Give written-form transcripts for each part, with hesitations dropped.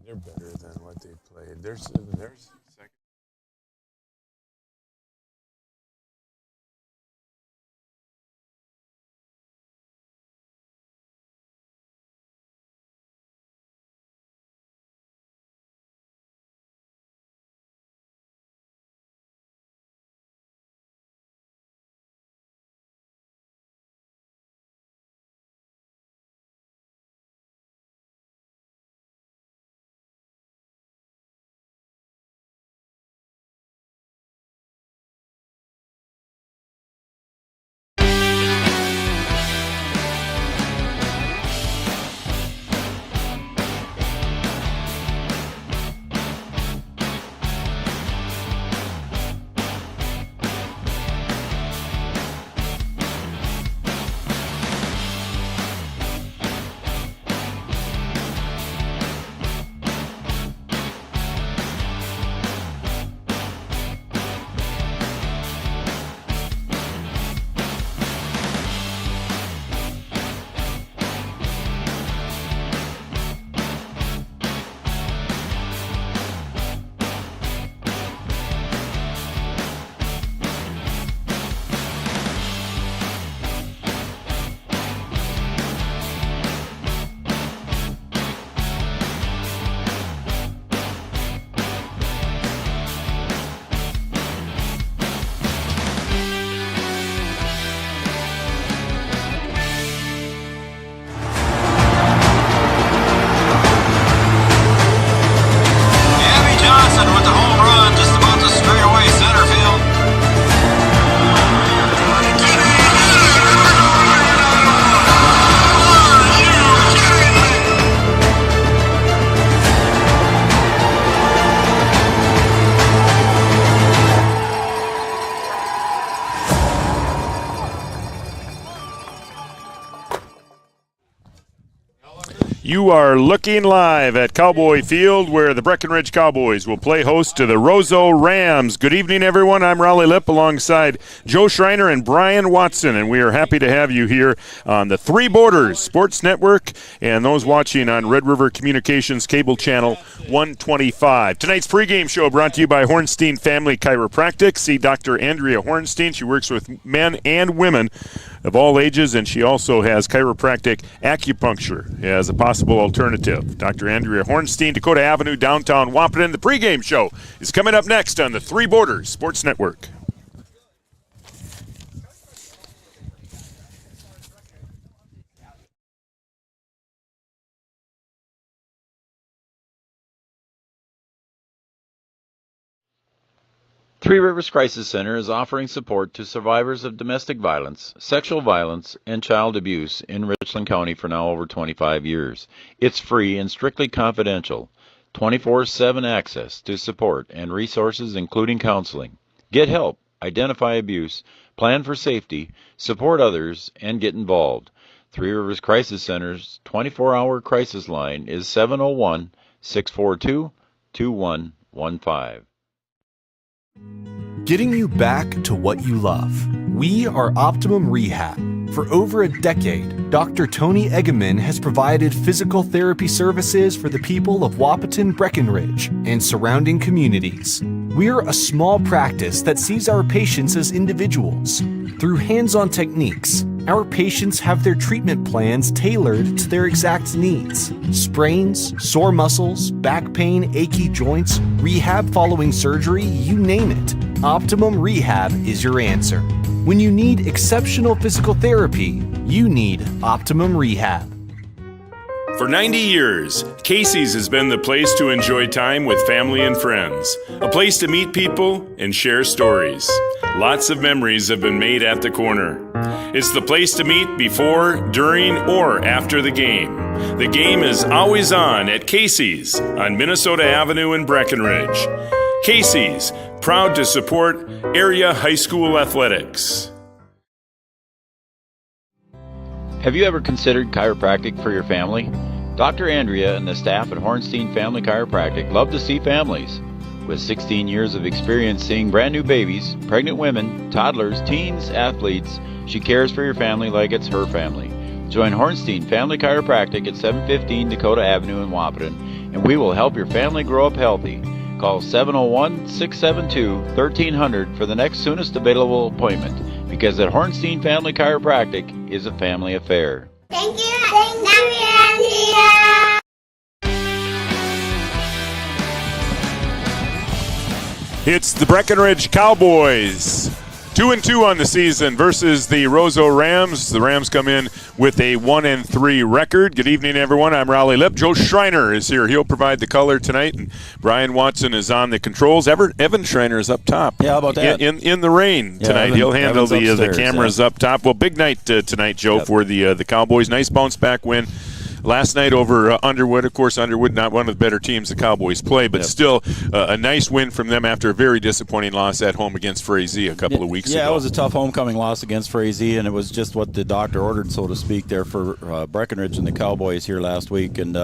They're better than what they played. There's second. You are looking live at Cowboy Field, where the Breckenridge Cowboys will play host to the Roseau Rams. Good evening, everyone. I'm Raleigh Lipp alongside Joe Schreiner and Brian Watson, and we are happy to have you here on the Three Borders Sports Network and those watching on Red River Communications Cable Channel 125. Tonight's pregame show brought to you by Hornstein Family Chiropractic. See Dr. Andrea Hornstein. She works with men and women of all ages, and she also has chiropractic acupuncture as a possible alternative. Dr. Andrea Hornstein, Dakota Avenue, downtown Wahpeton. The pregame show is coming up next on the Three Borders Sports Network. Three Rivers Crisis Center is offering support to survivors of domestic violence, sexual violence, and child abuse in Richland County for now over 25 years. It's free and strictly confidential. 24/7 access to support and resources including counseling. Get help, identify abuse, plan for safety, support others, and get involved. Three Rivers Crisis Center's 24-hour crisis line is 701-642-2115. Getting you back to what you love. We are Optimum Rehab. For over a decade, Dr. Tony Eggeman has provided physical therapy services for the people of Wahpeton, Breckenridge, and surrounding communities. We're a small practice that sees our patients as individuals. Through hands-on techniques, our patients have their treatment plans tailored to their exact needs. Sprains, sore muscles, back pain, achy joints, rehab following surgery, you name it. Optimum Rehab is your answer. When you need exceptional physical therapy, you need Optimum Rehab. For 90 years, Casey's has been the place to enjoy time with family and friends. A place to meet people and share stories. Lots of memories have been made at the corner. It's the place to meet before, during, or after the game. The game is always on at Casey's on Minnesota Avenue in Breckenridge. Casey's, proud to support area high school athletics. Have you ever considered chiropractic for your family? Dr. Andrea and the staff at Hornstein Family Chiropractic love to see families. With 16 years of experience seeing brand new babies, pregnant women, toddlers, teens, athletes, she cares for your family like it's her family. Join Hornstein Family Chiropractic at 715 Dakota Avenue in Wahpeton and we will help your family grow up healthy. Call 701-672-1300 for the next soonest available appointment, because at Hornstein Family Chiropractic is a family affair. Thank you. Thank you, Auntie. It's the Breckenridge Cowboys. 2-2 on the season versus the Roseau Rams. The Rams come in with a 1-3 record. Good evening, everyone. I'm Raleigh Lipp. Joe Schreiner is here. He'll provide the color tonight, and Brian Watson is on the controls. Evan Schreiner is up top. Yeah, how about that? In the rain tonight. He'll handle the cameras up top. Well, big night tonight, Joe, for the Cowboys. Nice bounce-back win last night over Underwood. Of course, Underwood not one of the better teams the Cowboys play, but still a nice win from them after a very disappointing loss at home against Frazee a couple of weeks ago. Yeah, it was a tough homecoming loss against Frazee, and it was just what the doctor ordered, so to speak, there for Breckenridge and the Cowboys here last week. And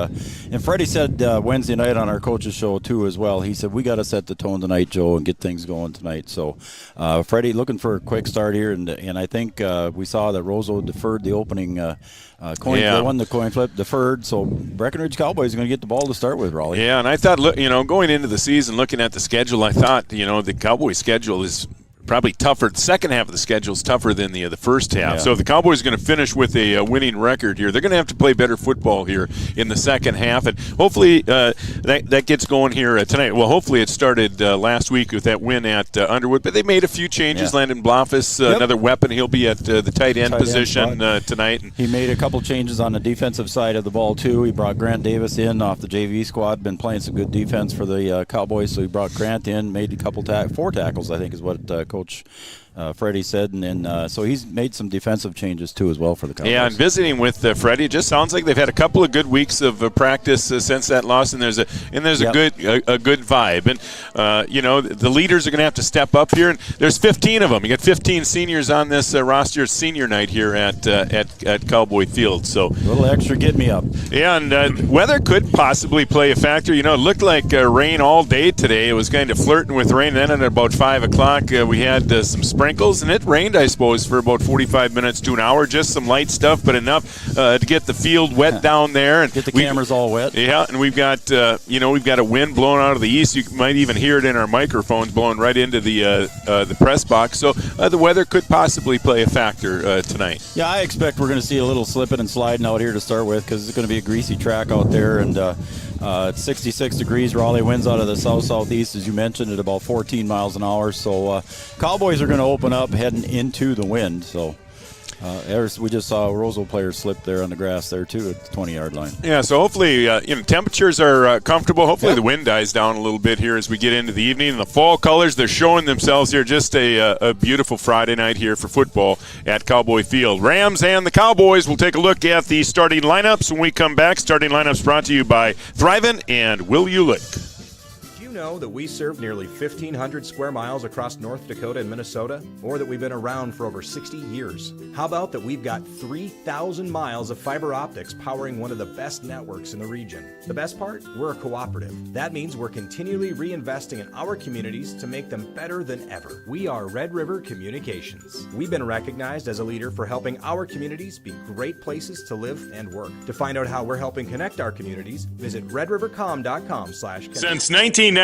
Freddie said Wednesday night on our coaches show, too, as well, he said, we got to set the tone tonight, Joe, and get things going tonight. So Freddie looking for a quick start here, and I think we saw that Roseau deferred the opening coin. They won the coin flip, deferred, so Breckenridge Cowboys are going to get the ball to start with, Raleigh. Yeah, and I thought, going into the season, looking at the schedule, I thought, the Cowboys' schedule is probably tougher. The second half of the schedule is tougher than the first half. Yeah. So if the Cowboys are going to finish with a winning record here, they're going to have to play better football here in the second half. And hopefully that gets going here tonight. Well, hopefully it started last week with that win at Underwood, but they made a few changes. Yeah. Landon Blofus, another weapon. He'll be at the tight end position tonight. He made a couple changes on the defensive side of the ball, too. He brought Grant Davis in off the JV squad, been playing some good defense for the Cowboys, so he brought Grant in, made a couple 4 tackles, I think is what Coach Freddie said, and so he's made some defensive changes too as well for the Cowboys. Yeah, and visiting with Freddie, it just sounds like they've had a couple of good weeks of practice since that loss, and there's a good vibe. And the leaders are going to have to step up here. And there's 15 of them. You got 15 seniors on this roster. Senior night here at Cowboy Field. So a little extra get me up. Yeah, and weather could possibly play a factor. It looked like rain all day today. It was kind of flirting with rain. Then at about 5 o'clock, we had some sprinkles, and it rained, I suppose, for about 45 minutes to an hour. Just some light stuff, but enough to get the field wet down there and get the cameras all wet. Yeah, and we've got a wind blowing out of the east. You might even hear it in our microphones blowing right into the press box. So the weather could possibly play a factor tonight. Yeah, I expect we're going to see a little slipping and sliding out here to start with, because it's going to be a greasy track out there, and it's 66 degrees. Raleigh winds out of the south-southeast, as you mentioned, at about 14 miles an hour. So Cowboys are going to open up heading into the wind. So we just saw a Roseau player slip there on the grass there, too, at the 20-yard line. Yeah, so hopefully temperatures are comfortable. Hopefully the wind dies down a little bit here as we get into the evening. And the fall colors, they're showing themselves here. Just a beautiful Friday night here for football at Cowboy Field. Rams and the Cowboys. We'll take a look at the starting lineups when we come back. Starting lineups brought to you by Thrivent and Will Ulick. You know that we serve nearly 1,500 square miles across North Dakota and Minnesota, or that we've been around for over 60 years. How about that we've got 3,000 miles of fiber optics powering one of the best networks in the region? The best part? We're a cooperative. That means we're continually reinvesting in our communities to make them better than ever. We are Red River Communications. We've been recognized as a leader for helping our communities be great places to live and work. To find out how we're helping connect our communities, visit redrivercom.com/connect. Since 1996,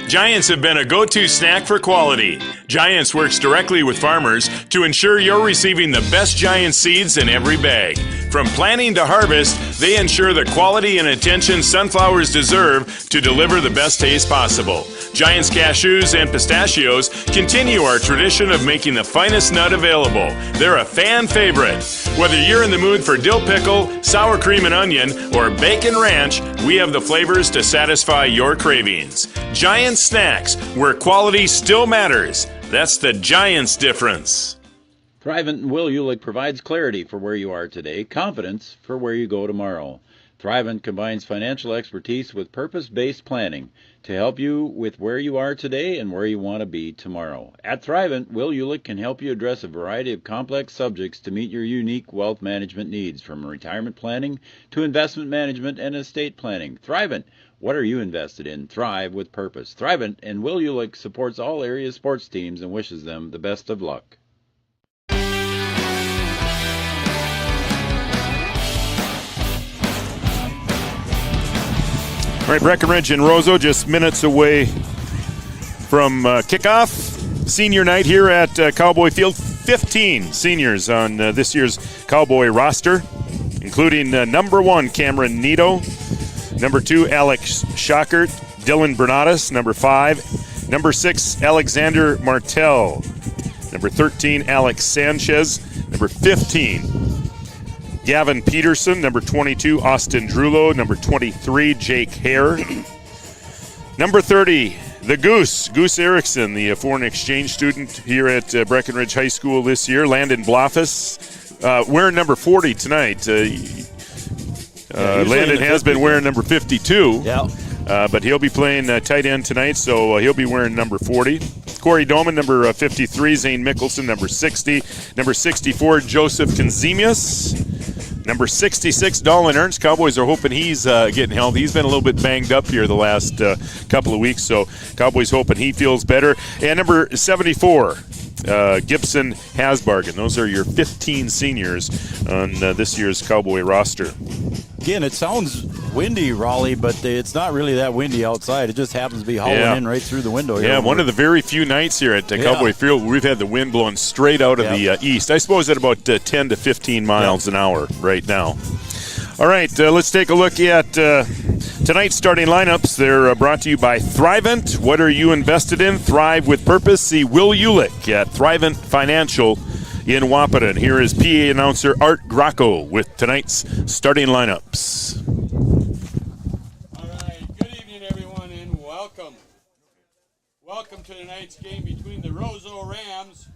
Giants have been a go-to snack for quality. Giants works directly with farmers to ensure you're receiving the best Giant seeds in every bag. From planting to harvest, they ensure the quality and attention sunflowers deserve to deliver the best taste possible. Giants cashews and pistachios continue our tradition of making the finest nut available. They're a fan favorite. Whether you're in the mood for dill pickle, sour cream and onion, or bacon ranch, we have the flavors to satisfy your cravings. Giant Snacks, where quality still matters. That's the Giants difference. Thrivent and Will Ulick provides clarity for where you are today, confidence for where you go tomorrow. Thrivent combines financial expertise with purpose-based planning to help you with where you are today and where you want to be tomorrow. At Thrivent, Will Ulick can help you address a variety of complex subjects to meet your unique wealth management needs, from retirement planning to investment management and estate planning. Thrivent, what are you invested in? Thrive with purpose. Thrivent and Will Ulick supports all area sports teams and wishes them the best of luck. All right, Breckenridge and Roseau just minutes away from kickoff. Senior night here at Cowboy Field. 15 seniors on this year's Cowboy roster, including number 1, Cameron Nito, number 2, Alex Schockert, Dylan Bernatus, number 5, number 6, Alexander Martel, number 13, Alex Sanchez, number 15, Gavin Peterson, number 22, Austin Drulo, number 23, Jake Hare, number 30, the Goose Erickson, the foreign exchange student here at Breckenridge High School this year. Landon Blofus, wearing number 40 tonight. Landon has been wearing number 52, but he'll be playing tight end tonight, so he'll be wearing number 40. Corey Doman, number 53. Zane Mickelson, number 60. Number 64, Joseph Konzemius. Number 66, Dolan Ernst. Cowboys are hoping he's getting healthy. He's been a little bit banged up here the last couple of weeks, so Cowboys hoping he feels better. And number 74, Gibson Hasbargen. Those are your 15 seniors on this year's Cowboy roster. Again, it sounds windy, Raleigh, but it's not really that windy outside. It just happens to be howling in right through the window here. Yeah, one of the very few nights here at Cowboy Field we've had the wind blowing straight out of the east. I suppose at about 10 to 15 miles an hour right now. All right, let's take a look at tonight's starting lineups. They're brought to you by Thrivent. What are you invested in? Thrive with purpose. See Will Ulick at Thrivent Financial in Wahpeton. Here is PA announcer Art Gracco with tonight's starting lineups. All right, good evening, everyone, and welcome. Welcome to tonight's game between the Roseau Rams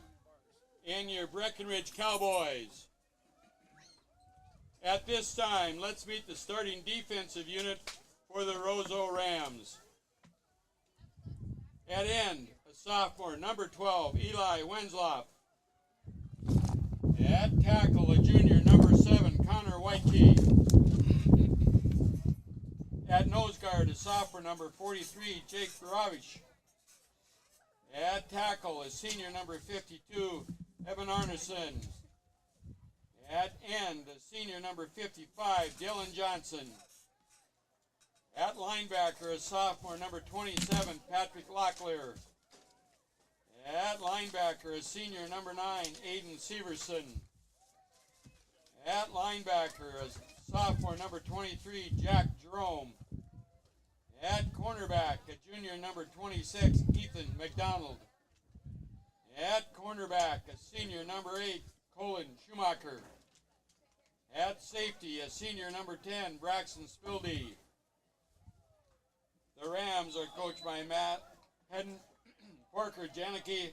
and your Breckenridge Cowboys. At this time, let's meet the starting defensive unit for the Roseau Rams. At end, a sophomore, number 12, Eli Wensloff. At tackle, a junior, number 7, Connor Whitekey. At nose guard, a sophomore, number 43, Jake Baravich. At tackle, a senior, number 52, Evan Arneson. At end, a senior, number 55, Dylan Johnson. At linebacker, a sophomore, number 27, Patrick Locklear. At linebacker, a senior, number 9, Aiden Severson. At linebacker, a sophomore, number 23, Jack Jerome. At cornerback, a junior, number 26, Ethan McDonald. At cornerback, a senior, number 8, Colin Schumacher. At safety, a senior, number 10, Braxton Spildy. The Rams are coached by Matt Hedden, Parker Janicki,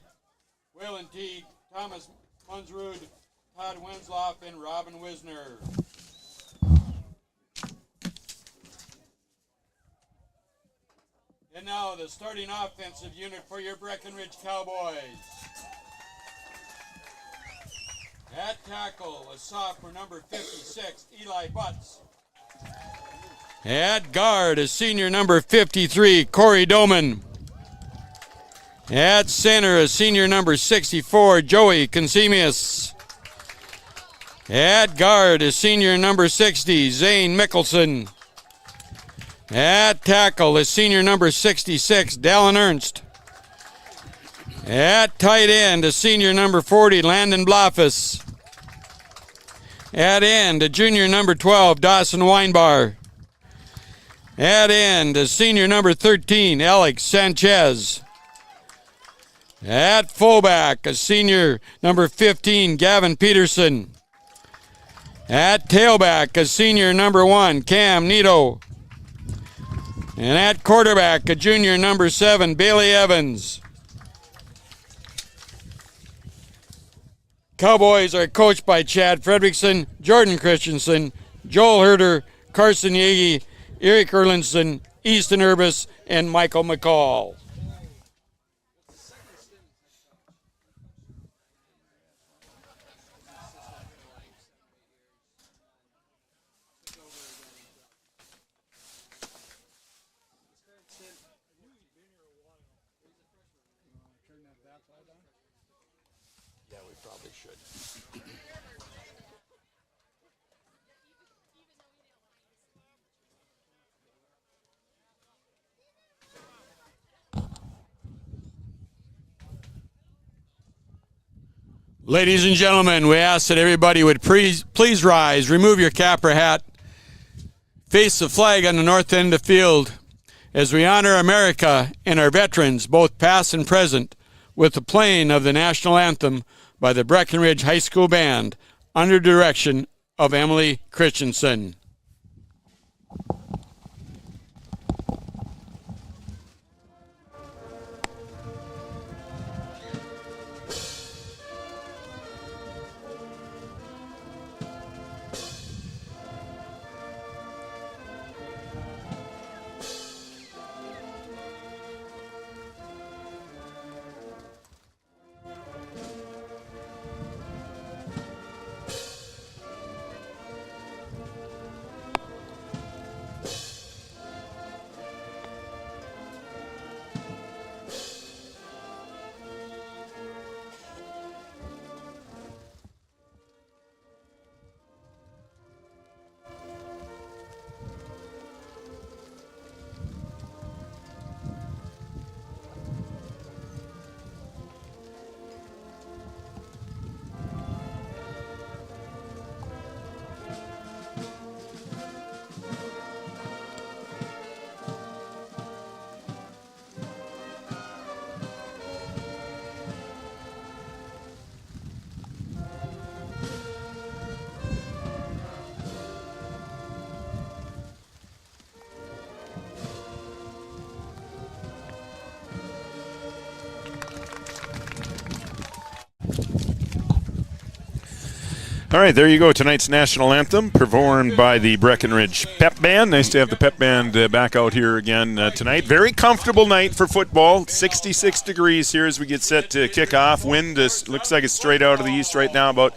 Waylon Teague, Thomas Munsrud, Todd Wensloff, and Robin Wisner. And now the starting offensive unit for your Breckenridge Cowboys. At tackle, a sophomore, number 56, Eli Butts. At guard, a senior, number 53, Corey Doman. At center, a senior, number 64, Joey Konzemius. At guard, a senior, number 60, Zane Mickelson. At tackle, a senior, number 66, Dallin Ernst. At tight end, a senior, number 40, Landon Blofus. At end, a junior, number 12, Dawson Weinbar. At end, a senior, number 13, Alex Sanchez. At fullback, a senior, number 15, Gavin Peterson. At tailback, a senior, number 1, Cam Nito. And at quarterback, a junior, number 7, Bailey Evans. Cowboys are coached by Chad Fredrickson, Jordan Christensen, Joel Herder, Carson Yegi, Eric Erlinson, Easton Urbis, and Michael McCall. Ladies and gentlemen, we ask that everybody would please rise, remove your cap or hat, face the flag on the north end of the field as we honor America and our veterans, both past and present, with the playing of the national anthem by the Breckenridge High School Band under direction of Emily Christensen. All right, there you go. Tonight's national anthem performed by the Breckenridge Pep Band. Nice to have the Pep Band back out here again tonight. Very comfortable night for football. 66 degrees here as we get set to kick off. Wind looks like it's straight out of the east right now, about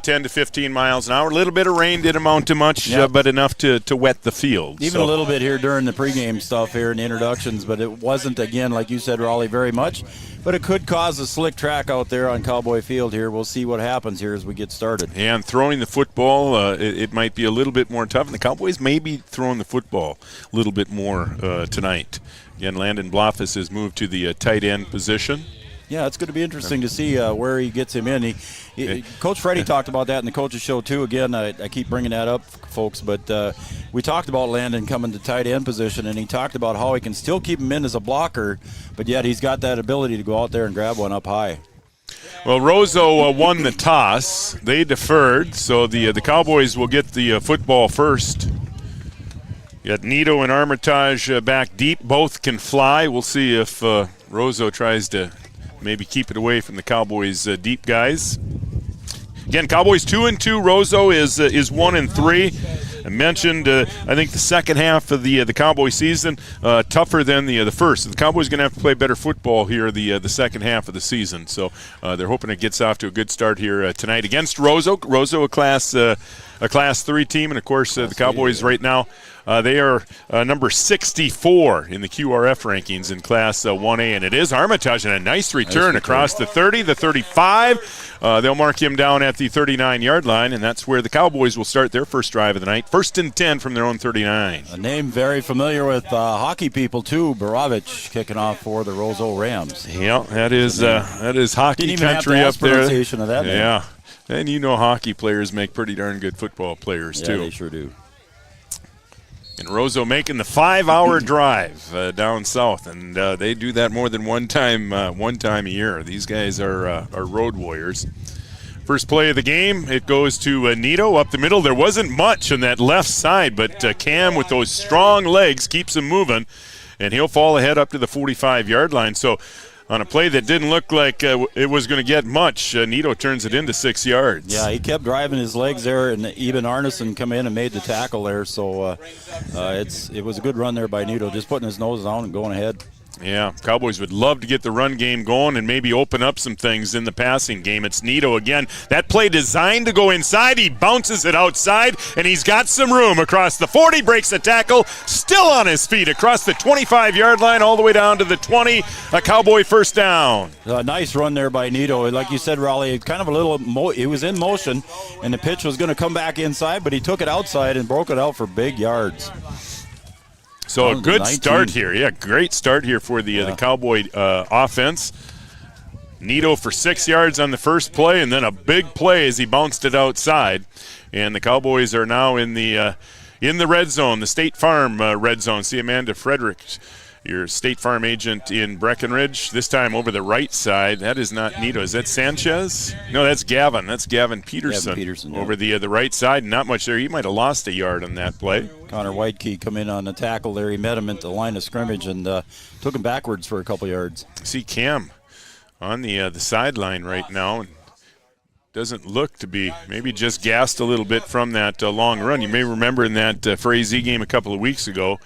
10 to 15 miles an hour. A little bit of rain didn't amount to much, but enough to wet the field. Even a little bit here during the pregame stuff here in the introductions, but it wasn't, again, like you said, Raleigh, very much. But it could cause a slick track out there on Cowboy Field here. We'll see what happens here as we get started. Yeah, and throwing the football, it might be a little bit more tough. And the Cowboys may be throwing the football a little bit more tonight. Again, Landon Blofis has moved to the tight end position. Yeah, it's going to be interesting to see where he gets him in. Coach Freddie talked about that in the coaches show too. Again, I keep bringing that up, folks, but we talked about Landon coming to tight end position, and he talked about how he can still keep him in as a blocker, but yet he's got that ability to go out there and grab one up high. Well, Roseau won the toss. They deferred, so the Cowboys will get the football first. You got Nito and Armitage back deep. Both can fly. We'll see if Roseau tries to maybe keep it away from the Cowboys' deep guys. Again, Cowboys 2-2. Roseau is 1-3. I mentioned, I think the second half of the Cowboy season tougher than the first. The Cowboys going to have to play better football here the second half of the season. So they're hoping it gets off to a good start here tonight against Roseau. Roseau, a Class 3 team, and of course the Cowboys right now. They are number 64 in the QRF rankings in Class 1A, and it is Armitage, and a nice return across the 30, the 35. They'll mark him down at the 39-yard line, and that's where the Cowboys will start their first drive of the night. 1st and 10 from their own 39. A name very familiar with hockey people, too. Borovich kicking off for the Roseau Rams. Yeah, that is hockey Didn't even country have to up ask there. Pronunciation of that name. Yeah, and you know hockey players make pretty darn good football players, too. Yeah, they sure do. And Roseau making the 5-hour drive down south, and they do that more than one time a year. These guys are road warriors. First play of the game, it goes to Nito up the middle. There wasn't much on that left side, but Cam with those strong legs keeps him moving, and he'll fall ahead up to the 45-yard line. So on a play that didn't look like it was going to get much, Nito turns it into 6 yards. Yeah, he kept driving his legs there, and Eben Arneson come in and made the tackle there. So it was a good run there by Nito, just putting his nose down and going ahead. Yeah, Cowboys would love to get the run game going and maybe open up some things in the passing game. It's Nito again. That play designed to go inside. He bounces it outside, and he's got some room across the 40, breaks a tackle, still on his feet across the 25-yard line all the way down to the 20. A Cowboy first down. A nice run there by Nito. Like you said, Raleigh, kind of a little he was in motion, and the pitch was going to come back inside, but he took it outside and broke it out for big yards. So a good start here. Yeah, great start here for the Cowboy offense. Nito for 6 yards on the first play, and then a big play as he bounced it outside. And the Cowboys are now in the red zone, the State Farm red zone. See Amanda Frederick, your State Farm agent in Breckenridge, this time over the right side. That is not Nito. Is that Sanchez? No, that's Gavin. That's Gavin Peterson, over the right side. Not much there. He might have lost a yard on that play. Connor Whitekey come in on the tackle there. He met him at the line of scrimmage and took him backwards for a couple yards. See Cam on the sideline right now. And doesn't look to be, maybe just gassed a little bit from that long run. You may remember in that Frazee game a couple of weeks ago,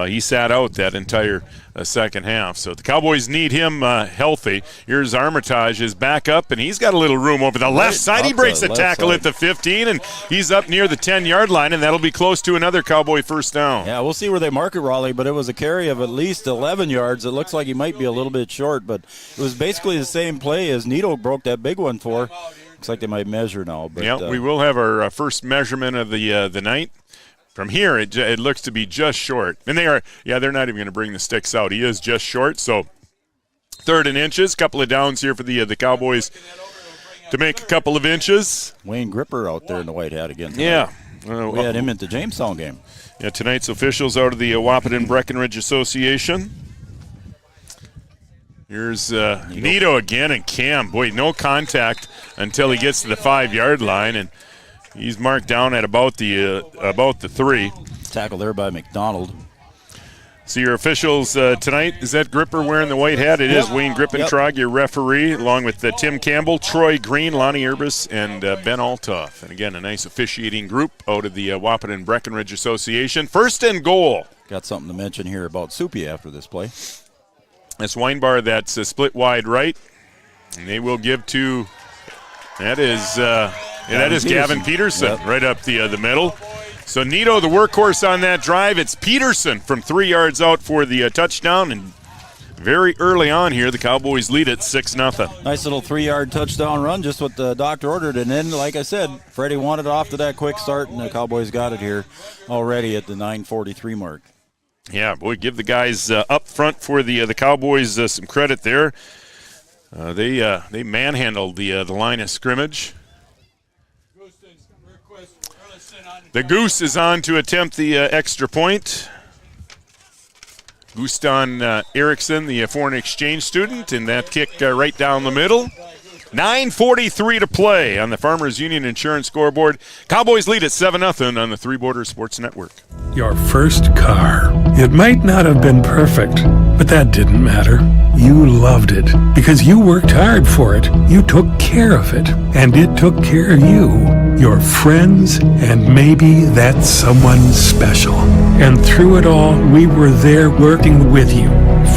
he sat out that entire second half. So the Cowboys need him healthy. Here's Armitage is back up, and he's got a little room over the left side. He breaks the tackle at the 15, and he's up near the 10-yard line, and that'll be close to another Cowboy first down. Yeah, we'll see where they mark it, Raleigh, but it was a carry of at least 11 yards. It looks like he might be a little bit short, but it was basically the same play as Nito broke that big one for. Looks like they might measure now. But, yeah, we will have our first measurement of the night. From here, it looks to be just short. And they're not even going to bring the sticks out. He is just short, so 3rd and inches. Couple of downs here for the Cowboys to make a couple of inches. Wayne Gripper out there in the white hat again tonight. Yeah. We had him at the Jamestown game. Yeah, tonight's officials out of the Wahpeton Breckenridge Association. Here's Nito again, and Cam. Boy, no contact until he gets to the 5-yard line, and he's marked down at about the 3. Tackle there by McDonald. So your officials tonight, is that Gripper wearing the white hat? It is Wayne Grippentrog, your referee, along with Tim Campbell, Troy Green, Lonnie Urbis, and Ben Altoff. And again, a nice officiating group out of the Wahpeton Breckenridge Association. 1st and goal. Got something to mention here about Soupy after this play. That's Weinbar, that's split wide right. And they will give to, that is Gavin Peterson, right up the middle. So Nito, the workhorse on that drive. It's Peterson from 3 yards out for the touchdown. And very early on here, the Cowboys lead it 6-0. Nice little 3-yard touchdown run, just what the doctor ordered. And then, like I said, Freddie wanted off to that quick start, and the Cowboys got it here already at the 9:43 mark. Yeah, boy, give the guys up front for the Cowboys some credit there. They manhandled the line of scrimmage. The Goose is on to attempt the extra point. Guston Erickson, the foreign exchange student, and that kick right down the middle. 9:43 to play on the Farmers Union Insurance scoreboard. Cowboys lead at 7-0 on the Three Borders Sports Network. Your first car. It might not have been perfect, but that didn't matter. You loved it because you worked hard for it. You took care of it, and it took care of you, your friends, and maybe that someone special. And through it all, we were there working with you,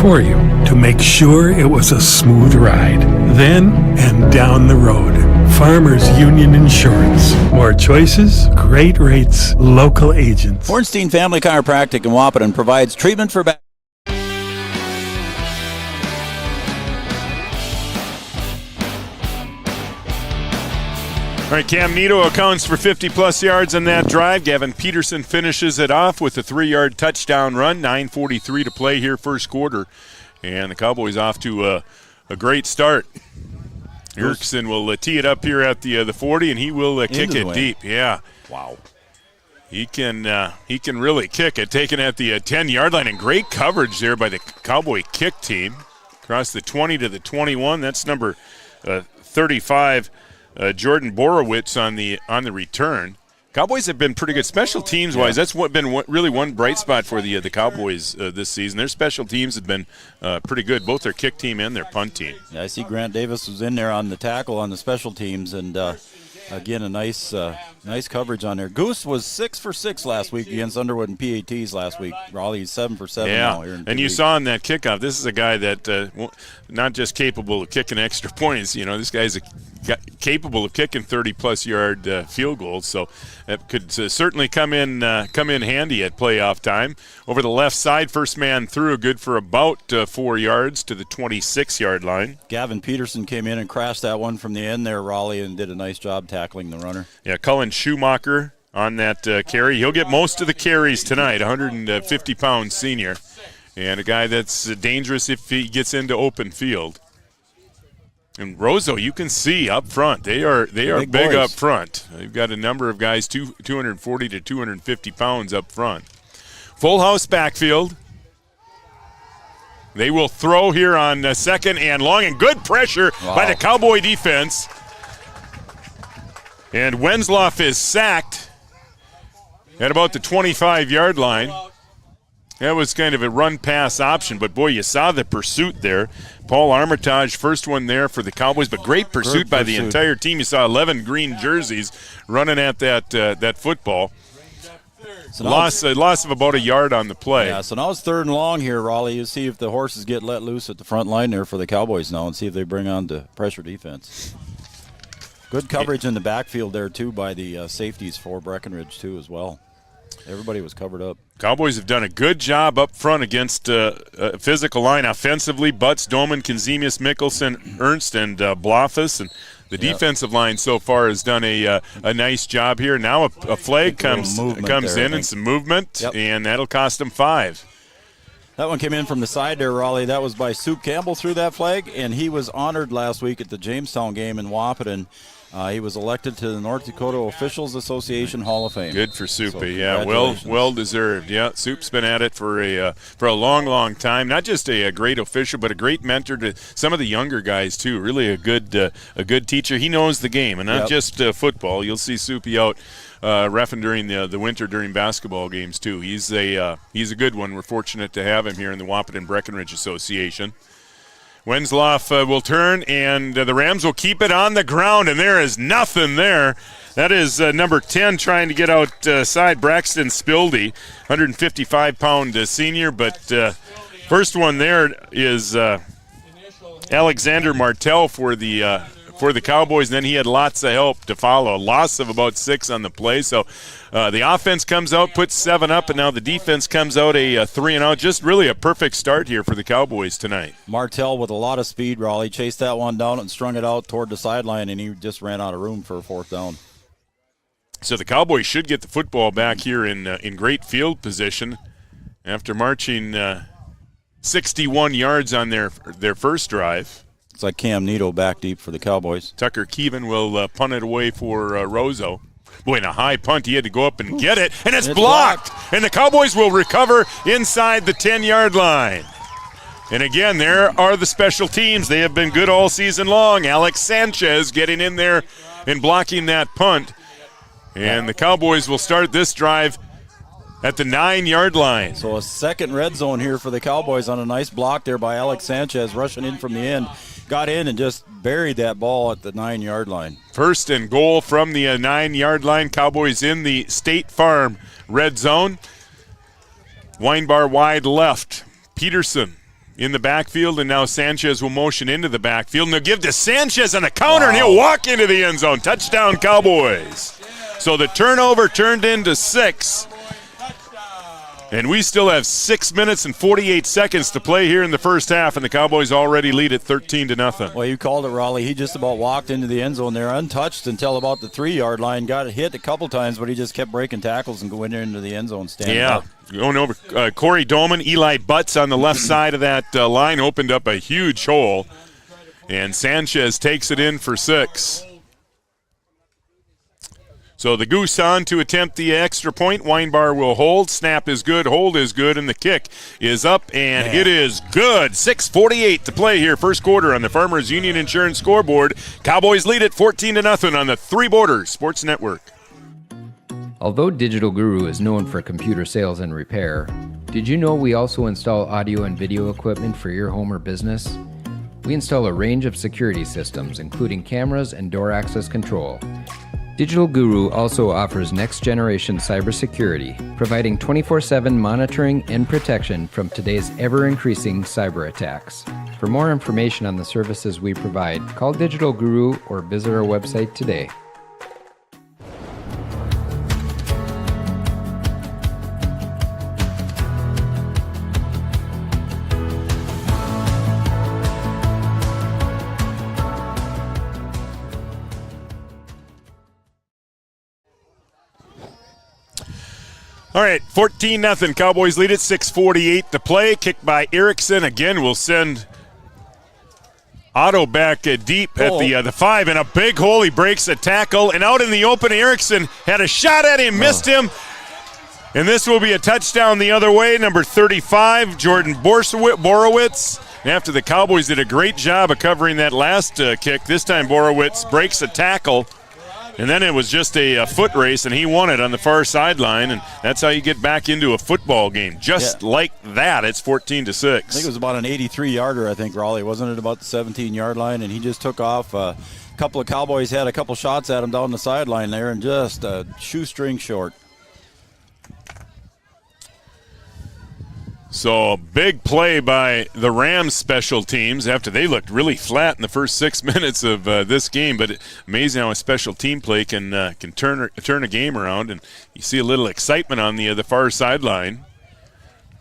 for you, to make sure it was a smooth ride. Then and down the road. Farmers Union Insurance. More choices, great rates, local agents. Ornstein Family Chiropractic in Wahpeton provides treatment for back. All right, Cam Nito accounts for 50-plus yards on that drive. Gavin Peterson finishes it off with a 3-yard touchdown run. 9:43 to play here, first quarter. And the Cowboys off to a great start. Erickson will tee it up here at the 40, and he will kick it deep. Yeah. Wow. He can really kick it, taken at the 10-yard line, and great coverage there by the Cowboy kick team. Across the 20 to the 21, that's number 35, Jordan Borowitz on the return. Cowboys have been pretty good special teams wise. That's really one bright spot for the Cowboys this season. Their special teams have been pretty good, both their kick team and their punt team. Yeah, I see Grant Davis was in there on the tackle on the special teams, and again, a nice coverage on there. Goose was 6 for 6 last week against Underwood and PATs last week. Raleigh's 7 for 7 now here in 2 and you weeks. saw in that kickoff, this is a guy that not just capable of kicking extra points. You know, this guy's capable of kicking 30-plus yard field goals. So that could certainly come in handy at playoff time. Over the left side, first man through, good for about 4 yards to the 26-yard line. Gavin Peterson came in and crashed that one from the end there, Raleigh, and did a nice job tackling the runner. Yeah, Cullen Schumacher on that carry. He'll get most of the carries tonight, 150-pound senior, and a guy that's dangerous if he gets into open field. And Roseau, you can see up front. They are big boys. up front. They've got a number of guys, 240 to 250 pounds up front. Full house backfield. They will throw here on second and long, and good pressure by the Cowboy defense. And Wenzloff is sacked at about the 25-yard line. That was kind of a run-pass option, but, boy, you saw the pursuit there. Paul Armitage, first one there for the Cowboys, but great pursuit by the entire team. You saw 11 green jerseys running at that football. So loss of about a yard on the play. Yeah, so now it's 3rd and long here, Raleigh. You see if the horses get let loose at the front line there for the Cowboys now and see if they bring on the pressure defense. Good coverage in the backfield there, too, by the safeties for Breckenridge, too, as well. Everybody was covered up. Cowboys have done a good job up front against a physical line offensively. Butts, Doman, Kazemius, Mickelson, Ernst, and Blothus. And the defensive line so far has done a nice job here. Now a flag comes in and some movement, and that'll cost them 5. That one came in from the side there, Raleigh. That was by Soup Campbell through that flag, and he was honored last week at the Jamestown game in Wahpeton. He was elected to the North Dakota Officials Association Hall of Fame. Good for Soupy, So yeah, well deserved. Yeah, Soup's been at it for a long time. Not just a great official, but a great mentor to some of the younger guys too. Really a good teacher. He knows the game, and not just football. You'll see Soupy out reffing during the winter during basketball games too. He's a good one. We're fortunate to have him here in the Wahpeton Breckenridge Association. Wenzloff will turn, and the Rams will keep it on the ground, and there is nothing there. That is number 10 trying to get outside, Braxton Spildy, 155-pound senior, but first one there is Alexander Martell for the Cowboys, and then he had lots of help to follow. A loss of about 6 on the play, so the offense comes out, puts 7 up, and now the defense comes out a 3-and-out. Just really a perfect start here for the Cowboys tonight. Martell with a lot of speed, Raleigh, chased that one down and strung it out toward the sideline, and he just ran out of room for a 4th down. So the Cowboys should get the football back here in great field position after marching 61 yards on their first drive. It's like Cam Neto back deep for the Cowboys. Tucker Keevan will punt it away for Roseau. Boy, in a high punt, he had to go up and get it, and it's blocked. And the Cowboys will recover inside the 10-yard line. And again, there are the special teams. They have been good all season long. Alex Sanchez getting in there and blocking that punt. And the Cowboys will start this drive at the 9-yard line. So a second red zone here for the Cowboys on a nice block there by Alex Sanchez, rushing in from the end. Got in and just buried that ball at the 9-yard line. First and goal from the 9-yard line. Cowboys in the State Farm red zone. Weinbar wide left. Peterson in the backfield, and now Sanchez will motion into the backfield. And they'll give to Sanchez on a counter, and he'll walk into the end zone. Touchdown, Cowboys. So the turnover turned into 6. And we still have 6 minutes and 48 seconds to play here in the first half, and the Cowboys already lead at 13-0. Well, you called it, Raleigh. He just about walked into the end zone there untouched until about the 3-yard line. Got hit a couple times, but he just kept breaking tackles and going into the end zone standing up. Going over Corey Doman, Eli Butts on the left side of that line opened up a huge hole, and Sanchez takes it in for 6. So the Goose on to attempt the extra point. Weinbar will hold. Snap is good. Hold is good. And the kick is up, and it is good. 6:48 to play here. First quarter on the Farmers Union Insurance scoreboard. Cowboys lead at 14-0 on the Three Borders Sports Network. Although Digital Guru is known for computer sales and repair, did you know we also install audio and video equipment for your home or business? We install a range of security systems, including cameras and door access control. Digital Guru also offers next-generation cybersecurity, providing 24/7 monitoring and protection from today's ever-increasing cyber attacks. For more information on the services we provide, call Digital Guru or visit our website today. All right, 14-0. Cowboys lead at 6:48 to play. Kick by Erickson. Again, will send Otto back deep at the 5, and a big hole. He breaks a tackle, and out in the open, Erickson had a shot at him, missed him. And this will be a touchdown the other way. Number 35, Jordan Borowitz. And after the Cowboys did a great job of covering that last kick, this time Borowitz breaks a tackle. And then it was just a foot race, and he won it on the far sideline. And that's how you get back into a football game. Just like that, it's 14-6. I think it was about an 83-yarder, I think, Raleigh. Wasn't it about the 17-yard line? And he just took off. A couple of Cowboys had a couple shots at him down the sideline there, and just a shoestring short. So a big play by the Rams special teams after they looked really flat in the first 6 minutes of this game. But amazing how a special team play can turn a game around. And you see a little excitement on the far sideline.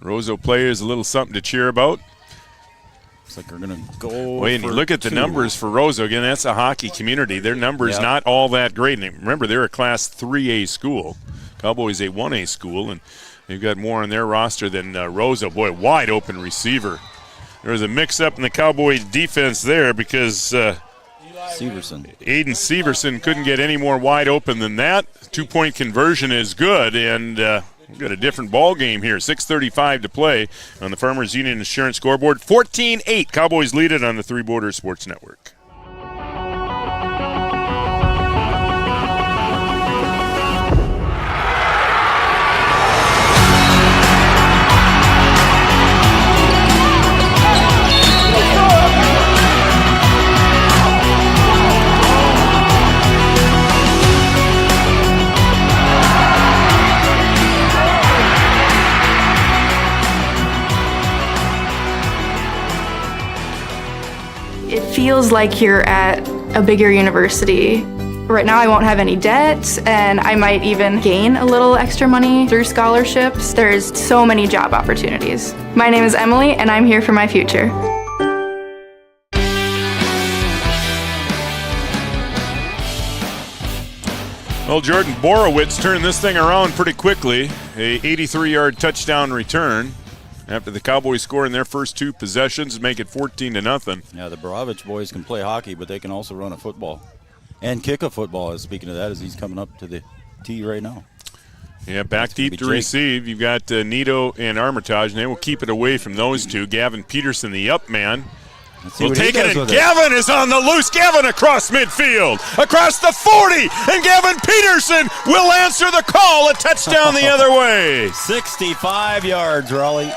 Roseau players a little something to cheer about. Looks like they're going to go. Wait, and you look at the numbers for Roseau. Again, that's a hockey community. Their numbers not all that great. And remember, they're a Class 3A school. Cowboys a 1A school, and they've got more on their roster than Roseau. Boy, wide open receiver. There was a mix-up in the Cowboy defense there because Severson. Aiden Severson couldn't get any more wide open than that. 2-point conversion is good, and we've got a different ball game here. 6:35 to play on the Farmers Union Insurance scoreboard. 14-8. Cowboys lead it on the Three Borders Sports Network. It feels like you're at a bigger university. Right now I won't have any debt, and I might even gain a little extra money through scholarships. There's so many job opportunities. My name is Emily, and I'm here for my future. Well, Jordan Borowitz turned this thing around pretty quickly. A 83-yard touchdown return after the Cowboys score in their first two possessions and make it 14-0. Yeah, the Breckenridge boys can play hockey, but they can also run a football and kick a football. Speaking of that, as he's coming up to the tee right now. Yeah, back deep to receive. You've got Nito and Armitage, and they will keep it away from those two. Gavin Peterson, the up man, will take it, and Gavin is on the loose. Gavin across midfield, across the 40, and Gavin Peterson will answer the call. A touchdown the other way. 65 yards, Raleigh.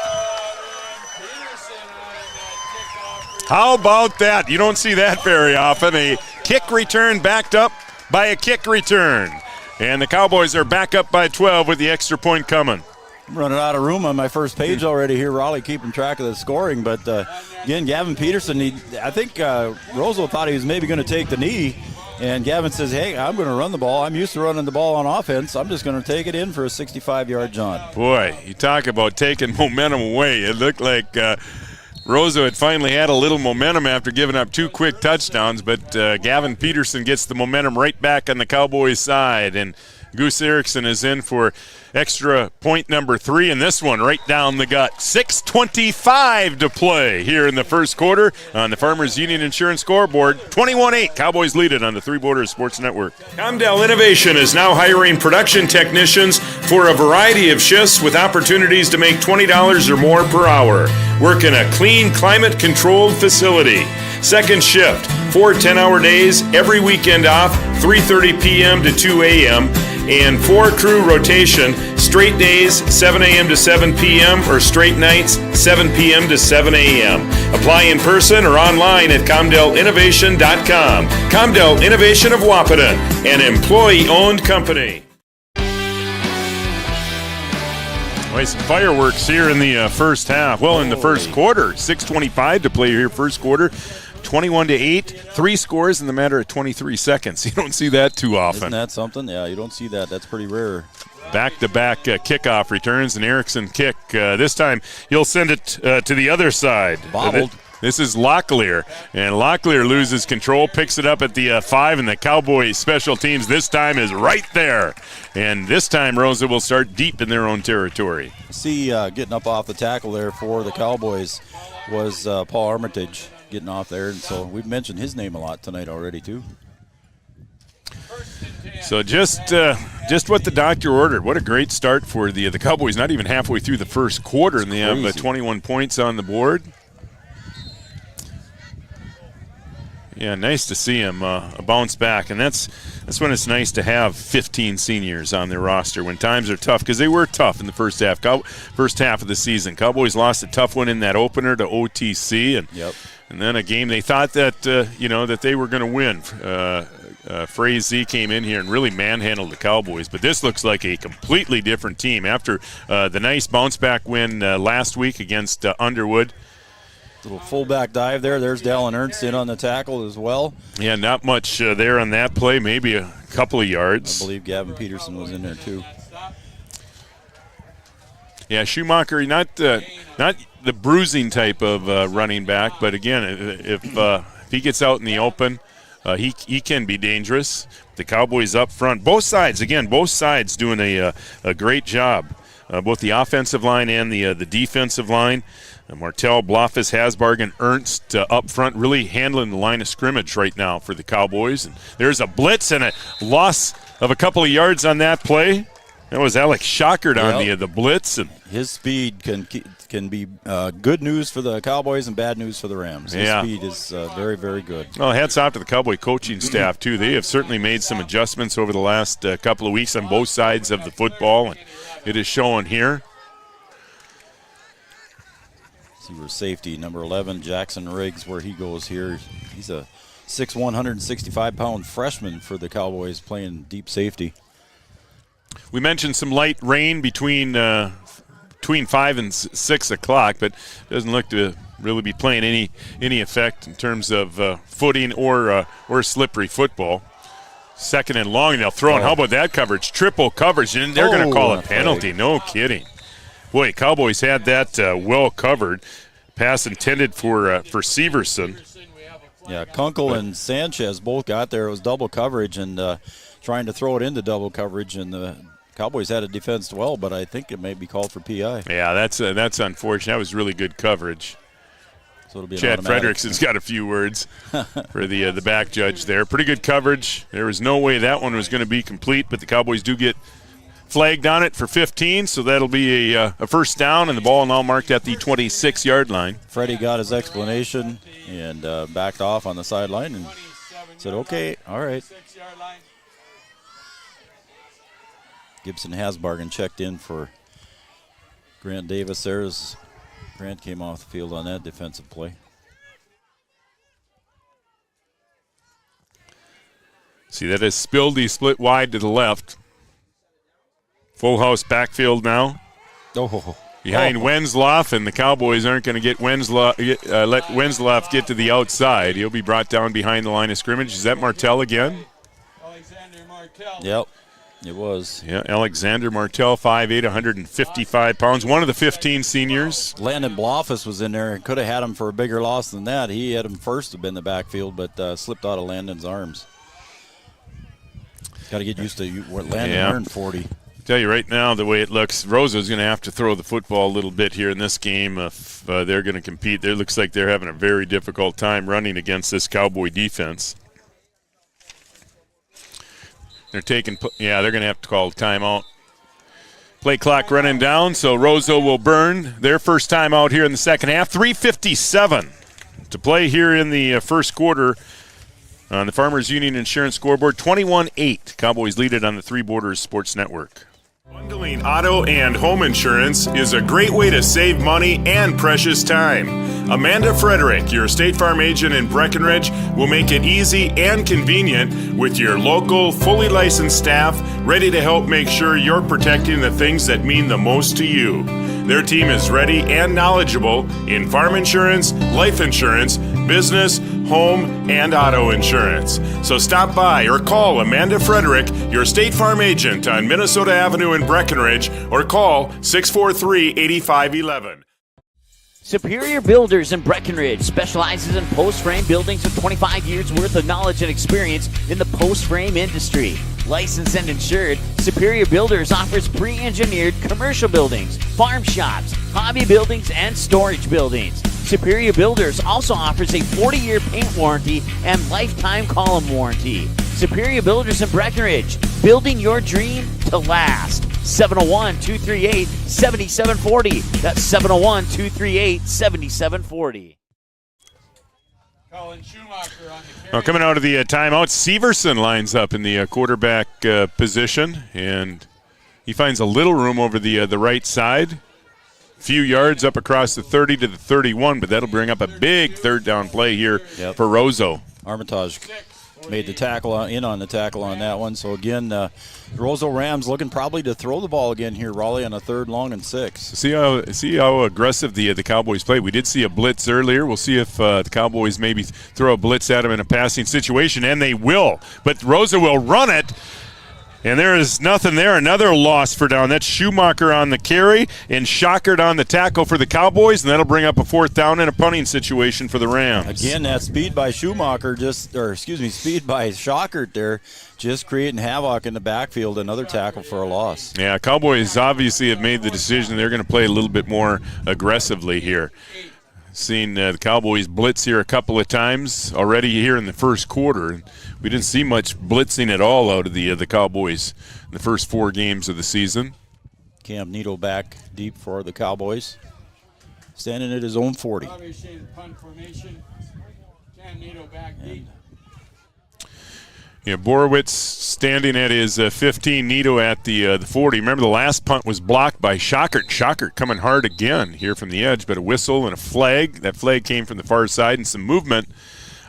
How about that? You don't see that very often. A kick return backed up by a kick return. And the Cowboys are back up by 12 with the extra point coming. I'm running out of room on my first page already here, Raleigh, keeping track of the scoring. But, again, Gavin Peterson, I think Roseau thought he was maybe going to take the knee. And Gavin says, hey, I'm going to run the ball. I'm used to running the ball on offense. I'm just going to take it in for a 65-yard jaunt. Boy, you talk about taking momentum away. It looked like Roseau had finally had a little momentum after giving up two quick touchdowns, but Gavin Peterson gets the momentum right back on the Cowboys' side, and Goose Erickson is in for extra point number 3, and this one right down the gut. 6:25 to play here in the first quarter on the Farmers Union Insurance scoreboard. 21-8, Cowboys lead it on the Three Borders Sports Network. Comdell Innovation is now hiring production technicians for a variety of shifts with opportunities to make $20 or more per hour. Work in a clean, climate-controlled facility. Second shift, 4 10-hour days, every weekend off, 3:30 p.m. to 2 a.m., and 4-crew rotation, straight days, 7 a.m. to 7 p.m., or straight nights, 7 p.m. to 7 a.m. Apply in person or online at ComdellInnovation.com. Comdell Innovation of Wahpeton, an employee-owned company. Well, some fireworks here in the first half. Well, in the first quarter, 6:25 to play here, first quarter. 21-8, 3 scores in the matter of 23 seconds. You don't see that too often. Isn't that something? Yeah, you don't see that. That's pretty rare. Back-to-back kickoff returns, an Erickson kick. This time he'll send it to the other side. Bobbled. This is Locklear, and Locklear loses control, picks it up at the 5, and the Cowboy special teams this time is right there. And this time Roseau will start deep in their own territory. See, getting up off the tackle there for the Cowboys was Paul Armitage. getting off there. And so we've mentioned his name a lot tonight already, too. So just what the doctor ordered. What a great start for the Cowboys. Not even halfway through the first quarter, and they have 21 points on the board. Yeah, nice to see him bounce back, and that's when it's nice to have 15 seniors on their roster when times are tough, because they were tough in the first half of the season. Cowboys lost a tough one in that opener to OTC, and then a game they thought that that they were going to win. Frazee came in here and really manhandled the Cowboys, but this looks like a completely different team after the nice bounce back win last week against Underwood. Little fullback dive there. There's Dallin Ernst in on the tackle as well. Yeah, not much there on that play, maybe a couple of yards. I believe Gavin Peterson was in there too. Yeah, Schumacher, not the bruising type of running back, but again, if he gets out in the open, he can be dangerous. The Cowboys up front, both sides doing a great job, both the offensive line and the defensive line. Martell, Blofis, Hasbarg, and Ernst up front really handling the line of scrimmage right now for the Cowboys. And there's a blitz and a loss of a couple of yards on that play. That was Alex Schockert on the blitz. And his speed can be good news for the Cowboys and bad news for the Rams. His speed is very, very good. Well, hats off to the Cowboy coaching staff, too. They have certainly made some adjustments over the last couple of weeks on both sides of the football, and it is showing here. Receiver safety, number 11, Jackson Riggs, where he goes here. He's a 6'1", 165-pound freshman for the Cowboys playing deep safety. We mentioned some light rain between 5 and 6 o'clock, but doesn't look to really be playing any effect in terms of footing or slippery football. Second and long, they'll throw it. How about that coverage? Triple coverage, and they're going to call a penalty. No kidding. Boy, Cowboys had that well covered. Pass intended for Severson. Yeah, Kunkel and Sanchez both got there. It was double coverage and trying to throw it into double coverage, and the Cowboys had it defensed well, but I think it may be called for PI. Yeah, that's unfortunate. That was really good coverage. So it'll be Chad Frederickson's got a few words for the back judge there. Pretty good coverage. There was no way that one was going to be complete, but the Cowboys do get flagged on it for 15, so that'll be a first down, and the ball now marked at the 26-yard line. Freddie got his explanation and backed off on the sideline and said, okay, all right. Gibson Hasbargen checked in for Grant Davis there as Grant came off the field on that defensive play. See, that is Spildy split wide to the left. Full house backfield now. Behind Wenzloff, and the Cowboys aren't going to get let Wenzloff get to the outside. He'll be brought down behind the line of scrimmage. Is that Martell again? Alexander Martell. Yep, it was. Yeah, Alexander Martell, 5'8", 155 pounds, one of the 15 seniors. Landon Blofis was in there and could have had him for a bigger loss than that. He had him first to be in the backfield, but slipped out of Landon's arms. Got to get used to what Landon earned 40. Tell you right now, the way it looks, Roseau's going to have to throw the football a little bit here in this game if they're going to compete. It looks like they're having a very difficult time running against this Cowboy defense. They're going to have to call a timeout. Play clock running down, so Roseau will burn their first time out here in the second half. 3:57 to play here in the first quarter. On the Farmers Union Insurance scoreboard, 21-8. Cowboys lead it on the Three Borders Sports Network. Bundling auto and home insurance is a great way to save money and precious time. Amanda Frederick, your State Farm agent in Breckenridge, will make it easy and convenient with your local, fully licensed staff ready to help make sure you're protecting the things that mean the most to you. Their team is ready and knowledgeable in farm insurance, life insurance, business, home, and auto insurance. So stop by or call Amanda Frederick, your State Farm agent on Minnesota Avenue in Breckenridge, or call 643-8511. Superior Builders in Breckenridge specializes in post-frame buildings with 25 years worth of knowledge and experience in the post-frame industry. Licensed and insured, Superior Builders offers pre-engineered commercial buildings, farm shops, hobby buildings, and storage buildings. Superior Builders also offers a 40-year paint warranty and lifetime column warranty. Superior Builders in Breckenridge, building your dream to last. 701-238-7740. That's 701-238-7740. Colin Schumacher on the carry. Now coming out of the timeout, Severson lines up in the quarterback position, and he finds a little room over the right side. Few yards up across the 30 to the 31, but that'll bring up a big third down play here for Roseau. Armitage made the tackle on the tackle on that one. So again, the Roseau Rams looking probably to throw the ball again here, Raleigh, on a 3rd long and 6. See how aggressive the Cowboys play. We did see a blitz earlier. We'll see if the Cowboys maybe throw a blitz at them in a passing situation, and they will. But Roseau will run it. And there is nothing there. Another loss for down. That's Schumacher on the carry and Schockert on the tackle for the Cowboys, and that'll bring up a 4th down and a punting situation for the Rams. Again, that speed by Schumacher speed by Schockert there, just creating havoc in the backfield. Another tackle for a loss. Yeah, Cowboys obviously have made the decision they're going to play a little bit more aggressively here. Seen the Cowboys blitz here a couple of times already here in the first quarter. We didn't see much blitzing at all out of the Cowboys in the first 4 games of the season. Cam Needle back deep for the Cowboys, standing at his own 40. Punt formation. Cam Needle back deep. Yeah, Borowitz standing at his 15, Nito at the 40. Remember, the last punt was blocked by Schockert. Schockert coming hard again here from the edge, but a whistle and a flag. That flag came from the far side and some movement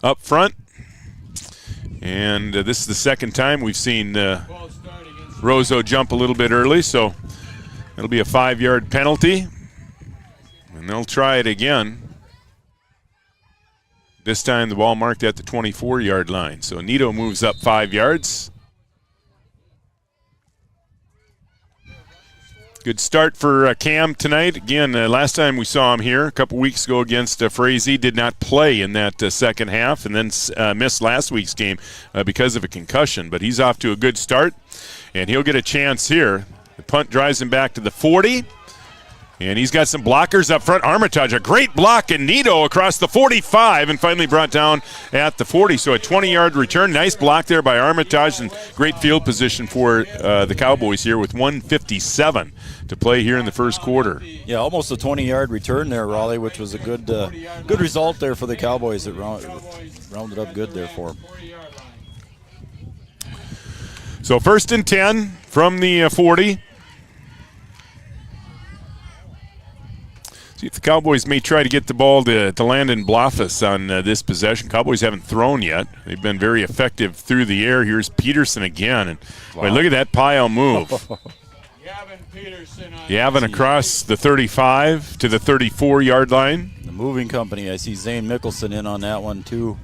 up front. And this is the second time we've seen Roseau jump a little bit early, so it'll be a 5-yard penalty. And they'll try it again. This time the ball marked at the 24-yard line. So Nito moves up 5 yards. Good start for Cam tonight. Again, last time we saw him here a couple weeks ago against Frazee, did not play in that second half and then missed last week's game because of a concussion. But he's off to a good start, and he'll get a chance here. The punt drives him back to the 40. And he's got some blockers up front. Armitage, a great block, and Nito across the 45 and finally brought down at the 40. So a 20-yard return. Nice block there by Armitage and great field position for the Cowboys here with 1:57 to play here in the first quarter. Yeah, almost a 20-yard return there, Raleigh, which was a good result there for the Cowboys. It rounded up good there for them. So 1st and 10 from the 40. See if the Cowboys may try to get the ball to Landon Blofus on this possession. Cowboys haven't thrown yet. They've been very effective through the air. Here's Peterson again. And boy, look at that pile move. Yavin across the 35 to the 34-yard line. The moving company, I see Zane Mickelson in on that one too.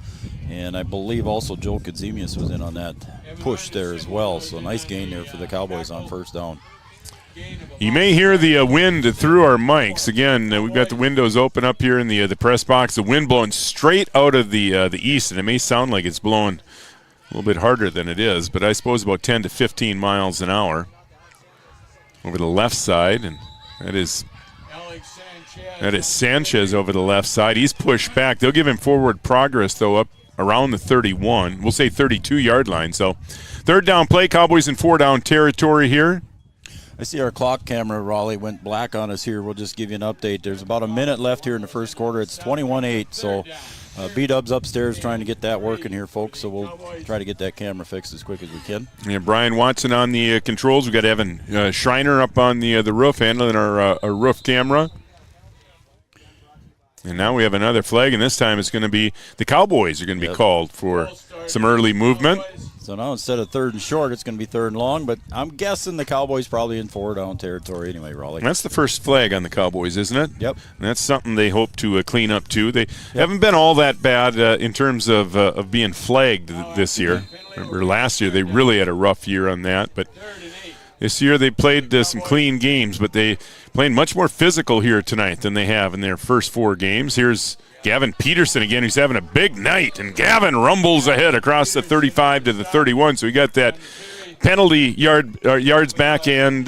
And I believe also Joel Kadzimius was in on that push there as well. So nice gain there for the Cowboys on 1st down. You may hear the wind through our mics. Again, we've got the windows open up here in the press box. The wind blowing straight out of the east, and it may sound like it's blowing a little bit harder than it is, but I suppose about 10 to 15 miles an hour over the left side, and that is Sanchez over the left side. He's pushed back. They'll give him forward progress, though, up around the 31. We'll say 32-yard line. So 3rd down play, Cowboys in 4-down territory here. I see our clock camera, Raleigh, went black on us here. We'll just give you an update. There's about a minute left here in the first quarter. It's 21-8, so B-Dub's upstairs trying to get that working here, folks, so we'll try to get that camera fixed as quick as we can. Yeah, Brian Watson on the controls. We've got Evan Schreiner up on the roof handling our roof camera. And now we have another flag, and this time it's going to be the Cowboys are going to be called for some early movement. So now instead of 3rd and short, it's going to be 3rd and long, but I'm guessing the Cowboys probably in 4-down territory anyway, Raleigh. That's the first flag on the Cowboys, isn't it? Yep. And that's something they hope to clean up too. They haven't been all that bad in terms of being flagged this year. Remember last year they really had a rough year on that, but this year they played some clean games, but they played much more physical here tonight than they have in their first 4 games. Here's Gavin Peterson again, who's having a big night, and Gavin rumbles ahead across the 35 to the 31. So we got that penalty yards back, and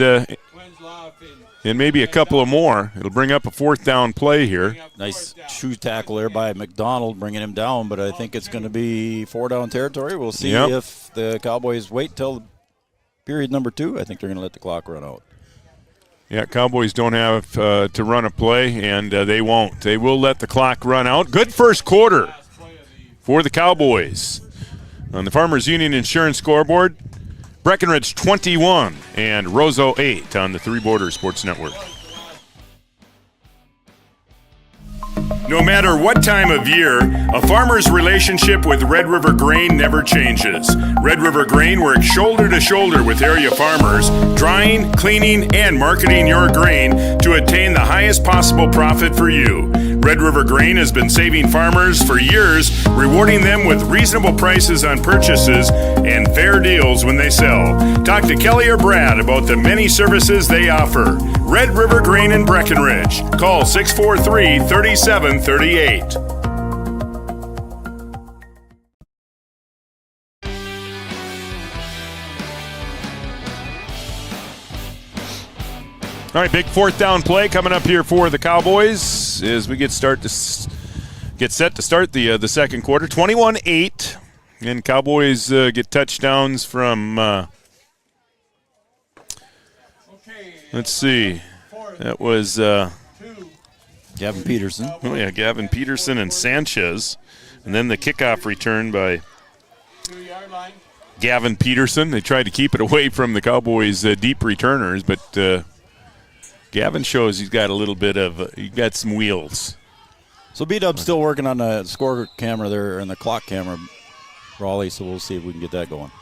and maybe a couple of more. It'll bring up a 4th down play here. Nice shoe tackle there by McDonald, bringing him down, but I think it's going to be 4-down territory. We'll see if the Cowboys wait till period number 2. I think they're going to let the clock run out. Yeah, Cowboys don't have to run a play, and they won't. They will let the clock run out. Good first quarter for the Cowboys. On the Farmers Union Insurance scoreboard, Breckenridge 21 and Roseau 8 on the Three Borders Sports Network. No matter what time of year, a farmer's relationship with Red River Grain never changes. Red River Grain works shoulder to shoulder with area farmers, drying, cleaning, and marketing your grain to attain the highest possible profit for you. Red River Grain has been saving farmers for years, rewarding them with reasonable prices on purchases and fair deals when they sell. Talk to Kelly or Brad about the many services they offer. Red River Grain in Breckenridge. Call 643-3738. All right, big 4th down play coming up here for the Cowboys as we get set to start the second quarter. 21-8, and Cowboys get touchdowns from. Let's see, that was Gavin Peterson. Oh yeah, Gavin Peterson and Sanchez, and then the kickoff return by Gavin Peterson. They tried to keep it away from the Cowboys' deep returners, but. Gavin shows he's got a little bit of he got some wheels. So B-Dub's still working on the score camera there and the clock camera, Raleigh, so we'll see if we can get that going.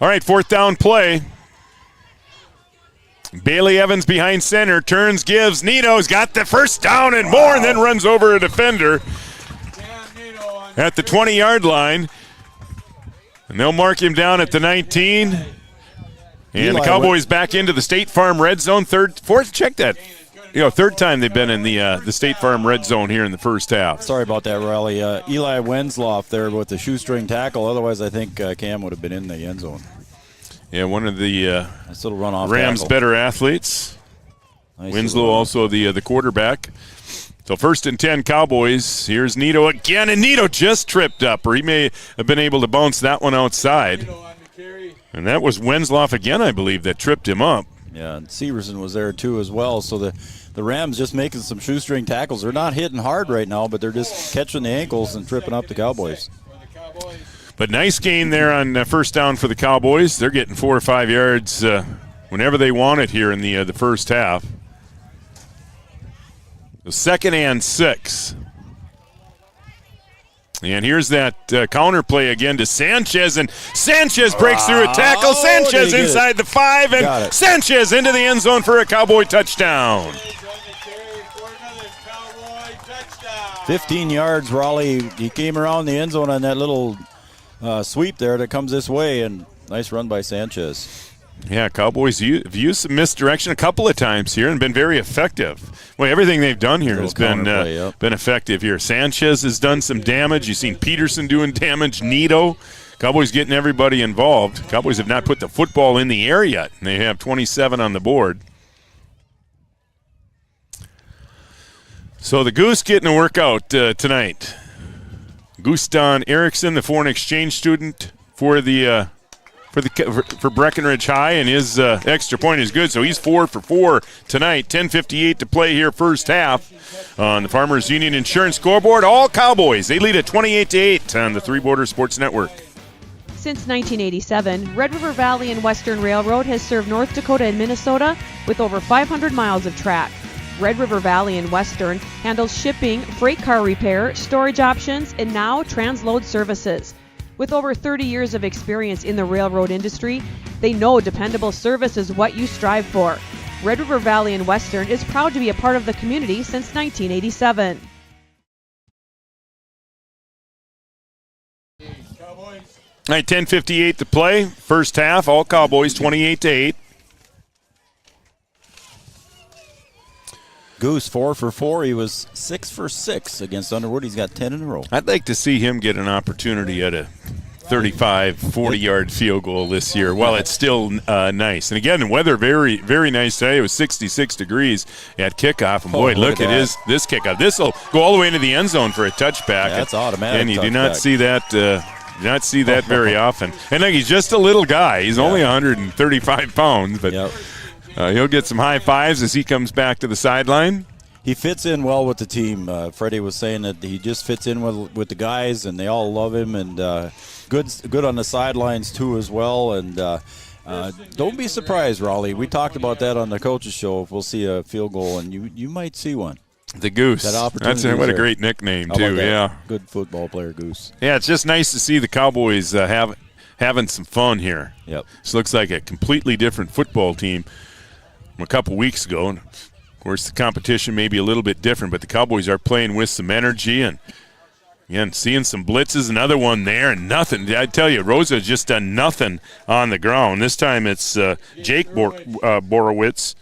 All right, 4th down play. Bailey Evans behind center, turns, gives. Nito's got the first down and more, and then runs over a defender at the 20-yard line. And they'll mark him down at the 19. And the Cowboys back into the State Farm red zone. Third time they've been in the State Farm red zone here in the first half. Sorry about that, Raleigh. Eli Wensloff there with the shoestring tackle. Otherwise, I think Cam would have been in the end zone. Yeah, one of the nice little run off Rams' tackle. better athletes. Nice Winslow also the quarterback. So 1st and 10 Cowboys. Here's Nito again, and Nito just tripped up, or he may have been able to bounce that one outside. And that was Wensloff again, I believe, that tripped him up. Yeah, and Severson was there too as well. So the Rams just making some shoestring tackles. They're not hitting hard right now, but they're just catching the ankles and tripping up the Cowboys. But nice gain there on first down for the Cowboys. They're getting 4 or 5 yards whenever they want it here in the first half. The 2nd and 6. And here's that counter play again to Sanchez, and Sanchez breaks through a tackle. Sanchez inside the 5, and Sanchez into the end zone for a Cowboy touchdown. 15 yards, Raleigh. He came around the end zone on that little sweep there that comes this way, and nice run by Sanchez. Yeah, Cowboys have used some misdirection a couple of times here and been very effective. Well, everything they've done here has been effective here. Sanchez has done some damage. You've seen Peterson doing damage. Nito. Cowboys getting everybody involved. Cowboys have not put the football in the air yet, and they have 27 on the board. So the Goose getting a workout tonight. Guston Erickson, the foreign exchange student for Breckenridge High, and his extra point is good, so he's 4 for 4 tonight. 10:58 to play here first half on the Farmers Union Insurance scoreboard. All Cowboys, they lead at 28-8 on the Three Borders Sports Network. Since 1987, Red River Valley and Western Railroad has served North Dakota and Minnesota with over 500 miles of track. Red River Valley and Western handles shipping, freight car repair, storage options, and now transload services. With over 30 years of experience in the railroad industry, they know dependable service is what you strive for. Red River Valley and Western is proud to be a part of the community since 1987. All right, 10:58 to play. First half, all Cowboys, 28-8. Goose 4 for 4. He was 6 for 6 against Underwood. He's got 10 in a row. I'd like to see him get an opportunity at a 35, 40-yard field goal this year. Well, it's still nice. And again, the weather very, very nice today. It was 66 degrees at kickoff. And boy, look at this kickoff. This will go all the way into the end zone for a touchback. Yeah, that's automatic. And you do not see that very often. And look, he's just a little guy. He's only 135 pounds, but he'll get some high fives as he comes back to the sideline. He fits in well with the team. Freddie was saying that he just fits in with the guys, and they all love him, and good on the sidelines too as well. And don't be surprised, Raleigh. We talked about that on the coaches show. If we'll see a field goal, and you might see one. The Goose. That's what a great nickname too. Yeah, good football player, Goose. Yeah, it's just nice to see the Cowboys having some fun here. Yep. This looks like a completely different football team from a couple weeks ago. And of course, the competition may be a little bit different, but the Cowboys are playing with some energy and again, seeing some blitzes. Another one there and nothing. I tell you, Roseau just done nothing on the ground. This time it's Jake Borowitz.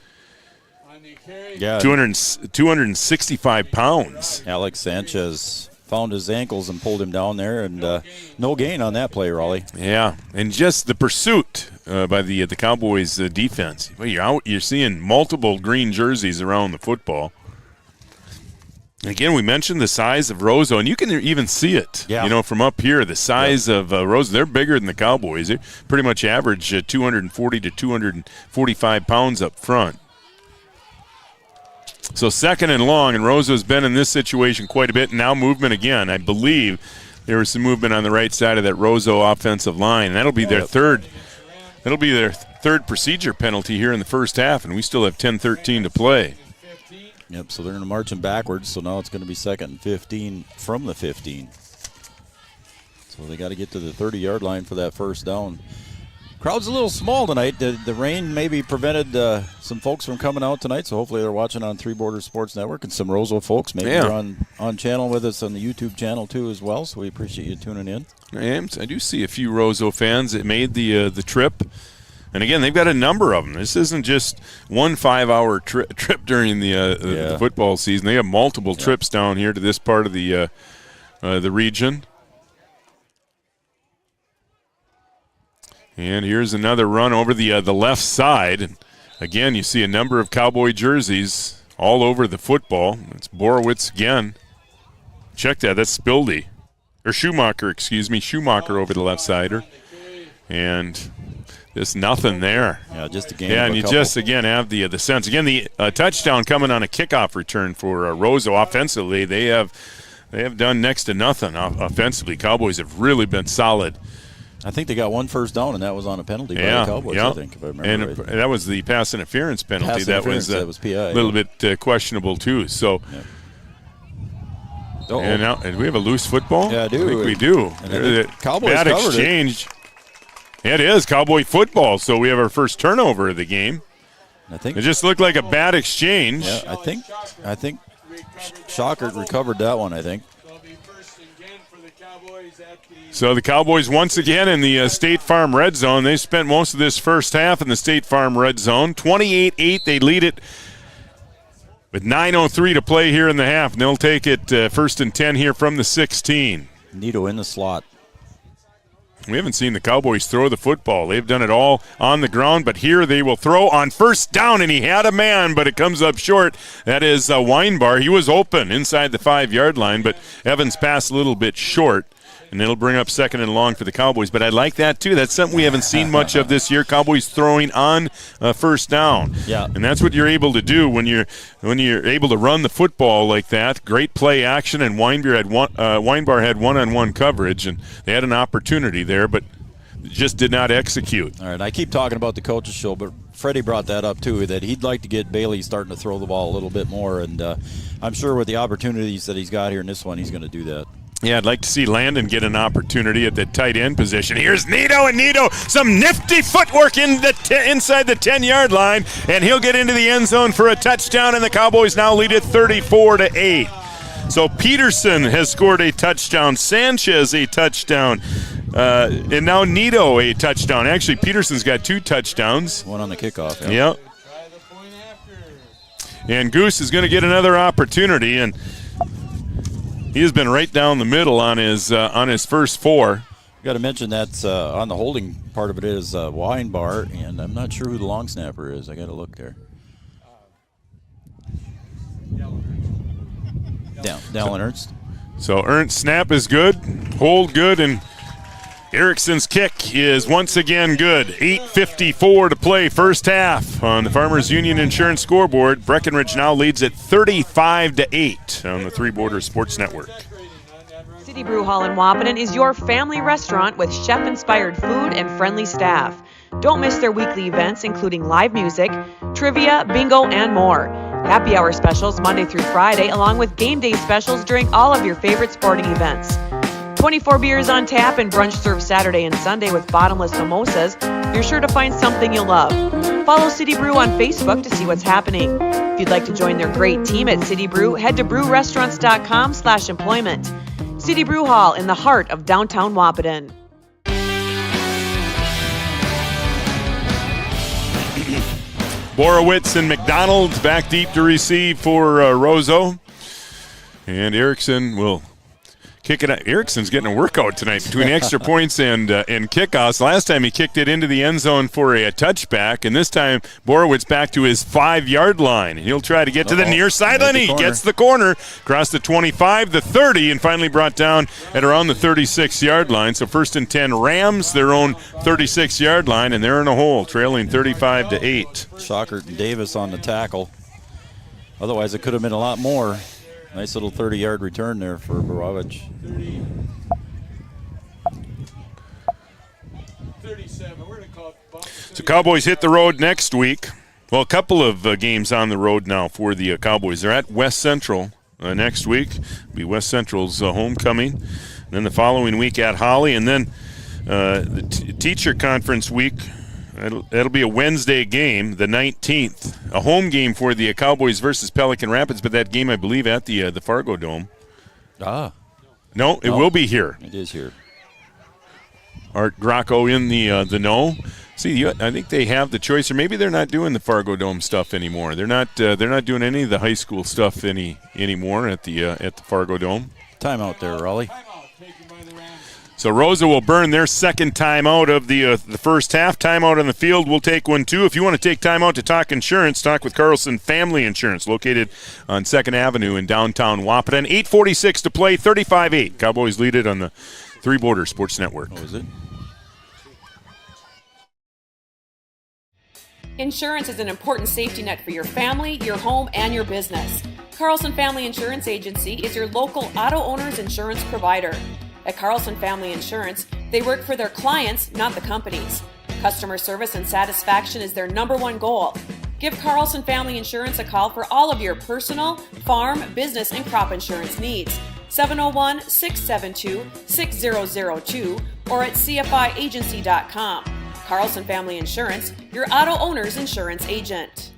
Yeah, 265 pounds. Alex Sanchez found his ankles and pulled him down there, and no gain on that play, Raleigh. Yeah, and just the pursuit by the Cowboys defense. Well, you're seeing multiple green jerseys around the football. Again, we mentioned the size of Roseau, and you can even see it. Yeah. From up here, the size of Roseau. They're bigger than the Cowboys. They pretty much average 240 to 245 pounds up front. So 2nd and long, and Roseau's been in this situation quite a bit. Now movement again. I believe there was some movement on the right side of that Roseau offensive line. And that'll be their third. That'll be their third procedure penalty here in the first half, and we still have 10-13 to play. Yep. So they're marching backwards. So now it's going to be 2nd and 15 from the 15. So they got to get to the 30-yard line for that first down. Crowd's a little small tonight. The rain maybe prevented some folks from coming out tonight, so hopefully they're watching on Three Borders Sports Network, and some Roseau folks maybe are on channel with us on the YouTube channel too as well, so we appreciate you tuning in. I do see a few Roseau fans that made the trip, and again, they've got a number of them. This isn't just one 5-hour trip during the football season. They have multiple trips down here to this part of the region. And here's another run over the left side. And again, you see a number of Cowboy jerseys all over the football. It's Borowitz again. Check that. That's Spildy. Or Schumacher, excuse me. Schumacher over the left sider. And there's nothing there. Yeah, just a game. Yeah, and you just, again, have the sense. Again, the touchdown coming on a kickoff return for Roseau offensively. They have done next to nothing offensively. Cowboys have really been solid. I think they got one first down, and that was on a penalty by the Cowboys, I think, if I remember right. That was the pass interference penalty. That was PI. A little bit questionable, too. So, and we have a loose football? Yeah, I do. I think we do. Cowboys bad exchange. It is Cowboy football, so we have our first turnover of the game. I think it just looked like a bad exchange. Yeah, I think Shocker recovered that one, I think. So the Cowboys once again in the State Farm red zone. They spent most of this first half in the State Farm red zone. 28-8, they lead it with 9:03 to play here in the half. And they'll take it 1st and 10 here from the 16. Nito in the slot. We haven't seen the Cowboys throw the football. They've done it all on the ground, but here they will throw on first down, and he had a man, but it comes up short. That is Weinbar. He was open inside the 5-yard line, but Evans passed a little bit short. And it'll bring up 2nd and long for the Cowboys. But I like that, too. That's something we haven't seen much of this year, Cowboys throwing on first down. Yeah. And that's what you're able to do when you're able to run the football like that. Great play action, and Weinbar had one-on-one coverage, and they had an opportunity there, but just did not execute. All right, I keep talking about the coaches show, but Freddie brought that up, too, that he'd like to get Bailey starting to throw the ball a little bit more, and I'm sure with the opportunities that he's got here in this one, he's going to do that. Yeah, I'd like to see Landon get an opportunity at the tight end position. Here's Nito, and Nito, some nifty footwork inside the 10-yard line, and he'll get into the end zone for a touchdown, and the Cowboys now lead it 34-8. So Peterson has scored a touchdown, Sanchez a touchdown, and now Nito a touchdown. Actually, Peterson's got 2 touchdowns. One on the kickoff. Yep. And Goose is going to get another opportunity, and he has been right down the middle on his first 4. Got to mention that's on the holding part of it is a wine bar, and I'm not sure who the long snapper is. I got to look there. Dallin Ernst. So Ernst snap is good, hold good, and Erickson's kick is once again good. 8:54 to play first half on the Farmers Union Insurance scoreboard. Breckenridge now leads at 35-8 on the Three Borders Sports Network. City Brew Hall in Wahpeton is your family restaurant with chef-inspired food and friendly staff. Don't miss their weekly events, including live music, trivia, bingo, and more. Happy hour specials Monday through Friday, along with game day specials during all of your favorite sporting events. 24 beers on tap and brunch served Saturday and Sunday with bottomless mimosas. You're sure to find something you'll love. Follow City Brew on Facebook to see what's happening. If you'd like to join their great team at City Brew, head to brewrestaurants.com/employment. City Brew Hall in the heart of downtown Wahpeton. Borowitz and McDonald back deep to receive for Roseau. And Erickson will kick it out. Erickson's getting a workout tonight between extra points and kickoffs. Last time he kicked it into the end zone for a touchback, and this time Borowitz back to his 5-yard line. And he'll try to get to the near sideline. He gets the corner, across the 25, the 30, and finally brought down at around the 36-yard line. So 1st and 10 Rams, their own 36-yard line, and they're in a hole, trailing 35-8. Shockert and Davis on the tackle. Otherwise, it could have been a lot more. Nice little 30-yard return there for Borovich. 37. So Cowboys hit the road next week. Well, a couple of games on the road now for the Cowboys. They're at West Central next week. It'll be West Central's homecoming. And then the following week at Holly. And then the teacher conference week. That'll be a Wednesday game, the 19th. A home game for the Cowboys versus Pelican Rapids, but that game, I believe, at the Fargo Dome. No, it will be here. It is here. Art Gracco in the know. See, I think they have the choice, or maybe they're not doing the Fargo Dome stuff anymore. They're not doing any of the high school stuff anymore at the Fargo Dome. Timeout there, Raleigh. So Rosa will burn their second timeout of the first half. Timeout on the field. We'll take one, too. If you want to take timeout to talk insurance, talk with Carlson Family Insurance, located on 2nd Avenue in downtown Wahpeton. 8:46 to play, 35-8. Cowboys lead it on the Three Borders Sports Network. Oh, is it? Insurance is an important safety net for your family, your home, and your business. Carlson Family Insurance Agency is your local auto owner's insurance provider. At Carlson Family Insurance, they work for their clients, not the companies. Customer service and satisfaction is their #1 goal. Give Carlson Family Insurance a call for all of your personal, farm, business, and crop insurance needs. 701-672-6002 or at cfiagency.com. Carlson Family Insurance, your auto owner's insurance agent.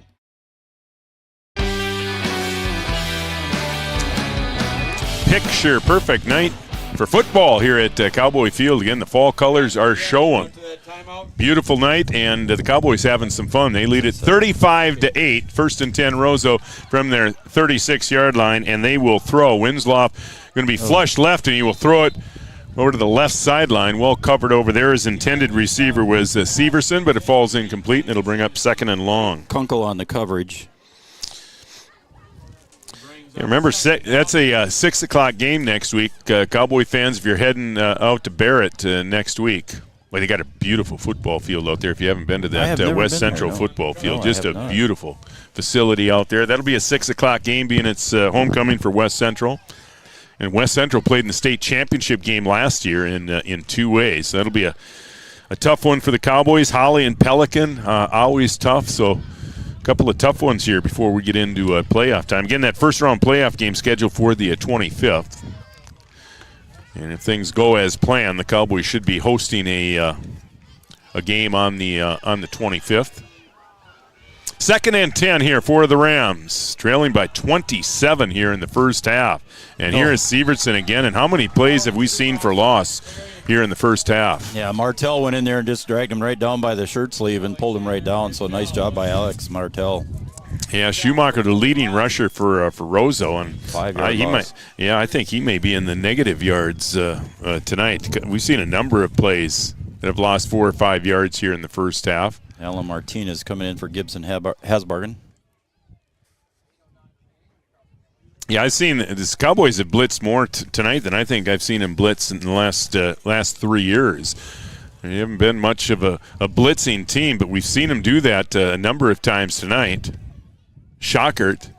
Picture perfect night for football here at Cowboy Field. Again, the fall colors are showing. Beautiful night, and the Cowboys having some fun. They lead it 35-8. 1st and 10 Roseau from their 36-yard line, and they will throw. Winslow going to be flush left, and he will throw it over to the left sideline. Well covered over there. His intended receiver was Severson, but it falls incomplete, and it'll bring up 2nd and long. Kunkel on the coverage. Yeah, remember, that's a 6 o'clock game next week. Cowboy fans, if you're heading out to Barrett next week, well, they got a beautiful football field out there. If you haven't been to that West Central football field, just a beautiful facility out there. That'll be a 6 o'clock game, being its homecoming for West Central. And West Central played in the state championship game last year in 2 ways. So that'll be a tough one for the Cowboys. Holly and Pelican, always tough. So a couple of tough ones here before we get into playoff time. Again, that first-round playoff game scheduled for the 25th. And if things go as planned, the Cowboys should be hosting a game on the 25th. 2nd and 10 here for the Rams, trailing by 27 here in the first half. And here is Severson again. And how many plays have we seen for loss here in the first half? Yeah, Martell went in there and just dragged him right down by the shirt sleeve and pulled him right down. So nice job by Alex Martell. Yeah, Schumacher, the leading rusher for Roseau, and 5 yard loss. I think he may be in the negative yards tonight. We've seen a number of plays that have lost 4 or 5 yards here in the first half. Alan Martinez coming in for Gibson Hasbargen. Yeah, I've seen the Cowboys have blitzed more tonight than I think I've seen them blitz in the last 3 years. They haven't been much of a blitzing team, but we've seen them do that a number of times tonight. Schockert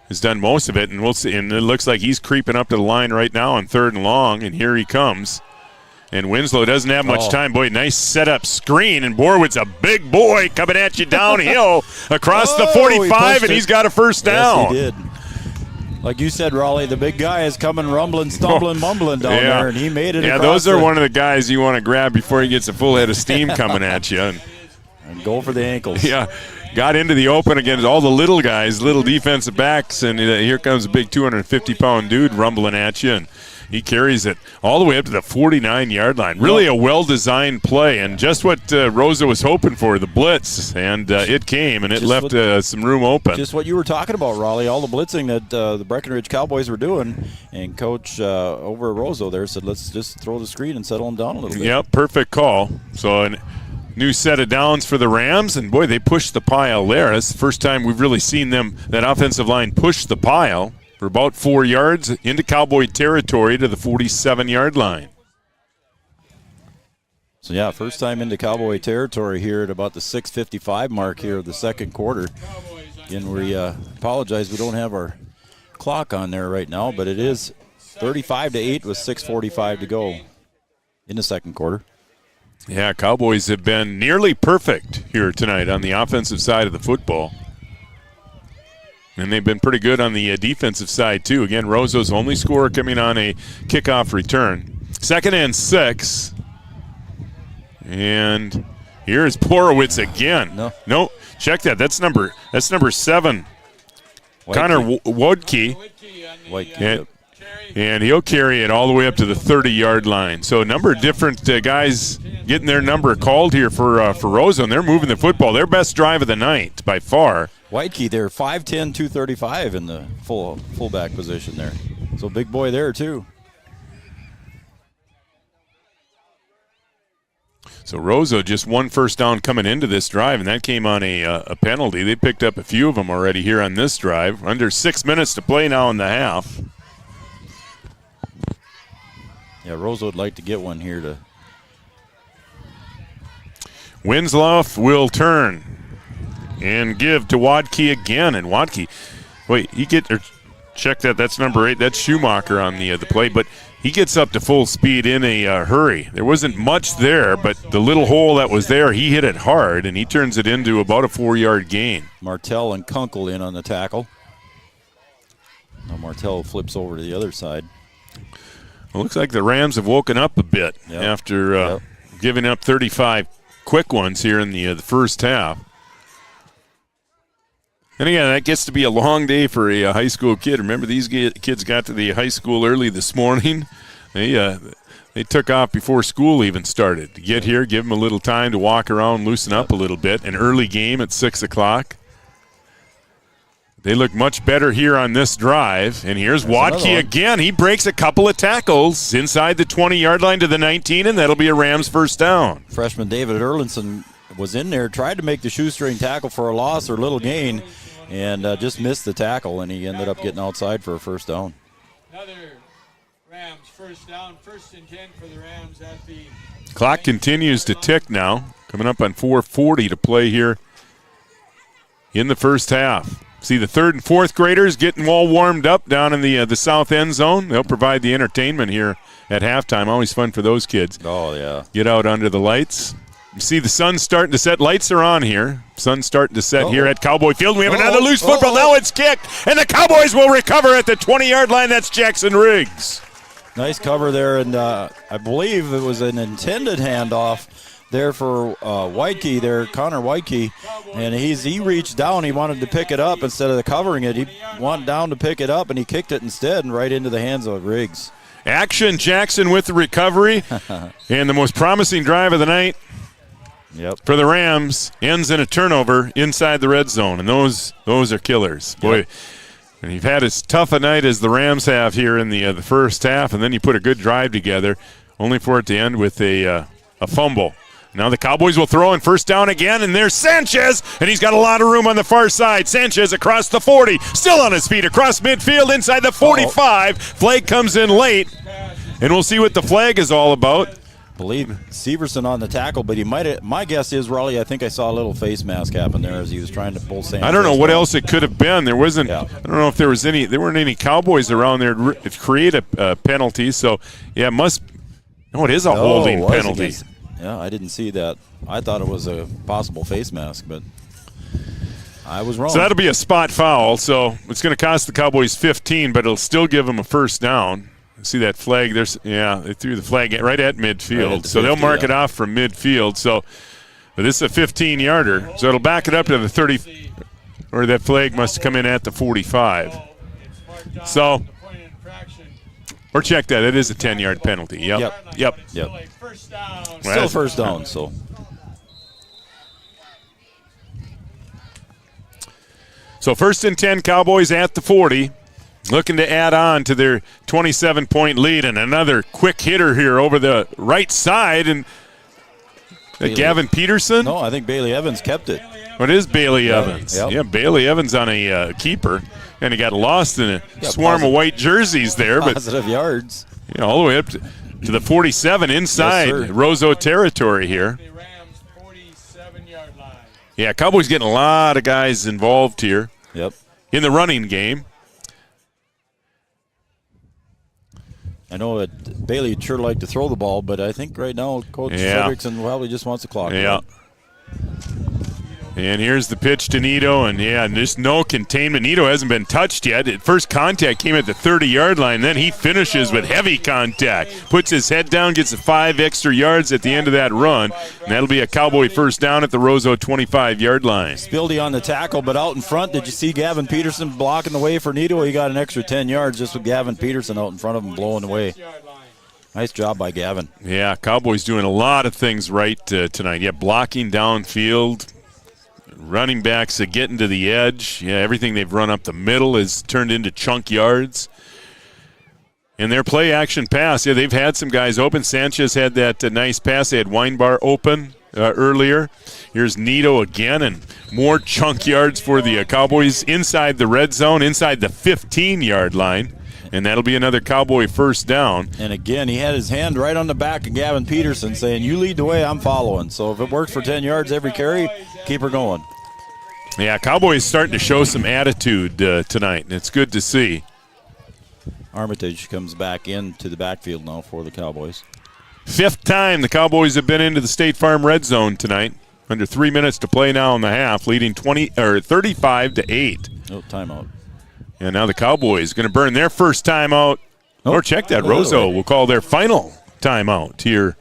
has done most of it, and we'll see. And it looks like he's creeping up to the line right now on 3rd and long, and here he comes. And Winslow doesn't have much time. Boy, nice setup screen, and Borowitz, a big boy, coming at you downhill across the 45, and he's got a first down. Yes, he did. Like you said, Raleigh, the big guy is coming rumbling, stumbling, mumbling down there, and he made it. Yeah, those are one of the guys you want to grab before he gets a full head of steam coming at you. And go for the ankles. Yeah, got into the open against all the little guys, little defensive backs, and here comes a big 250-pound dude rumbling at you, and he carries it all the way up to the 49-yard line. Really a well-designed play, and just what Roseau was hoping for, the blitz, and it came, and it left some room open. Just what you were talking about, Raleigh, all the blitzing that the Breckenridge Cowboys were doing, and Coach over at Roseau there said, let's just throw the screen and settle them down a little bit. Yep, perfect call. So a new set of downs for the Rams, and boy, they pushed the pile there. That's the first time we've really seen them, that offensive line, push the pile for about 4 yards into Cowboy territory to the 47-yard line. So, yeah, first time into Cowboy territory here at about the 6:55 mark here of the second quarter. Again, we apologize we don't have our clock on there right now, but it is 35-8 with 6:45 to go in the second quarter. Yeah, Cowboys have been nearly perfect here tonight on the offensive side of the football. And they've been pretty good on the defensive side, too. Again, Roseau's only scorer coming on a kickoff return. 2nd and 6. And here's Borowitz again. No, check that. That's number 7. Connor Wodke. And he'll carry it all the way up to the 30-yard line. So a number of different guys getting their number called here for Roseau, and they're moving the football. Their best drive of the night by far. Whitekey there, 5'10", 235 in the fullback position there. So big boy there too. So Roseau just 1 first down coming into this drive, and that came on a penalty. They picked up a few of them already here on this drive. Under 6 minutes to play now in the half. Yeah, Roseau would like to get one here to. Winslow will turn and give to Wadke again, and Wadke, check that. That's number 8. That's Schumacher on the play, but he gets up to full speed in a hurry. There wasn't much there, but the little hole that was there, he hit it hard, and he turns it into about a 4-yard gain. Martell and Kunkel in on the tackle. Now Martell flips over to the other side. Well, looks like the Rams have woken up a bit after giving up 35 quick ones here in the first half. And again, that gets to be a long day for a high school kid. Remember, these kids got to the high school early this morning. They took off before school even started to get here, give them a little time to walk around, loosen up a little bit. An early game at 6 o'clock. They look much better here on this drive. And here's Wadke again. He breaks a couple of tackles inside the 20-yard line to the 19, and that'll be a Rams first down. Freshman David Erlinson was in there, tried to make the shoestring tackle for a loss or little gain, and just missed the tackle, and he ended up getting outside for a first down. Another Rams first down, 1st and 10 for the Rams at the clock continues to tick now. Coming up on 4:40 to play here in the first half. See the 3rd and 4th graders getting all warmed up down in the south end zone. They'll provide the entertainment here at halftime. Always fun for those kids. Oh, yeah. Get out under the lights. You see the sun starting to set. Lights are on here. Sun's starting to set here at Cowboy Field. We have another loose football. Now it's kicked, and the Cowboys will recover at the 20-yard line. That's Jackson Riggs. Nice cover there, and I believe it was an intended handoff there for Whitekey there, Connor Whitekey, and he reached down. He wanted to pick it up instead of covering it. He went down to pick it up, and he kicked it instead and right into the hands of Riggs. Action Jackson with the recovery, and the most promising drive of the night. for the Rams ends in a turnover inside the red zone, and those are killers. Boy, and you've had as tough a night as the Rams have here in the first half, and then you put a good drive together, only for it to end with a fumble. Now the Cowboys will throw in first down again, and there's Sanchez, and he's got a lot of room on the far side. Sanchez across the 40, still on his feet, across midfield, inside the 45. Flag comes in late, and we'll see what the flag is all about. I believe Severson on the tackle, but he might. My guess is, Raleigh, I think I saw a little face mask happen there as he was trying to pull Sanchez. I don't know what else it could have been. There wasn't. I don't know if there weren't any Cowboys around there to create a penalty. So yeah, it is a holding penalty. Yeah, I didn't see that. I thought it was a possible face mask, but I was wrong. So that'll be a spot foul. So it's going to cost the Cowboys 15, but it'll still give them a first down. See that flag? They threw the flag right at midfield. Right at so they'll mark it off from midfield. So, but this is a 15-yarder. So it'll back it up to the 30, or that flag must come in at the 45. So, or check that. It is a 10-yard penalty. Yep. Still first down. So. So 1st and 10, Cowboys at the 40. Looking to add on to their 27-point lead, and another quick hitter here over the right side. And Gavin Peterson? No, I think Bailey Evans kept it. It is Bailey Evans. Yep. Yeah, Bailey Evans on a keeper, and he got lost in a swarm of white jerseys there. Positive yards. Yeah, all the way up to the 47 inside Roseau territory here. Yeah, Cowboys getting a lot of guys involved here. Yep. In the running game. I know that Bailey would sure like to throw the ball, but I think right now Coach Fredrickson probably just wants the clock. Yeah. And here's the pitch to Nito, and just no containment. Nito hasn't been touched yet. First contact came at the 30-yard line. Then he finishes with heavy contact. Puts his head down, gets 5 extra yards at the end of that run. And that'll be a Cowboy first down at the Roseau 25-yard line. Spildy on the tackle, but out in front, did you see Gavin Peterson blocking the way for Nito? He got an extra 10 yards just with Gavin Peterson out in front of him blowing away. Nice job by Gavin. Yeah, Cowboys doing a lot of things right tonight. Yeah, blocking downfield. Running backs getting to the edge. Yeah, everything they've run up the middle is turned into chunk yards. And their play action pass, they've had some guys open. Sanchez had that nice pass. They had Weinbar open earlier. Here's Nito again, and more chunk yards for the Cowboys inside the red zone, inside the 15-yard line. And that'll be another Cowboy first down. And again, he had his hand right on the back of Gavin Peterson saying, you lead the way, I'm following. So if it works for 10 yards every carry, keep her going. Yeah, Cowboys starting to show some attitude tonight, and it's good to see. Armitage comes back into the backfield now for the Cowboys. 5th time the Cowboys have been into the State Farm red zone tonight. Under 3 minutes to play now in the half, leading 35-8. Oh, timeout. And now the Cowboys going to burn their first timeout. Or check that, Roseau will call their final timeout here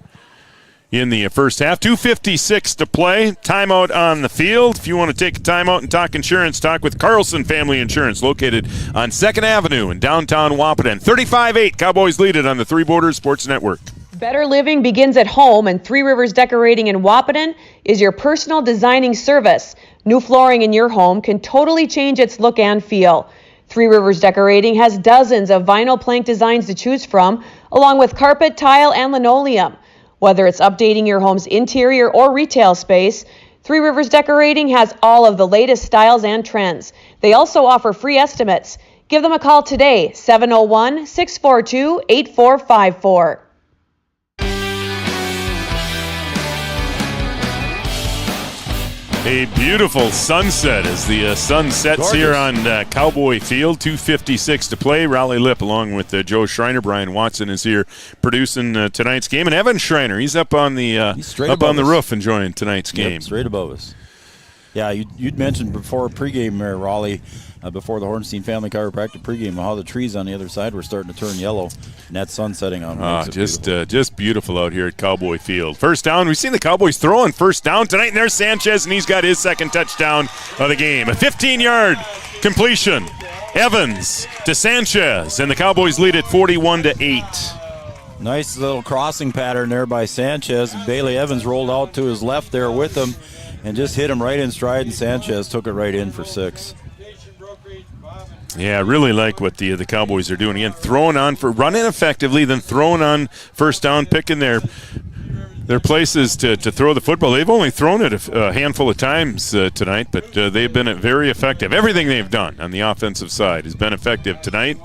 in the first half. 2:56 to play. Timeout on the field. If you want to take a timeout and talk insurance, talk with Carlson Family Insurance, located on 2nd Avenue in downtown Wahpeton. 35-8, Cowboys lead it on the Three Borders Sports Network. Better living begins at home, and Three Rivers Decorating in Wahpeton is your personal designing service. New flooring in your home can totally change its look and feel. Three Rivers Decorating has dozens of vinyl plank designs to choose from, along with carpet, tile, and linoleum. Whether it's updating your home's interior or retail space, Three Rivers Decorating has all of the latest styles and trends. They also offer free estimates. Give them a call today, 701-642-8454. A beautiful sunset as the sun sets here on Cowboy Field. 2:56 to play. Raleigh Lipp along with Joe Schreiner. Brian Watson is here producing tonight's game. And Evan Schreiner, he's up on the roof enjoying tonight's game. Yep, straight above us. Yeah, you'd mentioned before pregame, Raleigh, before the Hornstein Family Chiropractic pregame, how the trees on the other side were starting to turn yellow, and that sun setting on. Just beautiful out here at Cowboy Field. First down. We've seen the Cowboys throwing first down tonight, and there's Sanchez, and he's got his second touchdown of the game. A 15-yard completion. Evans to Sanchez, and the Cowboys lead at 41-8. Nice little crossing pattern there by Sanchez. Bailey Evans rolled out to his left there with him and just hit him right in stride, and Sanchez took it right in for 6. Yeah, I really like what the Cowboys are doing. Again, throwing on for running effectively, then throwing on first down, picking their places to throw the football. They've only thrown it a handful of times tonight, but they've been very effective. Everything they've done on the offensive side has been effective tonight.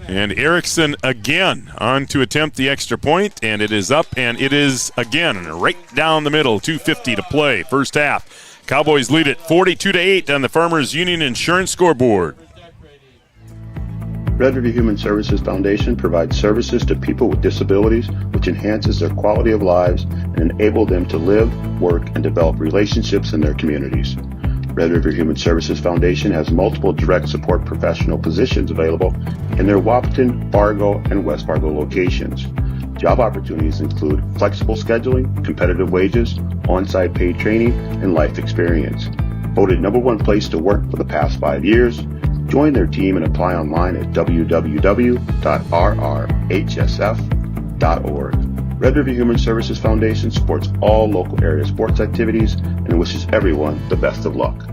And Erickson again on to attempt the extra point, and it is up, and it is again right down the middle. 2:50 to play, first half. Cowboys lead it 42-8 on the Farmers Union Insurance scoreboard. Red River Human Services Foundation provides services to people with disabilities, which enhances their quality of lives and enable them to live, work, and develop relationships in their communities. Red River Human Services Foundation has multiple direct support professional positions available in their Wahpeton, Fargo, and West Fargo locations. Job opportunities include flexible scheduling, competitive wages, on-site paid training, and life experience. Voted #1 place to work for the past 5 years. Join their team and apply online at www.rrhsf.org. Red River Human Services Foundation supports all local area sports activities and wishes everyone the best of luck.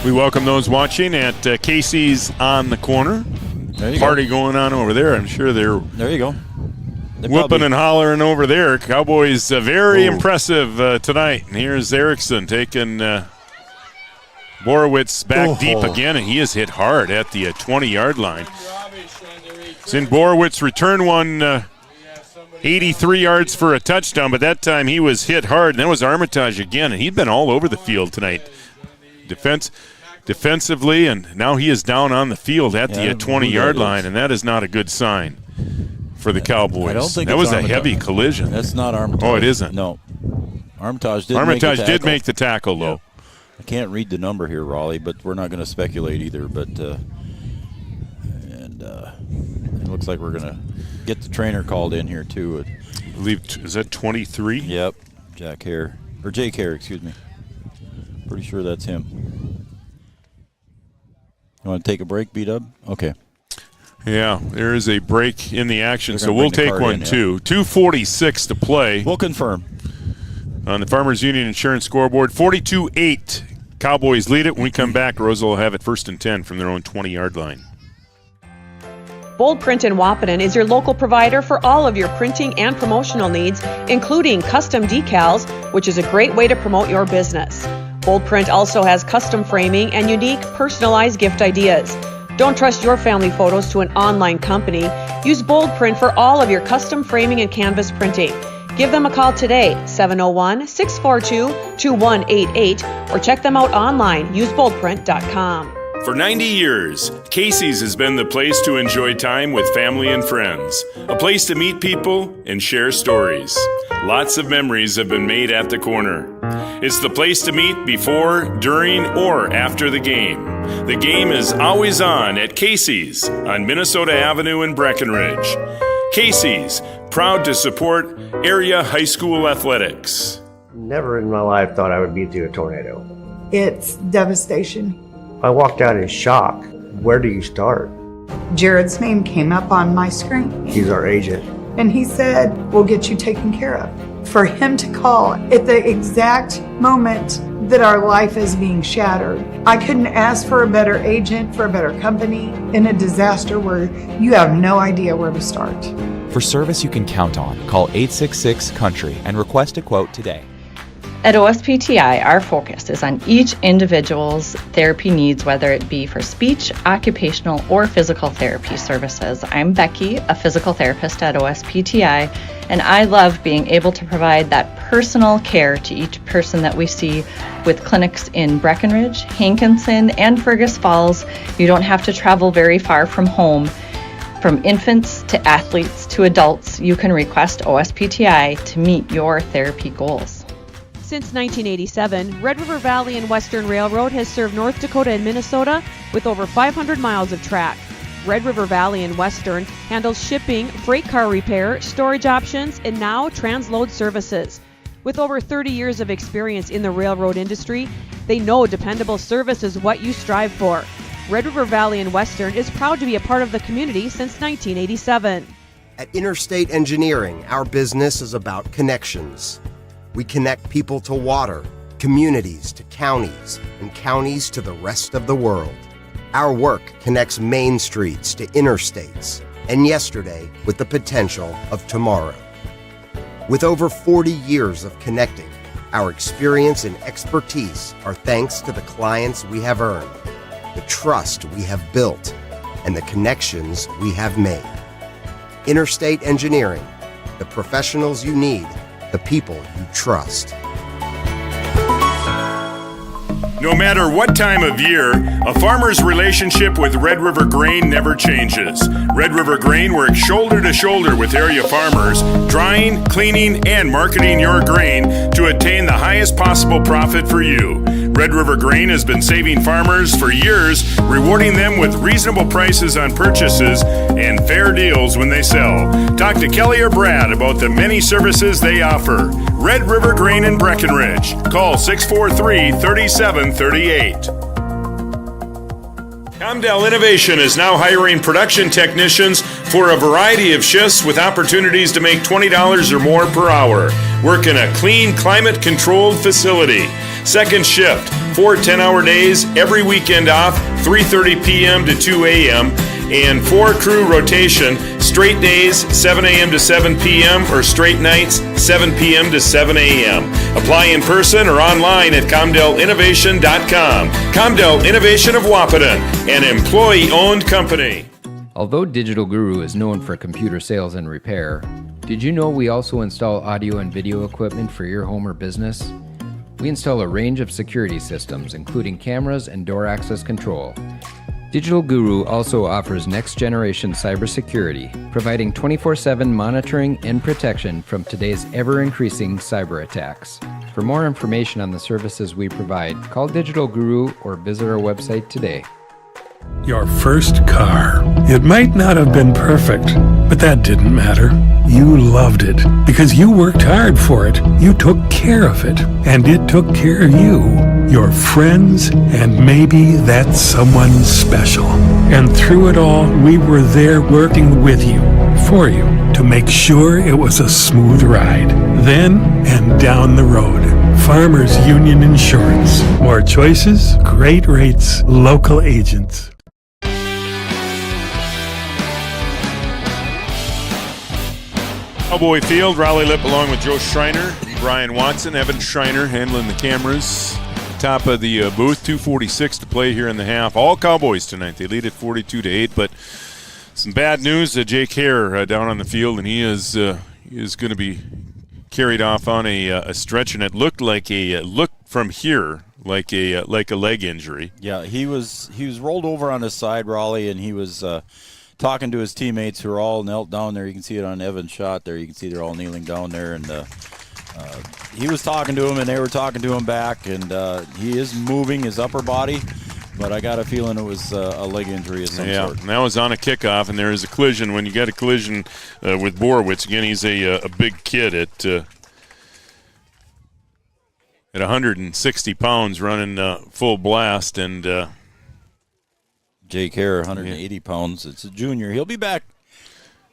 We welcome those watching at Casey's on the corner. Party going on over there. I'm sure they're there. You go. Whooping and hollering over there. Cowboys very impressive tonight. And here's Erickson taking Borowitz back deep again, and he is hit hard at the 20-yard line. Seen Borowitz return one 83 yards for a touchdown, but that time he was hit hard. And then was Armitage again, and he'd been all over the field tonight. Defensively, and now he is down on the field at the 20-yard line, and that is not a good sign for the Cowboys. I don't think that was Armitage. A heavy collision. That's not Armitage. Oh, it isn't. No. Armitage did make the tackle, though. I can't read the number here, Raleigh, but we're not going to speculate either. But it looks like we're going to get the trainer called in here, too. I believe, is that 23? Yep. Jake Hare, excuse me. Pretty sure that's him. You want to take a break, B-Dub? Okay. Yeah, there is a break in the action, so we'll take one too. 2:46 to play. We'll confirm. On the Farmers Union Insurance scoreboard, 42-8. Cowboys lead it. When we come back, Roseau will have it 1st and 10 from their own 20-yard line. Bold Print in Wahpeton is your local provider for all of your printing and promotional needs, including custom decals, which is a great way to promote your business. Bold Print also has custom framing and unique personalized gift ideas. Don't trust your family photos to an online company. Use Bold Print for all of your custom framing and canvas printing. Give them a call today, 701-642-2188, or check them out online, useboldprint.com. For 90 years, Casey's has been the place to enjoy time with family and friends, a place to meet people and share stories. Lots of memories have been made at the corner. It's the place to meet before, during, or after the game. The game is always on at Casey's on Minnesota Avenue in Breckenridge. Casey's, proud to support area high school athletics. Never in my life thought I would be through a tornado. It's devastation. I walked out in shock. Where do you start? Jared's name came up on my screen. He's our agent. And he said, we'll get you taken care of. For him to call at the exact moment that our life is being shattered, I couldn't ask for a better agent, for a better company in a disaster where you have no idea where to start. For service you can count on, call 866-COUNTRY and request a quote today. At OSPTI, our focus is on each individual's therapy needs, whether it be for speech, occupational, or physical therapy services. I'm Becky, a physical therapist at OSPTI, and I love being able to provide that personal care to each person that we see with clinics in Breckenridge, Hankinson, and Fergus Falls. You don't have to travel very far from home. From infants to athletes to adults, you can request OSPTI to meet your therapy goals. Since 1987, Red River Valley and Western Railroad has served North Dakota and Minnesota with over 500 miles of track. Red River Valley and Western handles shipping, freight car repair, storage options, and now transload services. With over 30 years of experience in the railroad industry, They know dependable service is what you strive for. Red River Valley and Western is proud to be a part of the community since 1987. At Interstate Engineering, our business is about connections. We connect people to water, communities to counties, and counties to the rest of the world. Our work connects main streets to interstates, and yesterday with the potential of tomorrow. With over 40 years of connecting, our experience and expertise are thanks to the clients we have earned, the trust we have built, and the connections we have made. Interstate Engineering, the professionals you need, the people you trust. No matter what time of year, a farmer's relationship with Red River Grain never changes. Red River Grain works shoulder to shoulder with area farmers, drying, cleaning, and marketing your grain to attain the highest possible profit for you. Red River Grain has been saving farmers for years, rewarding them with reasonable prices on purchases and fair deals when they sell. Talk to Kelly or Brad about the many services they offer. Red River Grain in Breckenridge. Call 643-3738. Comdell Innovation is now hiring production technicians for a variety of shifts with opportunities to make $20 or more per hour. Work in a clean, climate-controlled facility. Second shift, 4 10-hour days, every weekend off, 3:30 p.m. to 2 a.m., and 4-crew rotation, straight days, 7 a.m. to 7 p.m., or straight nights, 7 p.m. to 7 a.m. Apply in person or online at ComdellInnovation.com. Comdell Innovation of Wahpeton, an employee-owned company. Although Digital Guru is known for computer sales and repair, did you know we also install audio and video equipment for your home or business? We install a range of security systems, including cameras and door access control. Digital Guru also offers next-generation cybersecurity, providing 24/7 monitoring and protection from today's ever-increasing cyber attacks. For more information on the services we provide, call Digital Guru or visit our website today. Your first car. It might not have been perfect, but that didn't matter. You loved it because you worked hard for it. You took care of it, and it took care of you, your friends, and maybe that someone special. And through it all, we were there working with you, for you, to make sure it was a smooth ride. Then and down the road. Farmers Union Insurance. More choices, great rates, local agents. Cowboy Field, Raleigh Lip along with Joe Schreiner, Brian Watson, Evan Schreiner handling the cameras. Top of the booth, 2:46 to play here in the half. All Cowboys tonight. They lead at 42-8, but some bad news. Jake Hare down on the field, and he is going to be carried off on a stretch, and it looked like from here like a leg injury. Yeah, he was rolled over on his side, Raleigh, and he was talking to his teammates who are all knelt down there. You can see it on Evan's shot there. You can see they're all kneeling down there, and he was talking to him, and they were talking to him back, and he is moving his upper body, but I got a feeling it was a leg injury of some sort. Yeah, and that was on a kickoff, and there is a collision. When you get a collision with Borowitz, again, he's a big kid at 160 pounds running full blast, and Jake Hare, 180 pounds. It's a junior. He'll be back.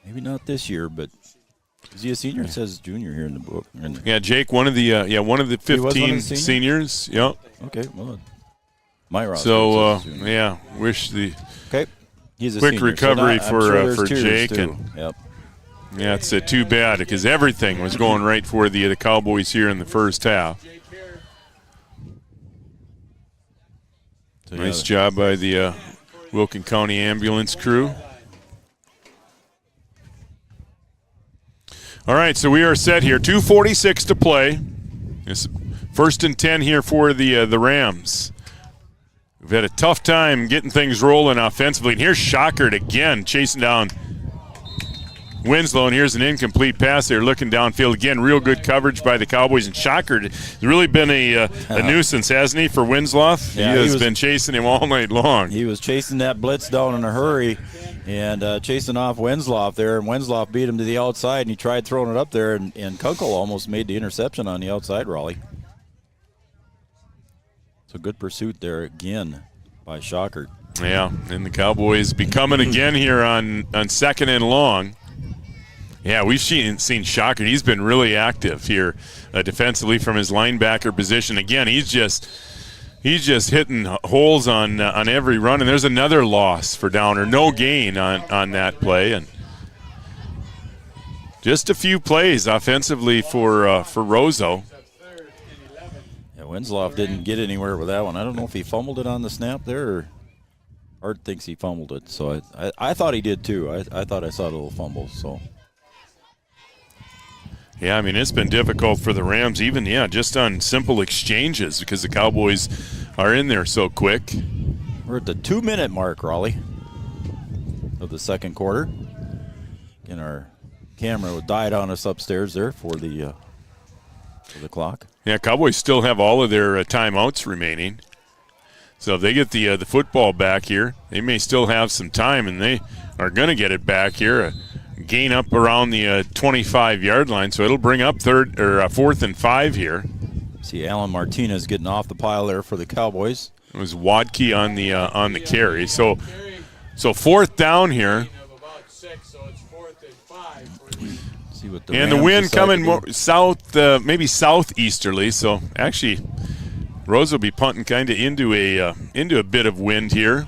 Maybe not this year, but is he a senior? It says junior here in the book. Yeah, Jake, one of the 15 seniors. Yep. Okay, well, my roster. So wish the He's a quick senior, recovery so for Jake. too. And yep. Yeah, it's too bad because everything was going right for the Cowboys here in the first half. So nice job by the Wilkin County Ambulance crew. All right, so we are set here. 2:46 to play. It's 1st and 10 here for the Rams. We've had a tough time getting things rolling offensively. And here's Schockert again chasing down Winslow, and here's an incomplete pass. They're looking downfield again. Real good coverage by the Cowboys, and Schockert has really been a nuisance, hasn't he, for Winslow? Yeah, he has been chasing him all night long. He was chasing that blitz down in a hurry and chasing off Winslow there, and Winslow beat him to the outside, and he tried throwing it up there, and Kunkel almost made the interception on the outside, Raleigh. It's a good pursuit there again by Shockert. Yeah, and the Cowboys be coming again here on second and long. Yeah, we've seen Shockert. He's been really active here defensively from his linebacker position. Again, he's just hitting holes on every run, and there's another loss for Downer. No gain on that play, and just a few plays offensively for Roseau. Yeah, Winslow didn't get anywhere with that one. I don't know if he fumbled it on the snap there, or Art thinks he fumbled it. So I thought he did too. I thought I saw a little fumble. So. Yeah, I mean, it's been difficult for the Rams, even, just on simple exchanges because the Cowboys are in there so quick. We're at the 2-minute mark, Raleigh, of the second quarter. And our camera died on us upstairs there for the clock. Yeah, Cowboys still have all of their timeouts remaining. So if they get the football back here, they may still have some time, and they are going to get it back here. Gain up around the 25-yard line, so it'll bring up 4th and 5 here. See Alan Martinez getting off the pile there for the Cowboys. It was Wadke on the carry. So 4th down here. See what and the wind coming more south, maybe southeasterly. So actually, Rose will be punting kind of into a bit of wind here.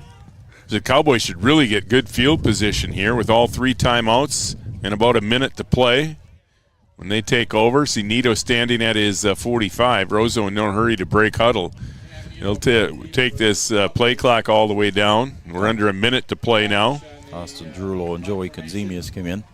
The Cowboys should really get good field position here with all 3 timeouts and about a minute to play. When they take over, see Nito standing at his 45. Roseau in no hurry to break huddle. He'll take this play clock all the way down. We're under a minute to play now. Austin Drulo and Joey Konzemius come in.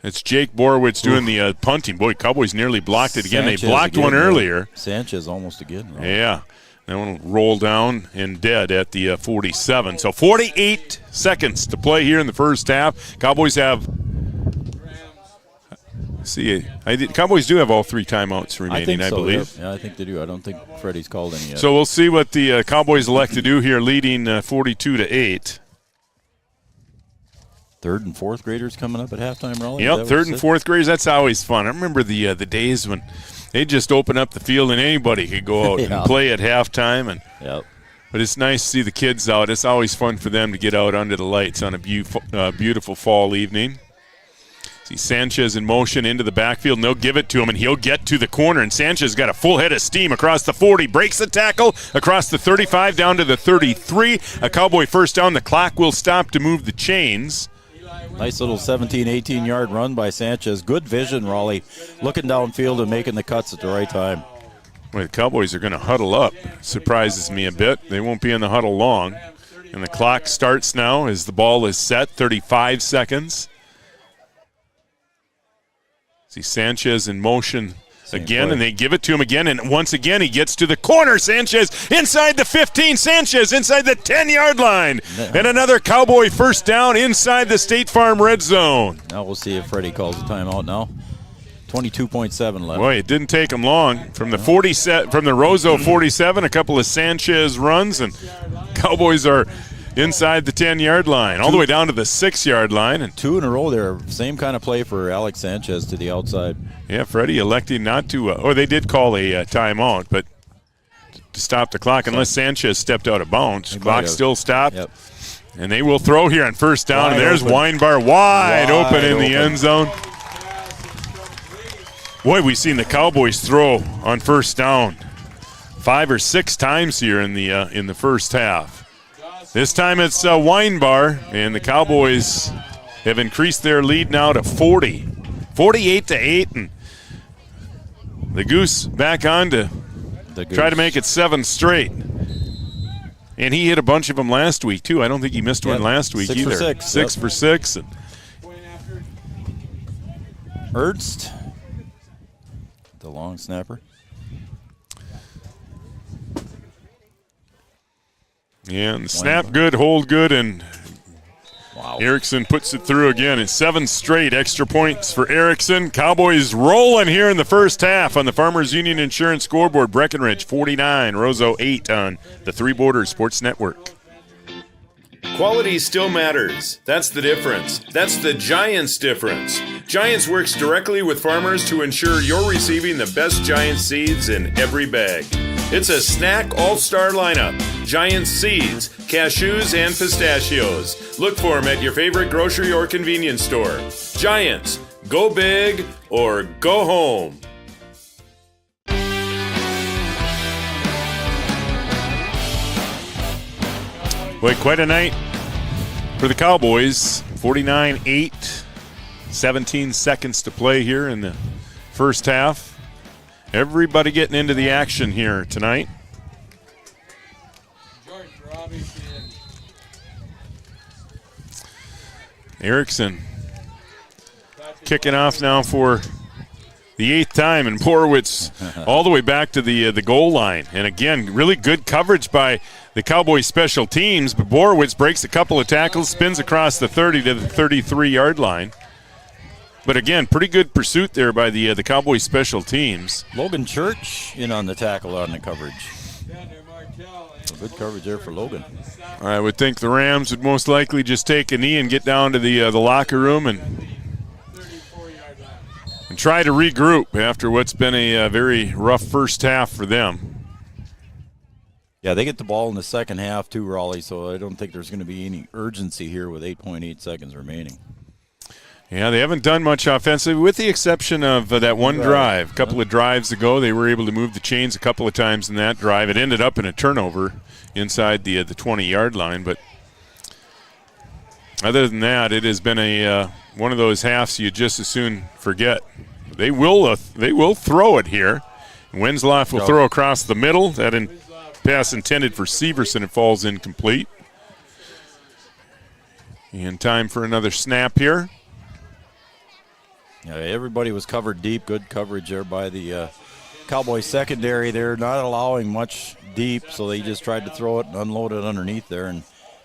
It's Jake Borowitz doing the punting. Boy, Cowboys nearly blocked it again. Sanchez they blocked again, one earlier. Sanchez almost again. Right? Yeah. That one will roll down and dead at the 47. So 48 seconds to play here in the first half. Cowboys have Cowboys do have all 3 timeouts remaining, I believe. Yeah, I think they do. I don't think Freddie's called any yet. So we'll see what the Cowboys elect to do here, leading 42-8. 3rd and 4th graders coming up at halftime, Raleigh? Yep, 3rd and 4th graders. That's always fun. I remember the days when they just open up the field and anybody could go out and play at halftime. But it's nice to see the kids out. It's always fun for them to get out under the lights on a beautiful fall evening. See Sanchez in motion into the backfield, and they'll give it to him, and he'll get to the corner. And Sanchez got a full head of steam across the 40, breaks the tackle across the 35 down to the 33. A Cowboy first down. The clock will stop to move the chains. Nice little 17, 18-yard run by Sanchez. Good vision, Raleigh, looking downfield and making the cuts at the right time. Well, the Cowboys are going to huddle up. Surprises me a bit. They won't be in the huddle long. And the clock starts now as the ball is set, 35 seconds. See Sanchez in motion again, and they give it to him again, and once again he gets to the corner. Sanchez inside the 15, Sanchez inside the 10-yard line, and another Cowboy first down inside the State Farm red zone. Now we'll see if Freddie calls a timeout now. 22.7 left. Boy, it didn't take him long. From the Roseau 47, a couple of Sanchez runs, and Cowboys are inside the 10-yard line, all the way down to the 6-yard line. And 2 in a row there. Same kind of play for Alex Sanchez to the outside. Yeah, Freddie electing not to, or they did call a timeout, but to stop the clock unless Sanchez stepped out of bounds. Clock still stopped. Yep. And they will throw here on first down, and there's Weinbar wide open in the end zone. Boy, we've seen the Cowboys throw on first down 5 or 6 times here in the first half. This time it's Weinbar, and the Cowboys have increased their lead now to 40. 48-8, and the Goose back on to try to make it 7 straight. And he hit a bunch of them last week, too. I don't think he missed one last week 6 either. For 6. 6 for 6. And Ernst, the long snapper. Yeah, and snap good, hold good, and Erickson puts it through again. It's 7 straight extra points for Erickson. Cowboys rolling here in the first half on the Farmers Union Insurance scoreboard. Breckenridge 49, Roseau 8 on the Three Borders Sports Network. Quality still matters. That's the difference. That's the Giants difference. Giants works directly with farmers to ensure you're receiving the best Giants seeds in every bag. It's a snack all-star lineup. Giants seeds, cashews, and pistachios. Look for them at your favorite grocery or convenience store. Giants, go big or go home. Boy, quite a night for the Cowboys. 49-8, 17 seconds to play here in the first half. Everybody getting into the action here tonight. Erickson kicking off now for the 8th time, and Borowitz all the way back to the goal line. And again, really good coverage by the Cowboys special teams, but Borowitz breaks a couple of tackles, spins across the 30 to the 33-yard line. But again, pretty good pursuit there by the Cowboys special teams. Logan Church in on the tackle on the coverage. Good coverage there for Logan. I would think the Rams would most likely just take a knee and get down to the locker room and try to regroup after what's been a very rough first half for them. Yeah, they get the ball in the second half too, Raleigh, so I don't think there's going to be any urgency here with 8.8 seconds remaining. Yeah, they haven't done much offensively, with the exception of that one drive. A couple of drives ago, they were able to move the chains a couple of times in that drive. It ended up in a turnover inside the 20-yard line, but other than that, it has been a one of those halves you just as soon forget. They will throw it here. Winslow will throw across the middle. That pass intended for Severson. It falls incomplete. And time for another snap here. Yeah, everybody was covered deep. Good coverage there by the Cowboys secondary. They're not allowing much deep, so they just tried to throw it and unload it underneath there and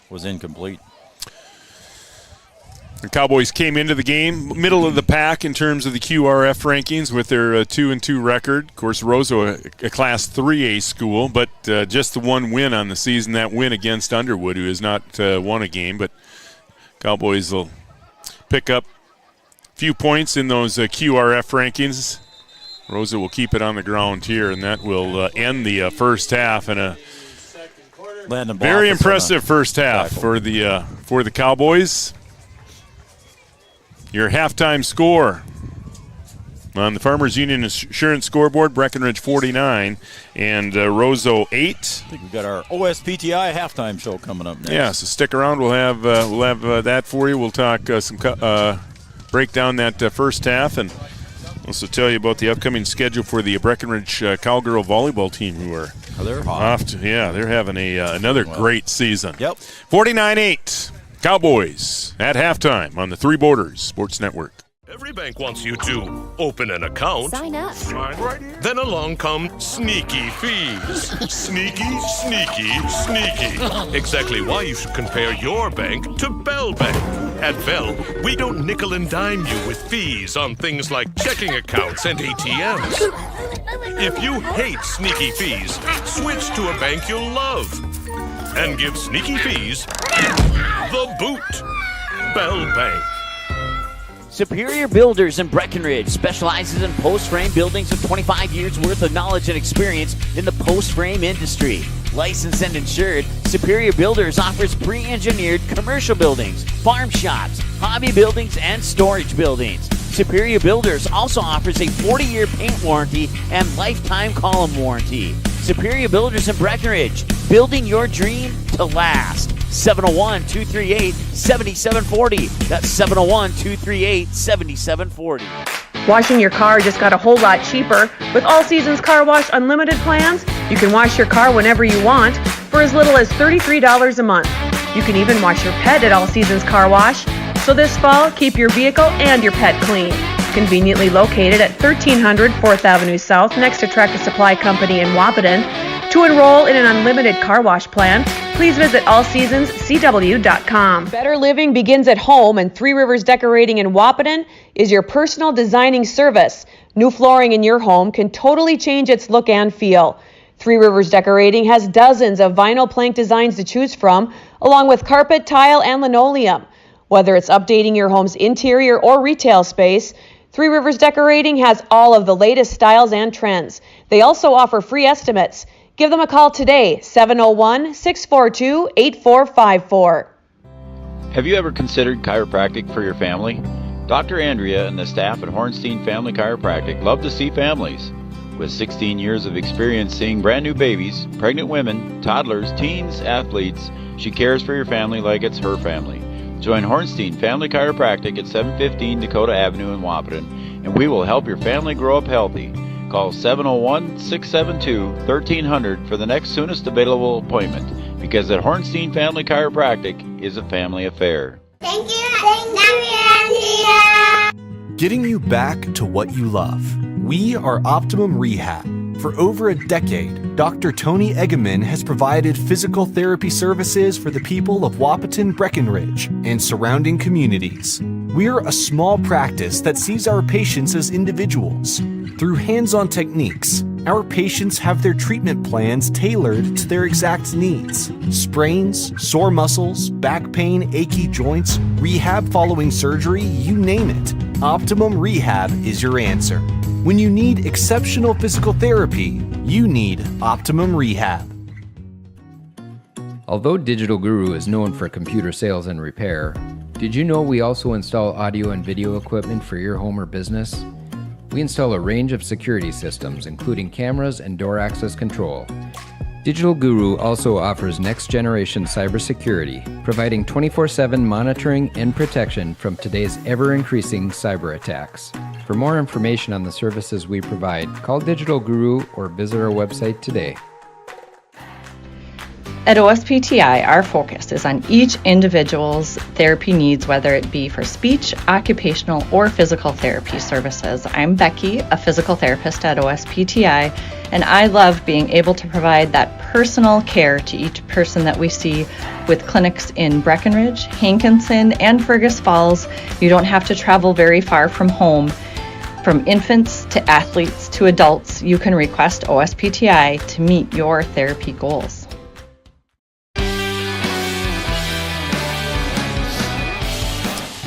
was incomplete. The Cowboys came into the game middle of the pack in terms of the QRF rankings with their 2-2 record. Of course, Roseau, a Class 3A school, but just the one win on the season, that win against Underwood, who has not won a game. But Cowboys will pick up a few points in those QRF rankings. Roseau will keep it on the ground here, and that will end the first half in a very impressive first half for the Cowboys. Your halftime score on the Farmers Union Insurance scoreboard: Breckenridge 49 and Roseau 8. I think we've got our OSPTI halftime show coming up next. Yeah, so stick around. We'll have that for you. We'll talk break down that first half and also tell you about the upcoming schedule for the Breckenridge Cowgirl volleyball team, who are they're hot. They're having another great season. Yep. 49-8. Cowboys at halftime on the Three Borders Sports Network. Every bank wants you to open an account. Sign up. Right here. Then along come sneaky fees. Sneaky, sneaky, sneaky. Exactly why you should compare your bank to Bell Bank. At Bell, we don't nickel and dime you with fees on things like checking accounts and ATMs. If you hate sneaky fees, switch to a bank you'll love. And give sneaky fees the boot. Bell Bank. Superior Builders in Breckenridge specializes in post-frame buildings with 25 years worth of knowledge and experience in the post-frame industry. Licensed and insured, Superior Builders offers pre-engineered commercial buildings, farm shops, hobby buildings, and storage buildings. Superior Builders also offers a 40-year paint warranty and lifetime column warranty. Superior Builders in Breckenridge, building your dream to last. 701-238-7740. That's 701-238-7740. Washing your car just got a whole lot cheaper. With All Seasons Car Wash Unlimited plans, you can wash your car whenever you want for as little as $33 a month. You can even wash your pet at All Seasons Car Wash. So this fall, keep your vehicle and your pet clean. Conveniently located at 1300 4th Avenue South next to Tractor Supply Company in Wahpeton. To enroll in an unlimited car wash plan, please visit allseasonscw.com. Better living begins at home, and Three Rivers Decorating in Wahpeton is your personal designing service. New flooring in your home can totally change its look and feel. Three Rivers Decorating has dozens of vinyl plank designs to choose from, along with carpet, tile, and linoleum. Whether it's updating your home's interior or retail space, Three Rivers Decorating has all of the latest styles and trends. They also offer free estimates. Give them a call today, 701-642-8454. Have you ever considered chiropractic for your family? Dr. Andrea and the staff at Hornstein Family Chiropractic love to see families. With 16 years of experience seeing brand new babies, pregnant women, toddlers, teens, athletes, she cares for your family like it's her family. Join Hornstein Family Chiropractic at 715 Dakota Avenue in Wahpeton, and we will help your family grow up healthy. Call 701-672-1300 for the next soonest available appointment, because at Hornstein Family Chiropractic is a family affair. Thank you, Auntie. Getting you back to what you love. We are Optimum Rehab. For over a decade, Dr. Tony Egeman has provided physical therapy services for the people of Wahpeton, Breckenridge, and surrounding communities. We're a small practice that sees our patients as individuals. Through hands-on techniques, our patients have their treatment plans tailored to their exact needs. Sprains, sore muscles, back pain, achy joints, rehab following surgery, you name it. Optimum Rehab is your answer. When you need exceptional physical therapy, you need Optimum Rehab. Although Digital Guru is known for computer sales and repair, did you know we also install audio and video equipment for your home or business? We install a range of security systems, including cameras and door access control. Digital Guru also offers next-generation cybersecurity, providing 24/7 monitoring and protection from today's ever-increasing cyber attacks. For more information on the services we provide, call Digital Guru or visit our website today. At OSPTI, our focus is on each individual's therapy needs, whether it be for speech, occupational, or physical therapy services. I'm Becky, a physical therapist at OSPTI, and I love being able to provide that personal care to each person that we see with clinics in Breckenridge, Hankinson, and Fergus Falls. You don't have to travel very far from home. From infants to athletes to adults, you can request OSPTI to meet your therapy goals.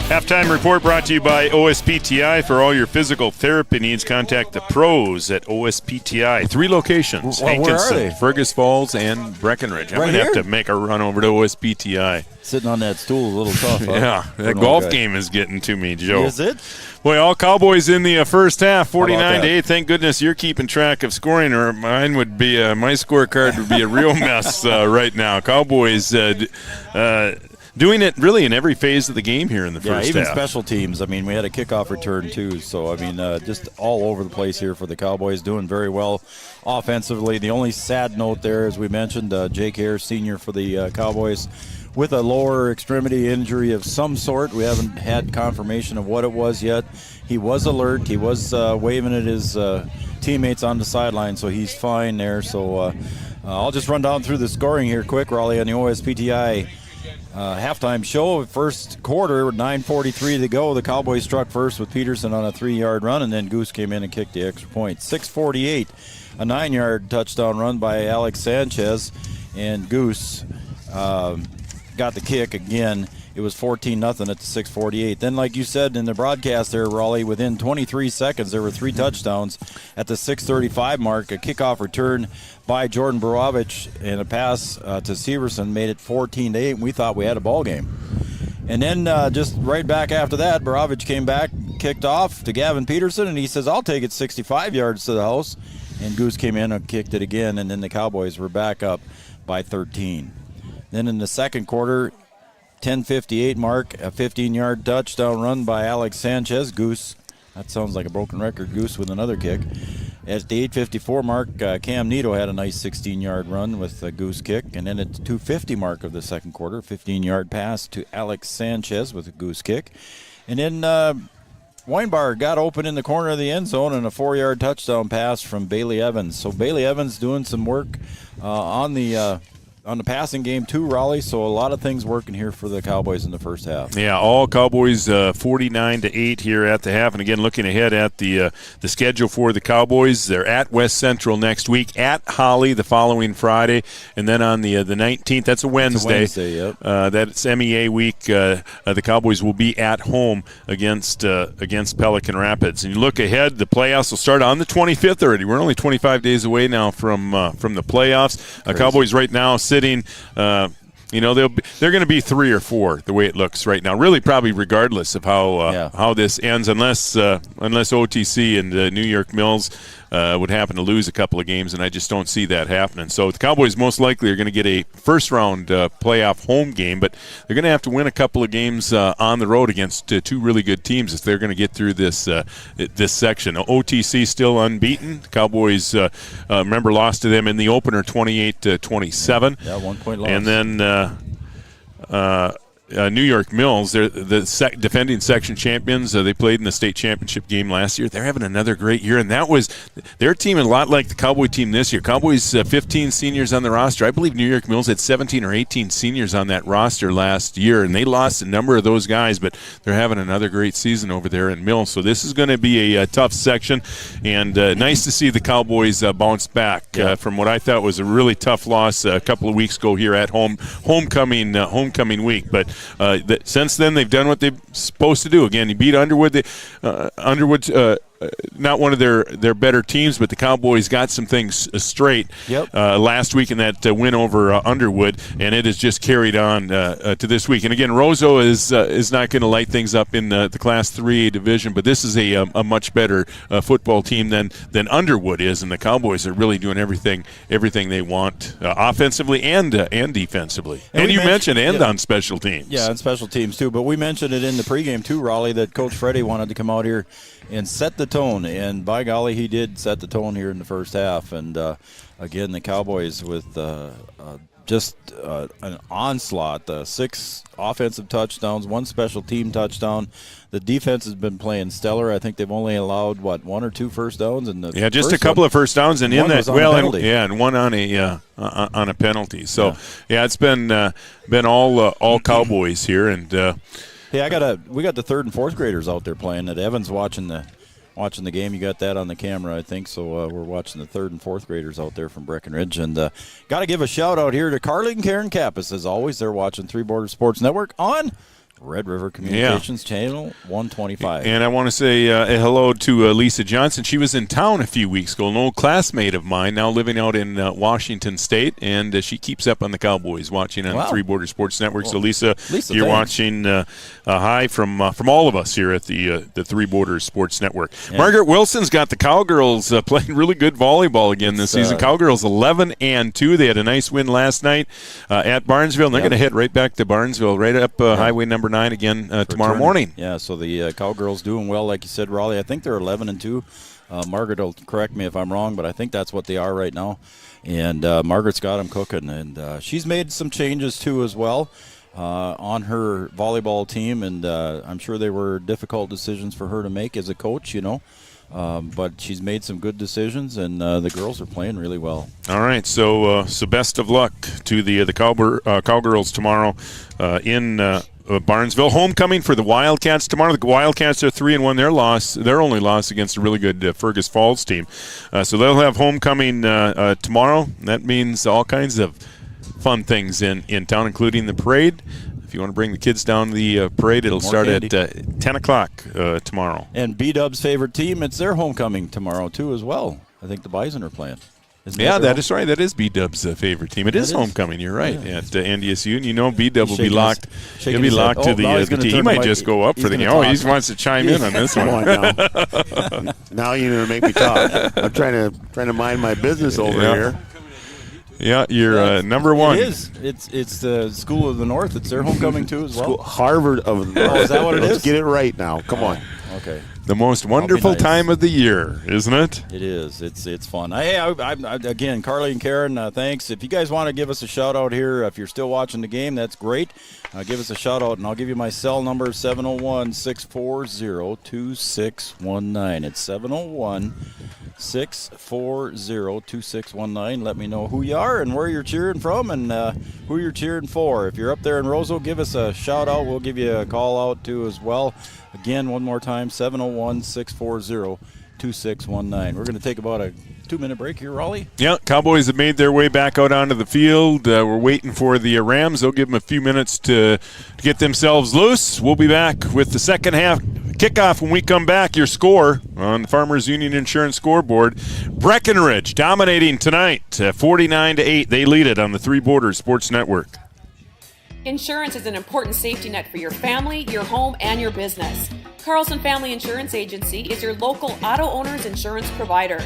Halftime report brought to you by OSPTI. For all your physical therapy needs, contact the pros at OSPTI. 3 locations, Well, where are Hankinson, they? Fergus Falls, and Breckenridge. I'm Right going to have here? to make a run over to OSPTI. Sitting on that stool, a little tough. Huh? Yeah, For that an golf old guy. game is getting to me, Joe. Is it? Boy, all Cowboys in the first half, How about 49-8. that? Thank goodness you're keeping track of scoring, or mine would be my scorecard would be a real mess right now. Cowboys doing it really in every phase of the game here in the first even half. special teams. I mean, we had a kickoff return too, so I mean, just all over the place here for the Cowboys, doing very well offensively. The only sad note there, as we mentioned, Jake Hare, senior for the Cowboys, with a lower extremity injury of some sort. We haven't had confirmation of what it was yet. He was alert. He was waving at his teammates on the sideline, so he's fine there. So I'll just run down through the scoring here quick, Raleigh, on the OSPTI halftime show. First quarter, 9:43 to go. The Cowboys struck first with Peterson on a 3-yard run, and then Goose came in and kicked the extra point. 6:48, a 9-yard touchdown run by Alex Sanchez, and Goose got the kick again. It was 14-0 at the 6:48. Then, like you said in the broadcast there, Raleigh, within 23 seconds, there were 3 touchdowns. At the 6:35 mark, a kickoff return by Jordan Borovich and a pass to Severson made it 14-8, and we thought we had a ball game. And then just right back after that, Borovich came back, kicked off to Gavin Peterson, and he says, I'll take it 65 yards to the house. And Goose came in and kicked it again, and then the Cowboys were back up by 13. Then in the second quarter, 10:58 mark, a 15-yard touchdown run by Alex Sanchez. Goose, that sounds like a broken record, Goose with another kick. At the 8:54 mark, Cam Neto had a nice 16-yard run with a Goose kick. And then at the 2:50 mark of the second quarter, 15-yard pass to Alex Sanchez with a Goose kick. And then Weinbauer got open in the corner of the end zone and a 4-yard touchdown pass from Bailey Evans. So Bailey Evans doing some work on the on the passing game too, Raleigh. So a lot of things working here for the Cowboys in the first half. Yeah, all Cowboys 49-8 here at the half. And again, looking ahead at the schedule for the Cowboys, they're at West Central next week, at Holly the following Friday, and then on the 19th, that's a Wednesday. Yep. That's MEA week. The Cowboys will be at home against Pelican Rapids. And you look ahead, the playoffs will start on the 25th already. We're only 25 days away now from the playoffs. Cowboys right now sitting. They're going to be 3 or 4 the way it looks right now. Really, probably regardless of how this ends, unless OTC and New York Mills would happen to lose a couple of games, and I just don't see that happening. So the Cowboys most likely are going to get a first-round playoff home game, but they're going to have to win a couple of games on the road against 2 really good teams if they're going to get through this section. OTC still unbeaten. The Cowboys, remember, lost to them in the opener 28-27. Yeah, 1 point loss. And then New York Mills, they're the defending section champions. They played in the state championship game last year. They're having another great year, and that was their team, a lot like the Cowboy team this year. Cowboys 15 seniors on the roster. I believe New York Mills had 17 or 18 seniors on that roster last year, and they lost a number of those guys, but they're having another great season over there in Mills. So this is going to be a tough section, and nice to see the Cowboys bounce back from what I thought was a really tough loss a couple of weeks ago here at homecoming week. But since then, they've done what they're supposed to do. Again, you beat Underwood. Underwood's not one of their better teams, but the Cowboys got some things straight last week in that win over Underwood, and it has just carried on to this week. And again, Roseau is not going to light things up in the Class 3A division, but this is a much better football team than Underwood is, and the Cowboys are really doing everything they want offensively and defensively. And you mentioned on special teams. Yeah, on special teams too. But we mentioned it in the pregame too, Raleigh, that Coach Freddie wanted to come out here and set the tone, and by golly, he did set the tone here in the first half. And again, the Cowboys with just an onslaught, 6 offensive touchdowns, 1 special team touchdown. The defense has been playing stellar. I think they've only allowed 1 or 2 first downs, and just a couple of first downs, and in that and 1 on a penalty. So it's been all Cowboys here, and. Hey, we got the 3rd and 4th graders out there playing. That Evan's watching the game. You got that on the camera, I think. So we're watching the 3rd and 4th graders out there from Breckenridge, and got to give a shout out here to Carly and Karen Kappas. As always, they're watching Three Borders Sports Network on Red River Communications Channel 125. And I want to say hello to Lisa Johnson. She was in town a few weeks ago, an old classmate of mine, now living out in Washington State, and she keeps up on the Cowboys, watching on Three Border Sports Network. So Lisa you're watching hi from all of us here at the Three Borders Sports Network. Yeah. Margaret Wilson's got the Cowgirls playing really good volleyball again this season. Cowgirls 11-2. They had a nice win last night at Barnesville, and they're going to head right back to Barnesville, right up Highway number 9 again tomorrow morning. Yeah, so the Cowgirls doing well, like you said, Raleigh. I think they're 11-2. Margaret will correct me if I'm wrong, but I think that's what they are right now. And Margaret's got them cooking, and she's made some changes too as well on her volleyball team, and I'm sure they were difficult decisions for her to make as a coach, but she's made some good decisions, and the girls are playing really well. All right, so best of luck to the Cowgirls tomorrow in Barnesville. Homecoming for the Wildcats tomorrow. The Wildcats are 3-1. Their only loss against a really good Fergus Falls team. So they'll have homecoming tomorrow. That means all kinds of fun things in town, including the parade. If you want to bring the kids down to the parade, it'll start at 10 o'clock tomorrow. And B-Dub's favorite team, it's their homecoming tomorrow too as well. I think the Bison are playing. That is right. That is B-Dub's favorite team. It is homecoming. You're right. Yeah. At NDSU, and B-Dub will be locked. He'll be locked to the team. He might just go up for the game. Oh, he wants to chime in on this one. Now you're going to make me talk. I'm trying to mind my business over here. Yeah, you're number 1. It is. It's the School of the North. It's their homecoming too as well. Harvard of the North. Oh, is that what it is? Let's get it right now. Come on. Okay. The most wonderful time of the year, isn't it? It is. It's fun. Hey, again, Carly and Karen, thanks. If you guys want to give us a shout-out here, if you're still watching the game, that's great. Give us a shout-out, and I'll give you my cell number, 701-640-2619. It's 640-2619. Let me know who you are and where you're cheering from and who you're cheering for. If you're up there in Roseau, give us a shout out. We'll give you a call out too as well. Again, one more time, 701-640-2619. We're going to take about a 2-minute break here, Raleigh. Yeah, Cowboys have made their way back out onto the field. We're waiting for the Rams. They'll give them a few minutes to get themselves loose. We'll be back with the second half kickoff when we come back. Your score on the Farmers Union Insurance scoreboard. Breckenridge dominating tonight, 49-8. They lead it on the Three Borders Sports Network. Insurance is an important safety net for your family, your home, and your business. Carlson Family Insurance Agency is your local auto owner's insurance provider.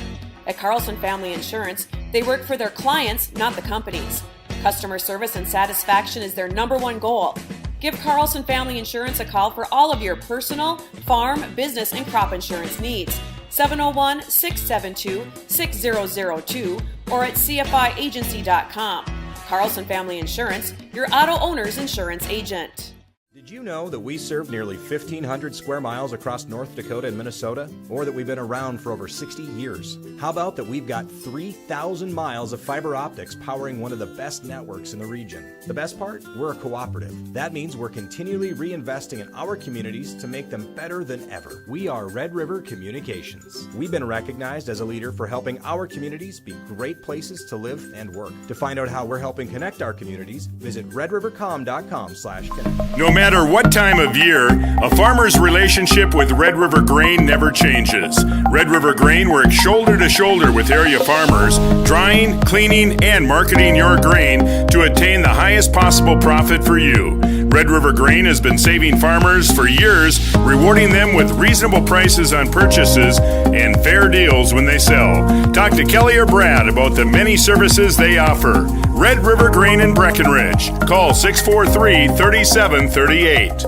At Carlson Family Insurance, they work for their clients, not the companies. Customer service and satisfaction is their #1 goal. Give Carlson Family Insurance a call for all of your personal, farm, business, and crop insurance needs. 701-672-6002 or at cfiagency.com. Carlson Family Insurance, your auto owner's insurance agent. Did you know that we serve nearly 1,500 square miles across North Dakota and Minnesota? Or that we've been around for over 60 years? How about that we've got 3,000 miles of fiber optics powering one of the best networks in the region? The best part? We're a cooperative. That means we're continually reinvesting in our communities to make them better than ever. We are Red River Communications. We've been recognized as a leader for helping our communities be great places to live and work. To find out how we're helping connect our communities, visit redrivercom.com/connect. No matter what time of year, a farmer's relationship with Red River Grain never changes. Red River Grain works shoulder to shoulder with area farmers, drying, cleaning, and marketing your grain to attain the highest possible profit for you. Red River Grain has been saving farmers for years, rewarding them with reasonable prices on purchases and fair deals when they sell. Talk to Kelly or Brad about the many services they offer. Red River Grain in Breckenridge. Call 643-3738.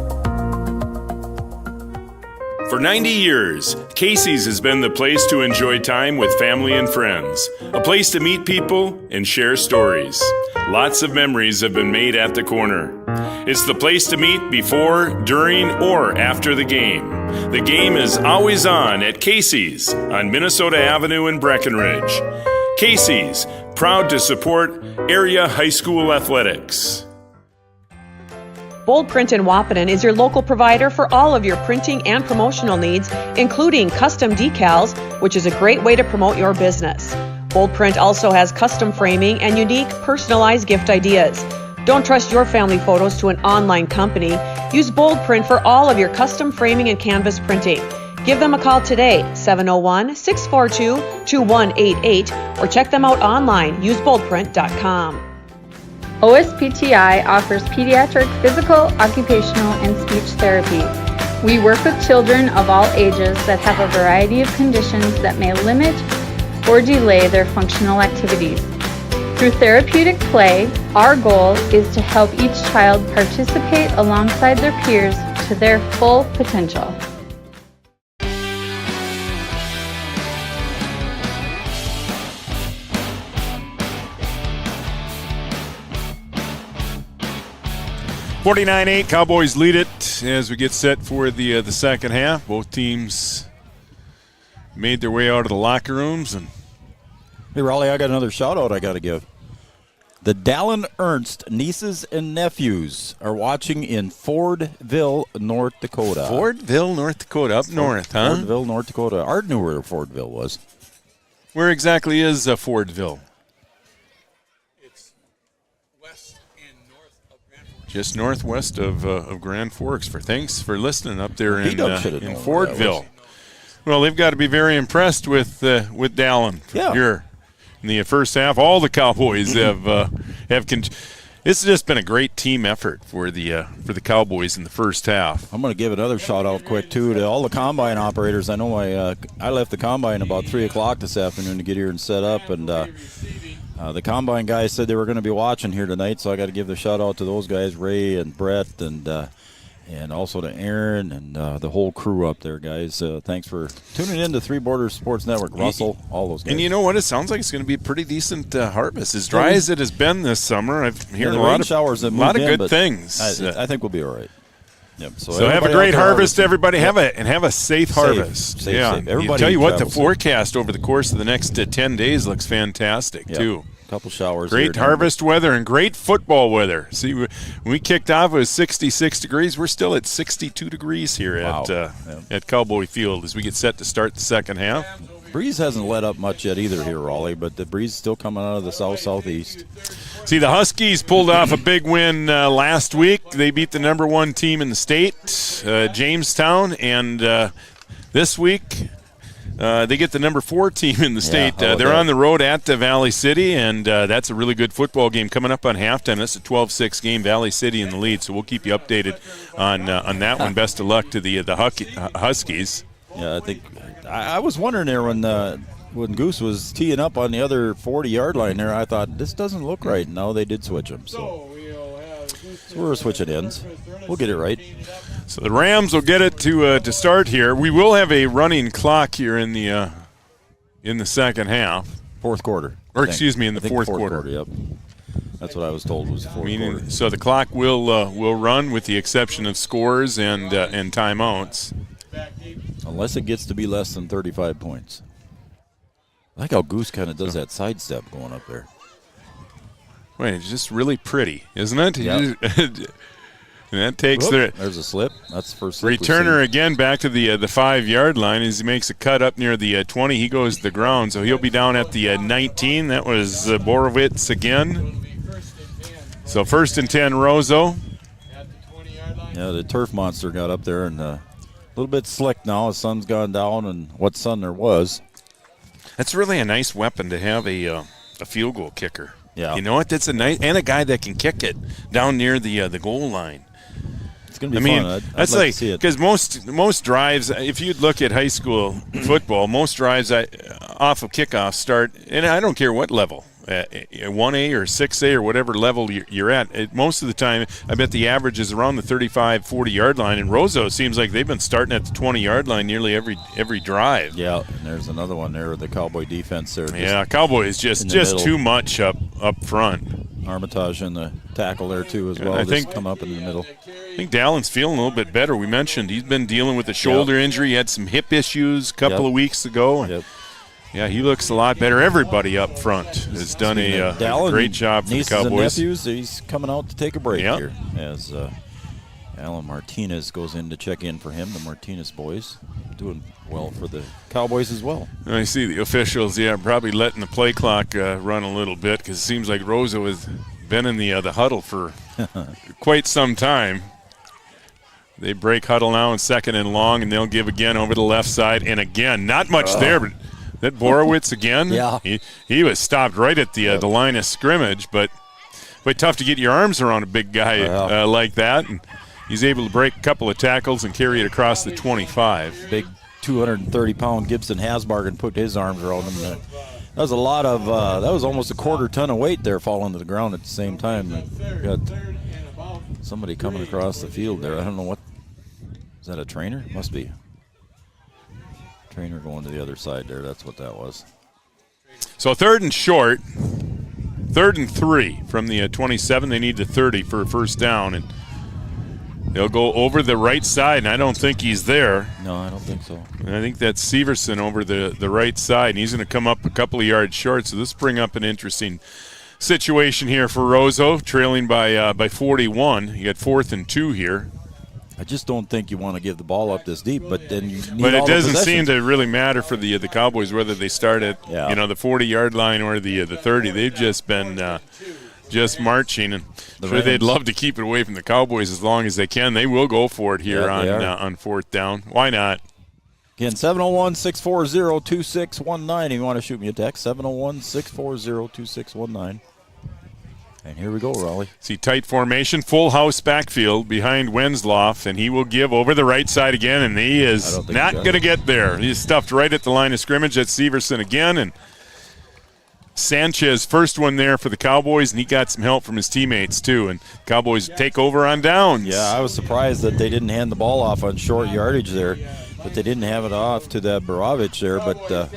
For 90 years, Casey's has been the place to enjoy time with family and friends. A place to meet people and share stories. Lots of memories have been made at the corner. It's the place to meet before, during, or after the game. The game is always on at Casey's on Minnesota Avenue in Breckenridge. Casey's, proud to support area high school athletics. Bold Print in Wahpeton is your local provider for all of your printing and promotional needs, including custom decals, which is a great way to promote your business. Bold Print also has custom framing and unique personalized gift ideas. Don't trust your family photos to an online company. Use Bold Print for all of your custom framing and canvas printing. Give them a call today, 701-642-2188, or check them out online, useboldprint.com. OSPTI offers pediatric physical, occupational, and speech therapy. We work with children of all ages that have a variety of conditions that may limit or delay their functional activities. Through therapeutic play, our goal is to help each child participate alongside their peers to their full potential. $49-8, Cowboys lead it as we get set for the second half. Both teams made their way out of the locker rooms. And hey, Raleigh, I got another shout-out I got to give. The Dallin Ernst nieces and nephews are watching in Fordville, North Dakota. Fordville, North Dakota, up north, huh? Fordville, North Dakota. Art knew where Fordville was. Where exactly is Fordville? Just northwest of Grand Forks. Thanks for listening up there in Fordville. Well, they've got to be very impressed with Dallin here in the first half. All the Cowboys have it's just been a great team effort for the Cowboys in the first half. I'm going to give another shout out quick too to all the combine operators. I know I left the combine about 3:00 this afternoon to get here and set up, and the combine guys said they were going to be watching here tonight, so I got to give the shout out to those guys, Ray and Brett, and also to Aaron and the whole crew up there, guys. Thanks for tuning in to Three Borders Sports Network. Russell, all those guys. And you know what? It sounds like it's going to be a pretty decent harvest. As dry as it has been this summer, I've heard a lot of showers that good things. I think we'll be all right. Yep. So have a great harvest, everybody. Have a safe harvest. Safe. Everybody. Tell you what, the forecast over the course of the next 10 days looks fantastic too. A couple showers. Great harvest weather and great football weather. See, when we kicked off, it was 66 degrees. We're still at 62 degrees here at Cowboy Field as we get set to start the second half. Breeze hasn't let up much yet either here, Raleigh, but the breeze is still coming out of the south-southeast. See, the Huskies pulled off a big win last week. They beat the number 1 team in the state, Jamestown, and this week they get the number 4 team in the state. They're on the road at Valley City, and that's a really good football game coming up on halftime. That's a 12-6 game, Valley City in the lead, so we'll keep you updated on that one. Best of luck to the Huskies. Yeah, I think I was wondering there when Goose was teeing up on the other 40-yard line there, I thought, this doesn't look right. No, they did switch him. So we're switching ends. We'll get it right. So the Rams will get it to start here. We will have a running clock here in the second half. Fourth quarter. Or excuse me, in the fourth quarter. Yep. That's what I was told was fourth quarter. So the clock will run with the exception of scores and timeouts. Unless it gets to be less than 35 points. I like how Goose kind of does that sidestep going up there. Wait, it's just really pretty, isn't it? Yep. And that takes there's a slip. That's the first slip. Returner again back to the 5-yard line as he makes a cut up near the 20. He goes to the ground, so he'll be down at the 19. That was Borowitz again. So 1st and 10, Roseau. Yeah, the turf monster got up there and a little bit slick now. The sun's gone down, and what sun there was. That's really a nice weapon to have a field goal kicker. Yeah. You know what? That's a nice and a guy that can kick it down near the goal line. It's going to be fun. I'd that's like like to see it. because most drives, if you'd look at high school football, most drives off of kickoff start, and I don't care what level, 1A or 6A or whatever level you're at. Most of the time, I bet the average is around the 35, 40-yard line. And Roseau seems like they've been starting at the 20-yard line nearly every drive. Yeah, and there's another one there, the Cowboy defense there. Yeah, Cowboys just too much up front. Armitage in the tackle there too as well. I think come up in the middle. I think Dallin's feeling a little bit better. We mentioned he's been dealing with a shoulder injury. He had some hip issues a couple of weeks ago. And yeah, he looks a lot better. Everybody up front has done a great job for the Cowboys. And nephews, he's coming out to take a break here as Alan Martinez goes in to check in for him. The Martinez boys doing well for the Cowboys as well. I see the officials, probably letting the play clock run a little bit because it seems like Roseau has been in the huddle for quite some time. They break huddle now in 2nd and long, and they'll give again over the left side. And again, not much there, but that Borowitz again, he was stopped right at the line of scrimmage, but tough to get your arms around a big guy like that. And he's able to break a couple of tackles and carry it across the 25. Big 230-pound Gibson Hasbargen put his arms around him. That was a lot of that was almost a quarter ton of weight there falling to the ground at the same time. Got somebody coming across the field there. I don't know what. Is that a trainer? Must be. Trainer going to the other side there. That's what that was. So 3rd and short. 3rd and 3 from the 27. They need the 30 for a first down. And they'll go over the right side, and I don't think he's there. No, I don't think so. And I think that's Severson over the right side, and he's going to come up a couple of yards short. So this bring up an interesting situation here for Roseau, trailing by 41. You got 4th and 2 here. I just don't think you want to give the ball up this deep, but then you need But it all the doesn't seem possessions. to really matter for the Cowboys whether they start at the 40-yard line or the 30. They've just been just marching, and sure they'd love to keep it away from the Cowboys as long as they can. They will go for it here on 4th down. Why not? Again, 701-640-2619. If you want to shoot me a text, 701-640-2619. And here we go, Raleigh. See, tight formation, full house backfield behind Wensloff, and he will give over the right side again, and he is not going to get there. He's stuffed right at the line of scrimmage. That's Severson again, and Sanchez, first one there for the Cowboys, and he got some help from his teammates too, and Cowboys take over on downs. Yeah, I was surprised that they didn't hand the ball off on short yardage there, but they didn't have it off to that Borovich there, but the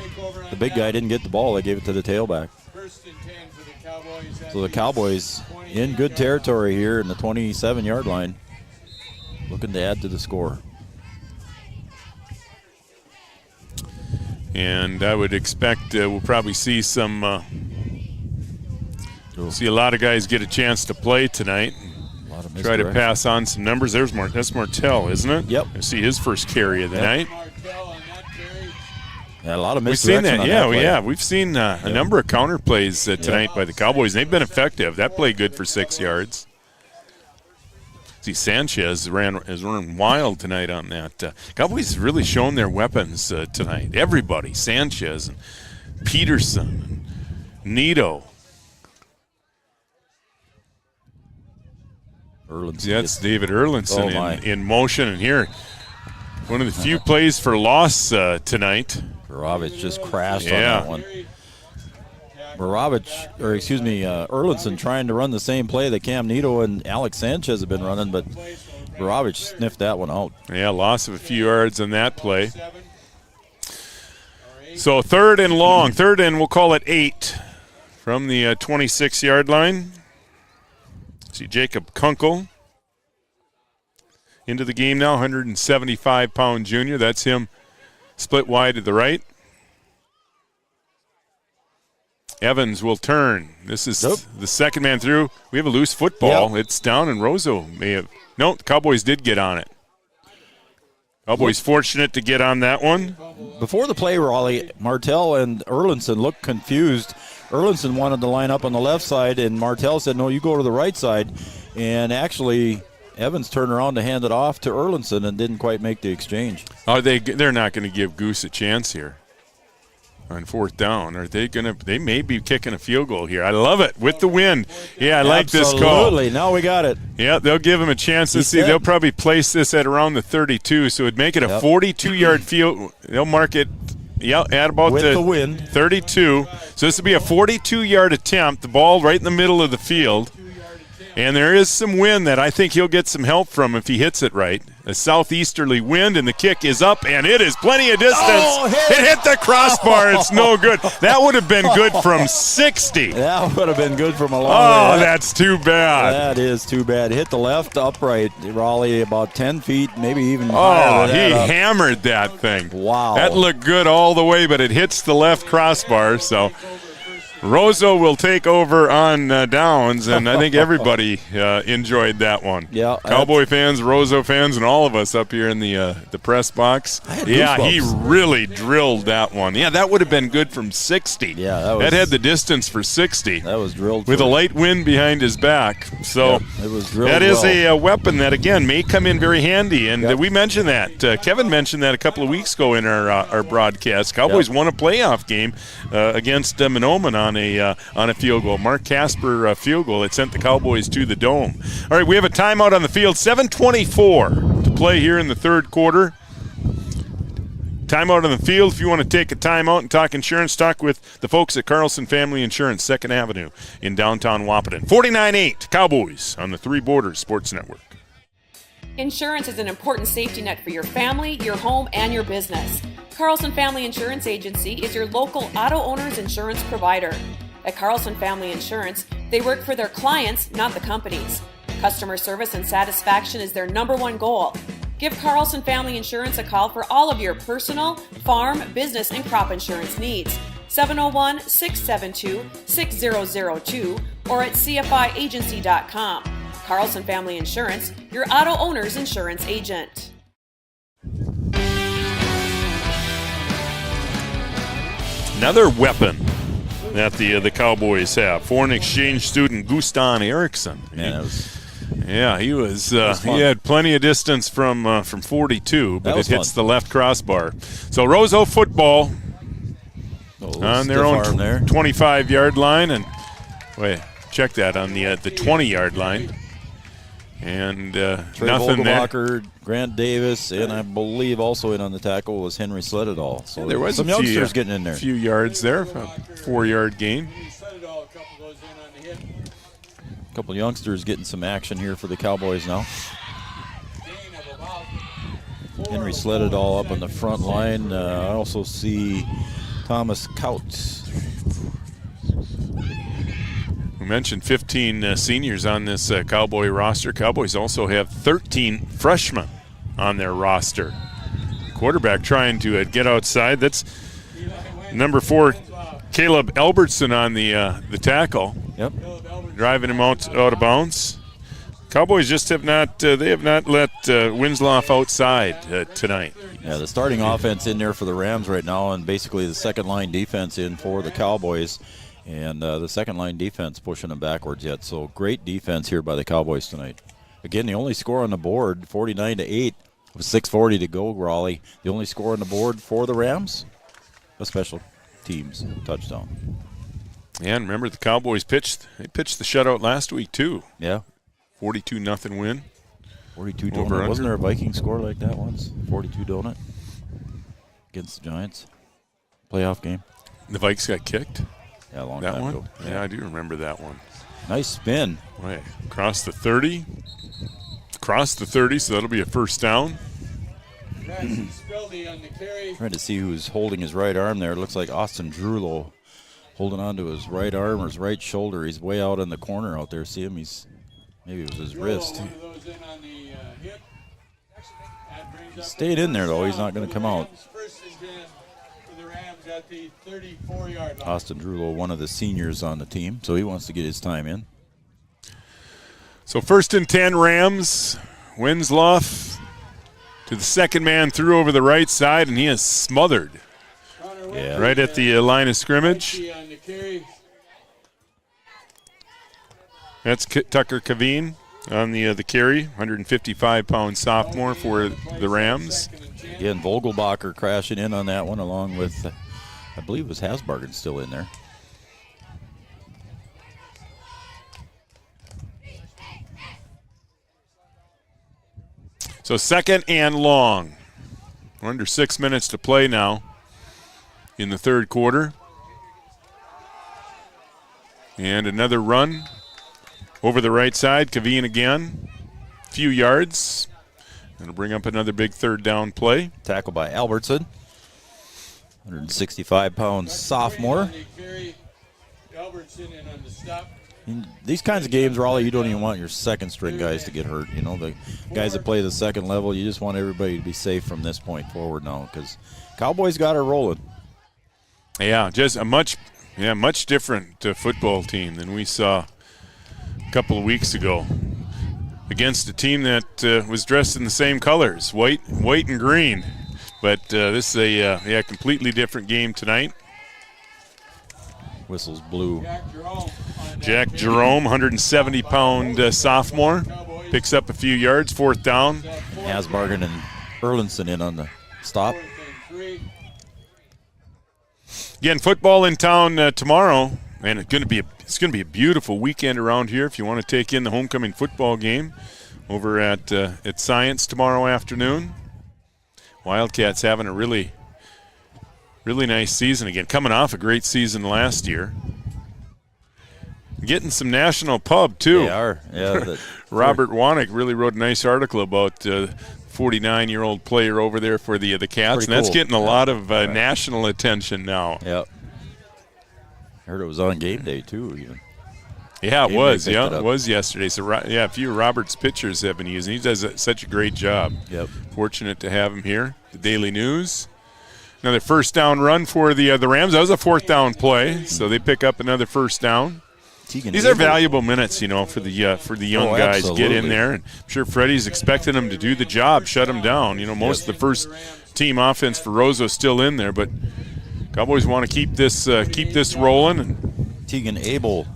big guy didn't get the ball. They gave it to the tailback. So the Cowboys in good territory here in the 27-yard line. looking to add to the score. And I would expect we'll probably see see a lot of guys get a chance to play tonight. Try to pass on some numbers. That's Martell, isn't it? Yep. I see his first carry of the night. Yeah, a lot of We've seen misdirection that. on that play. We've seen a number of counter plays tonight by the Cowboys. They've been effective. That play good for 6 yards. See, Sanchez has run wild tonight on that. Cowboys have really shown their weapons tonight. Everybody, Sanchez and Peterson, and Nito. That's David Erlinson in motion. And here, one of the few plays for loss tonight. Moravich just crashed on that one. Erlinson trying to run the same play that Cam Nito and Alex Sanchez have been running, but Moravich sniffed that one out. Yeah, loss of a few yards on that play. So 3rd and long. 3rd and we'll call it 8 from the 26-yard line. See Jacob Kunkel into the game now, 175-pound junior. That's him split wide to the right. Evans will turn. This is the second man through. We have a loose football. Yep. It's down, and Roseau may have. No, the Cowboys did get on it. Cowboys fortunate to get on that one. Before the play, Raleigh, Martell and Erlinson looked confused. Erlinson wanted to line up on the left side, and Martell said, no, you go to the right side. And actually, Evans turned around to hand it off to Erlinson and didn't quite make the exchange. They're not going to give Goose a chance here on 4th down. Are they going to? They may be kicking a field goal here. I love it with the wind. Yeah, I like this call. Absolutely. Now we got it. Yeah, they'll give him a chance to see. They'll probably place this at around the 32, so it'd make it a 42-yard field. They'll mark it. Yeah, at about with the wind. 32. So this would be a 42-yard attempt. The ball right in the middle of the field. And there is some wind that I think he'll get some help from if he hits it right. A southeasterly wind, and the kick is up, and it is plenty of distance. It hit the crossbar. It's no good. That would have been good from 60. That would have been good from a long way. Oh, that's too bad. That is too bad. Hit the left upright, Raleigh, about 10 feet, maybe even higher. Oh, he hammered that thing. Wow. That looked good all the way, but it hits the left crossbar, so Roseau will take over on downs, and I think everybody enjoyed that one. Yeah, Cowboy fans, Roseau fans, and all of us up here in the press box. Yeah, he really drilled that one. Yeah, that would have been good from 60. Yeah, that had the distance for 60. That was drilled with a light wind behind his back. So it was drilled. That is a weapon that again may come in very handy. And we mentioned that. Kevin mentioned that a couple of weeks ago in our broadcast. Cowboys won a playoff game against Monoman on a field goal. Mark Casper field goal. It sent the Cowboys to the Dome. All right, we have a timeout on the field. 7:24 to play here in the third quarter. Timeout on the field. If you want to take a timeout and talk insurance, talk with the folks at Carlson Family Insurance, 2nd Avenue in downtown Wahpeton. 49-8 Cowboys on the Three Borders Sports Network. Insurance is an important safety net for your family, your home, and your business. Carlson Family Insurance Agency is your local auto owner's insurance provider. At Carlson Family Insurance, they work for their clients, not the companies. Customer service and satisfaction is their #1 goal. Give Carlson Family Insurance a call for all of your personal, farm, business, and crop insurance needs. 701-672-6002 or at cfiagency.com. Carlson Family Insurance, your auto owner's insurance agent. Another weapon that the Cowboys have. Foreign exchange student Gustan Eriksson. He was he had plenty of distance from 42, but it hits the left crossbar. So Roseau football on their own 25-yard line, and check that on the 20-yard line. And Trey nothing Vogelbacher, Grant Davis, and I believe also in on the tackle was Henry Sledadall. So there was some youngsters getting in there. A few yards there, a 4-yard gain. A couple youngsters getting some action here for the Cowboys now. Henry Sledadall up on the front line. I also see Thomas Couts. We mentioned 15 seniors on this Cowboy roster. Cowboys also have 13 freshmen on their roster. Quarterback trying to get outside. That's number 4, Caleb Albertson on the tackle. Yep. Driving him out of bounds. Cowboys just have not let Winslow outside tonight. Yeah, the starting offense in there for the Rams right now, and basically the second line defense in for the Cowboys, and the second line defense pushing them backwards yet. So great defense here by the Cowboys tonight. Again, the only score on the board, 49-8, with 6:40 to go. Raleigh, the only score on the board for the Rams, a special teams touchdown. Yeah, and remember the Cowboys pitched the shutout last week too. Yeah. 42-0 win. 42 donut. Wasn't there a Viking score like that once? 42 donut against the Giants. Playoff game. The Vikes got kicked? Yeah, a long that time one? ago. Yeah, I do remember that one. Nice spin. Right. Across the 30. Across the 30, so that'll be a first down. Trying to see who's holding his right arm there. It looks like Austin Drulo holding on to his right arm or his right shoulder. He's way out in the corner out there. See him? Maybe it was his wrist. He stayed in there, though. He's not going to come out. Austin Drulo, one of the seniors on the team, so he wants to get his time in. So 1st and 10 Rams. Winslow to the second man through over the right side, and he is smothered. Yeah. Right at the line of scrimmage. That's Tucker Kaveen on the carry, 155-pound sophomore for the Rams. Again, Vogelbacher crashing in on that one along with, I believe it was Hasbargen still in there. So 2nd and long. We're under 6 minutes to play now in the third quarter. And another run over the right side. Kaveen again. Few yards. That'll bring up another big third down play. Tackle by Albertson. 165-pound sophomore. In these kinds of games, Raleigh, you don't even want your second-string guys to get hurt. You know, the guys that play the second level, you just want everybody to be safe from this point forward now because Cowboys got her rolling. Yeah, just a much different football team than we saw a couple of weeks ago against a team that was dressed in the same colors, white and green. But this is a completely different game tonight. Whistles blew. Jack Jerome, 170-pound sophomore, picks up a few yards, 4th down. Hasbargen and Erlinson in on the stop. Again, football in town tomorrow, and it's going to be a beautiful weekend around here. If you want to take in the homecoming football game over at Science tomorrow afternoon. Wildcats having a really nice season again, coming off a great season last year. Getting some national pub, too. They are, yeah. Robert Wanick really wrote a nice article about 49-year-old player over there for the Cats, and that's getting a lot of national attention now. Yep. I heard it was on game day, too, even. Yeah, it was. Yeah, it was yesterday. So, a few of Robert's pictures have been used. He does such a great job. Yep. Fortunate to have him here. The Daily News. Another first down run for the Rams. That was a 4th down play, so they pick up another first down. These are valuable minutes, for the young guys. Absolutely. Get in there, and I'm sure Freddie's expecting them to do the job, shut them down. Most of the first team offense for Roseau still in there, but Cowboys want to keep this rolling. And Tegan Abel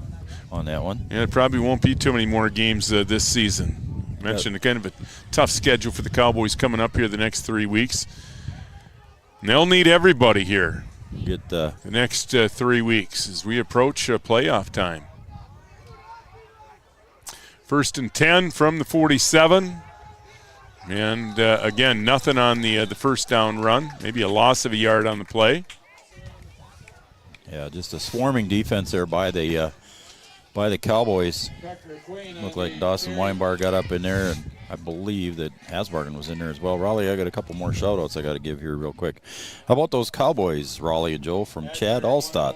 on that one. Yeah, it probably won't be too many more games this season. Mentioned kind of a tough schedule for the Cowboys coming up here the next 3 weeks. And they'll need everybody here the next 3 weeks as we approach playoff time. 1st and 10 from the 47. And, again, nothing on the first down run. Maybe a loss of a yard on the play. Yeah, just a swarming defense there by the Cowboys. Looked like Dawson Weinbar got up in there, and I believe that Hasbargen was in there as well. Raleigh, I got a couple more shout-outs I got to give here real quick. How about those Cowboys, Raleigh and Joe, from Chad Allstott?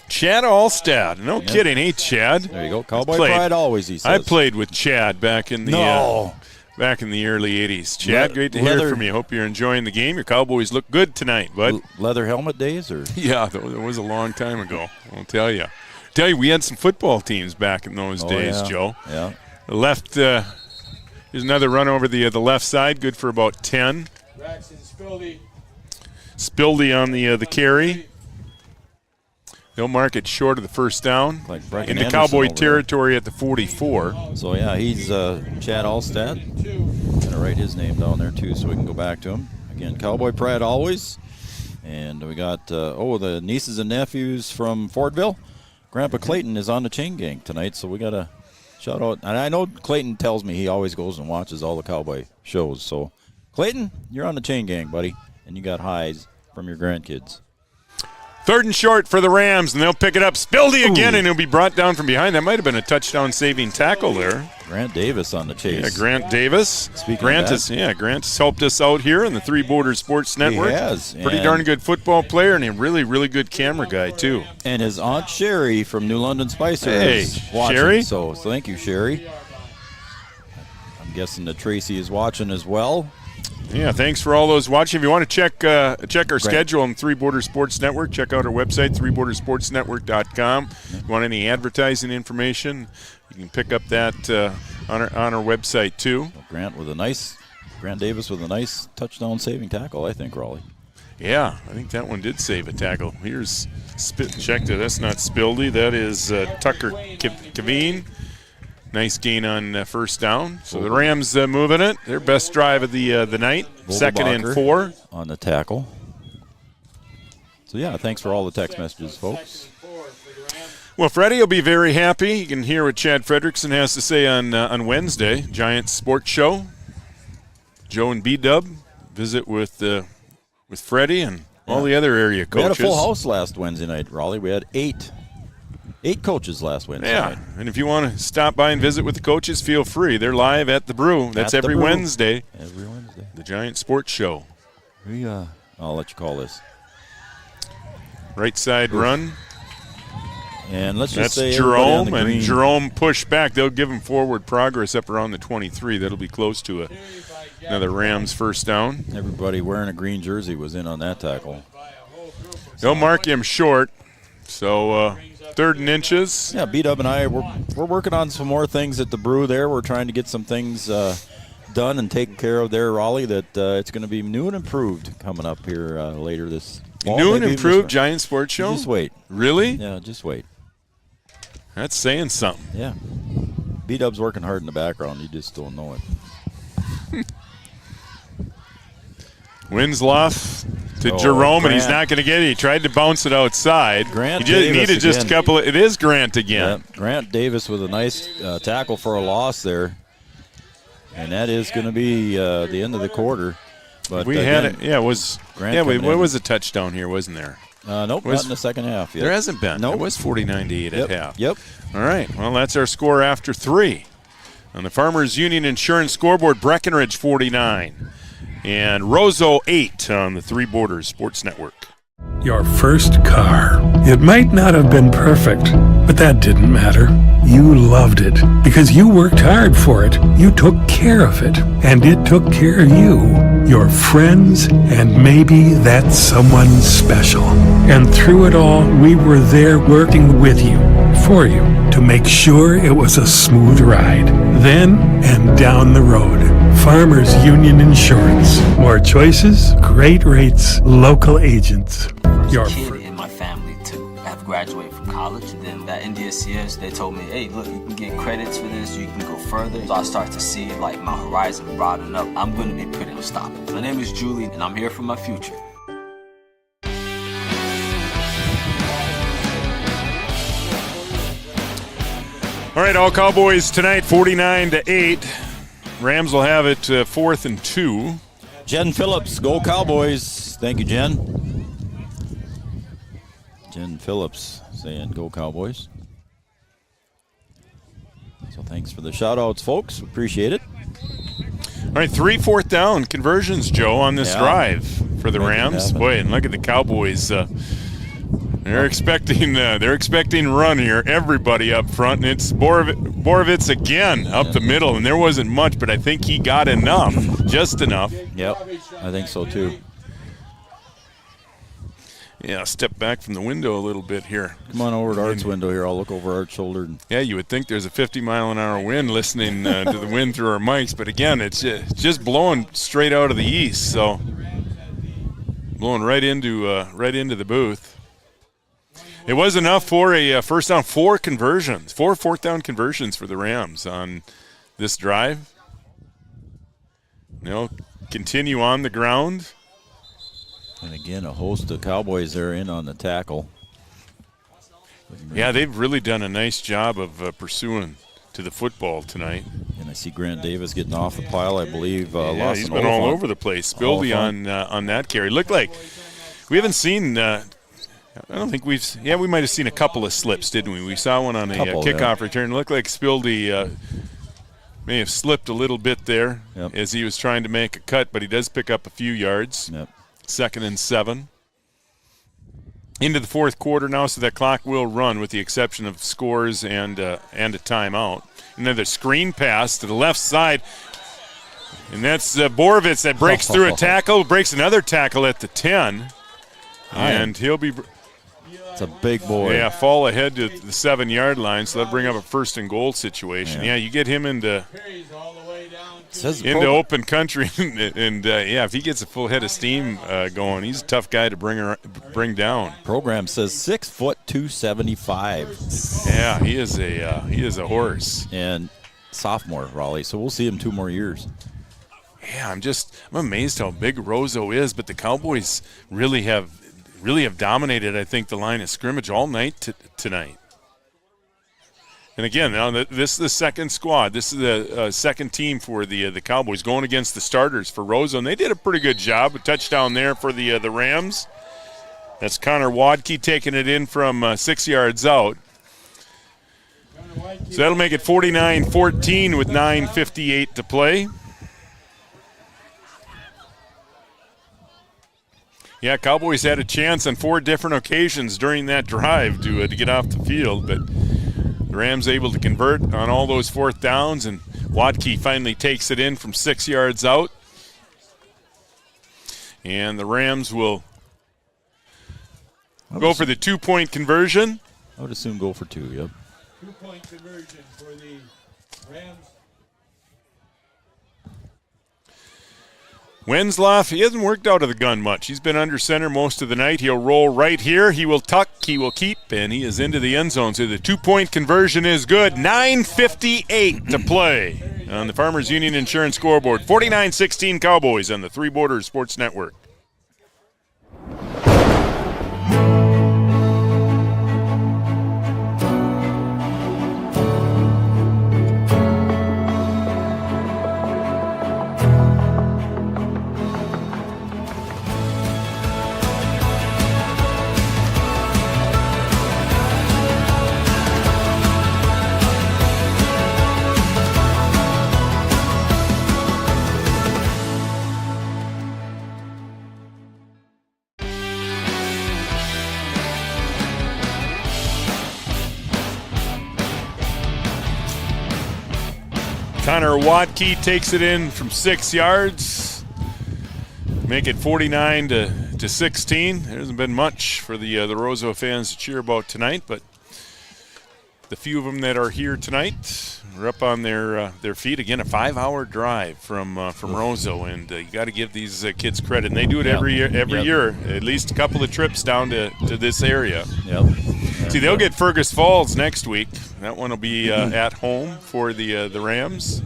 Chad Allstad. No kidding. Hey, Chad. There you go. Cowboy pride always, he says. I played with Chad back in the back in the early 80s. Chad, great to hear from you. Hope you're enjoying the game. Your Cowboys look good tonight, bud. Leather helmet days? Or Yeah, that was a long time ago, I'll tell you. We had some football teams back in those days, Joe. Yeah. Left, here's another run over the left side, good for about 10. Braxton Spildy on the carry. They'll mark it short of the first down. Into Cowboy territory at the 44. So, yeah, he's Chad Allstad. Going to write his name down there, too, so we can go back to him. Again, Cowboy pride always. And we got, the nieces and nephews from Fortville. Grandpa Clayton is on the chain gang tonight, so we got to shout out. And I know Clayton tells me he always goes and watches all the Cowboy shows. So, Clayton, you're on the chain gang, buddy. And you got highs from your grandkids. 3rd and short for the Rams, and they'll pick it up. Spildy again, and he'll be brought down from behind. That might have been a touchdown-saving tackle there. Grant Davis on the chase. Yeah, Grant Davis. Grant has helped us out here in the Three Borders Sports Network. He has. Pretty darn good football player, and a really, really good camera guy, too. And his Aunt Sherry from New London Spicer is watching. Sherry? So thank you, Sherry. I'm guessing that Tracy is watching as well. Yeah, thanks for all those watching. If you want to check our schedule on Three Borders Sports Network, check out our website, threebordersportsnetwork.com. If you want any advertising information, you can pick up that on our website, too. Grant Davis with a nice touchdown-saving tackle, I think, Raleigh. Yeah, I think that one did save a tackle. Here's check that. That's not Spildy. That is Tucker Kaveen. Nice gain on first down. So the Rams moving it. Their best drive of the night. 2nd and 4. On the tackle. So, yeah, thanks for all the text messages, folks. Well, Freddie will be very happy. You can hear what Chad Fredrickson has to say on Wednesday. Giants Sports Show. Joe and B-Dub visit with Freddie and all the other area coaches. We had a full house last Wednesday night, Raleigh. We had 8 coaches last Wednesday night. And if you want to stop by and visit with the coaches, feel free. They're live at the Brew. That's every Wednesday. Every Wednesday. The Giant Sports Show. I'll let you call this. Right side run. And let's just That's say Jerome, and Jerome pushed back. They'll give him forward progress up around the 23. That'll be close to another Rams first down. Everybody wearing a green jersey was in on that tackle. They'll mark him short. So 3rd and inches. Yeah, B-Dub and I, we're working on some more things at the Brew there. We're trying to get some things done and taken care of there, Raleigh, that it's going to be new and improved coming up here later this fall. New and improved Giant Sports Show? Just wait. Really? Yeah, just wait. That's saying something. Yeah. B-Dub's working hard in the background. You just don't know it. Winslow to Jerome, and he's not going to get it. He tried to bounce it outside. Grant he needed just a couple of – it is Grant again. Yeah, Grant Davis with a nice tackle for a loss there. And that is going to be the end of the quarter. But we had it. Yeah, it was – what was a touchdown here, wasn't there? Nope, not in the second half yet. There hasn't been. Nope. It was 49-8 at half. Yep. All right. Well, that's our score after 3. On the Farmers Union Insurance scoreboard, Breckenridge 49. And Roseau 8 on the Three Borders Sports Network. Your first car. It might not have been perfect, but that didn't matter. You loved it because you worked hard for it. You took care of it, and it took care of you, your friends, and maybe that someone special. And through it all, we were there working with you, for you, to make sure it was a smooth ride. Then and down the road. Farmers Union Insurance. More choices, great rates, local agents. Your kid in my family to have graduated from college, and then at NDSCS they told me, hey, look, you can get credits for this, you can go further. So I start to see like my horizon broaden up. I'm going to be pretty unstoppable. My name is Julie, and I'm here for my future. All right, all Cowboys tonight, 49-8. Rams will have it 4th and 2. Jen Phillips, go Cowboys. Thank you, Jen. Jen Phillips saying go Cowboys. So thanks for the shout-outs, folks. Appreciate it. All right, 3 4th down conversions, Joe, on this drive for the Rams. Boy, and look at the Cowboys. They're expecting run here. Everybody up front, and it's Borovitz again up the middle, and there wasn't much, but I think he got enough, just enough. Yep, I think so too. Yeah, step back from the window a little bit here. Come on over to Art's window here. I'll look over Art's shoulder. Yeah, you would think there's a 50-mile-an-hour wind listening to the wind through our mics, but again, it's just blowing straight out of the east, so blowing right into the booth. It was enough for a first down, four fourth down conversions for the Rams on this drive. They'll continue on the ground. And again, a host of Cowboys there in on the tackle. Yeah, they've really done a nice job of pursuing to the football tonight. And I see Grant Davis getting off the pile, I believe. Yeah, he's been all over the place. Spilby on that carry. Looked like we haven't seen I don't think we might have seen a couple of slips, didn't we? We saw one on a kickoff return. It looked like Spilby may have slipped a little bit there as he was trying to make a cut, but he does pick up a few yards. Yep. 2nd and 7. Into the fourth quarter now, so that clock will run with the exception of scores and a timeout. And then the screen pass to the left side, and that's Borovitz that breaks through a tackle, breaks another tackle at the 10, and he'll be... It's a big boy. Yeah, fall ahead to the 7-yard line, so that'll bring up a 1st and goal situation. Yeah, you get him into open country, and if he gets a full head of steam going, he's a tough guy to bring down. Program says 6 foot 275. Yeah, he is a horse. And sophomore, Raleigh, so we'll see him 2 more years. Yeah, I'm amazed how big Roseau is, but the Cowboys really have dominated, I think, the line of scrimmage all night tonight. And again, now this is the second squad. This is the second team for the Cowboys going against the starters for Roseau, and they did a pretty good job. A touchdown there for the Rams. That's Connor Wadke taking it in from 6 yards out. So that'll make it 49-14 with 9:58 to play. Yeah, Cowboys had a chance on 4 different occasions during that drive to get off the field, but the Rams able to convert on all those 4th downs, and Wadke finally takes it in from 6 yards out. And the Rams will go for the 2-point conversion. I would assume go for 2, yep. 2-point conversion for the Rams. Wenzloff, he hasn't worked out of the gun much. He's been under center most of the night. He'll roll right here. He will tuck. He will keep, and he is into the end zone. So the 2-point conversion is good. 9:58 to play on the Farmers Union Insurance scoreboard. 49-16 Cowboys on the Three Borders Sports Network. Connor Wadke takes it in from 6 yards. Make it 49-16. There hasn't been much for the Roseau fans to cheer about tonight, but the few of them that are here tonight are up on their feet. Again, a 5-hour drive from Roseau, and you got to give these kids credit. And they do it every year, at least a couple of trips down to this area. Yep. See, they'll get Fergus Falls next week. That one will be at home for the Rams.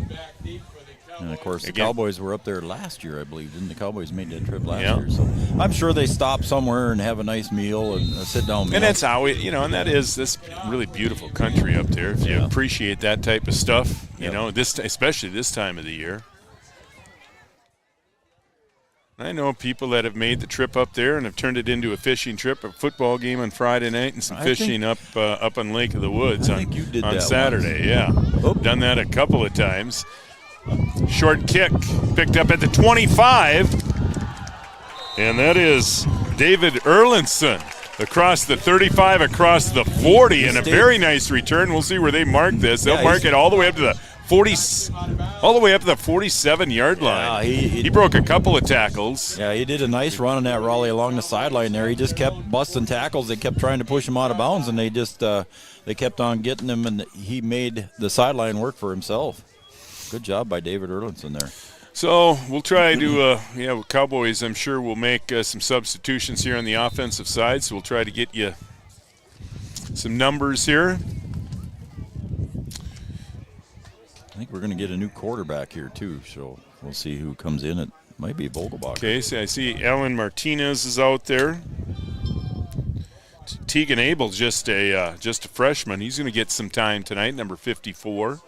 And, of course, the Cowboys were up there last year, I believe. Didn't the Cowboys make that trip last year? So I'm sure they stop somewhere and have a nice meal and a sit-down meal. And that's how and that is this really beautiful country up there. If you appreciate that type of stuff, you know, especially this time of the year. I know people that have made the trip up there and have turned it into a fishing trip, a football game on Friday night, and some fishing up on Lake of the Woods on Saturday. Yeah, done that a couple of times. Short kick picked up at the 25, and that is David Erlinson across the 35, across the 40, and a very nice return. We'll see where they mark this. They'll mark it all the way up to the 40, all the way up to the 47-yard line. Yeah, he broke a couple of tackles. Yeah, he did a nice run on that Raleigh along the sideline there. He just kept busting tackles. They kept trying to push him out of bounds, and they just they kept on getting him, and he made the sideline work for himself. Good job by David Erlinson there. So we'll try to, Cowboys, I'm sure, will make some substitutions here on the offensive side, so we'll try to get you some numbers here. I think we're going to get a new quarterback here, too, so we'll see who comes in. It might be Vogelbach. Okay, so I see Alan Martinez is out there. Tegan Abel's just a freshman. He's going to get some time tonight, number 54.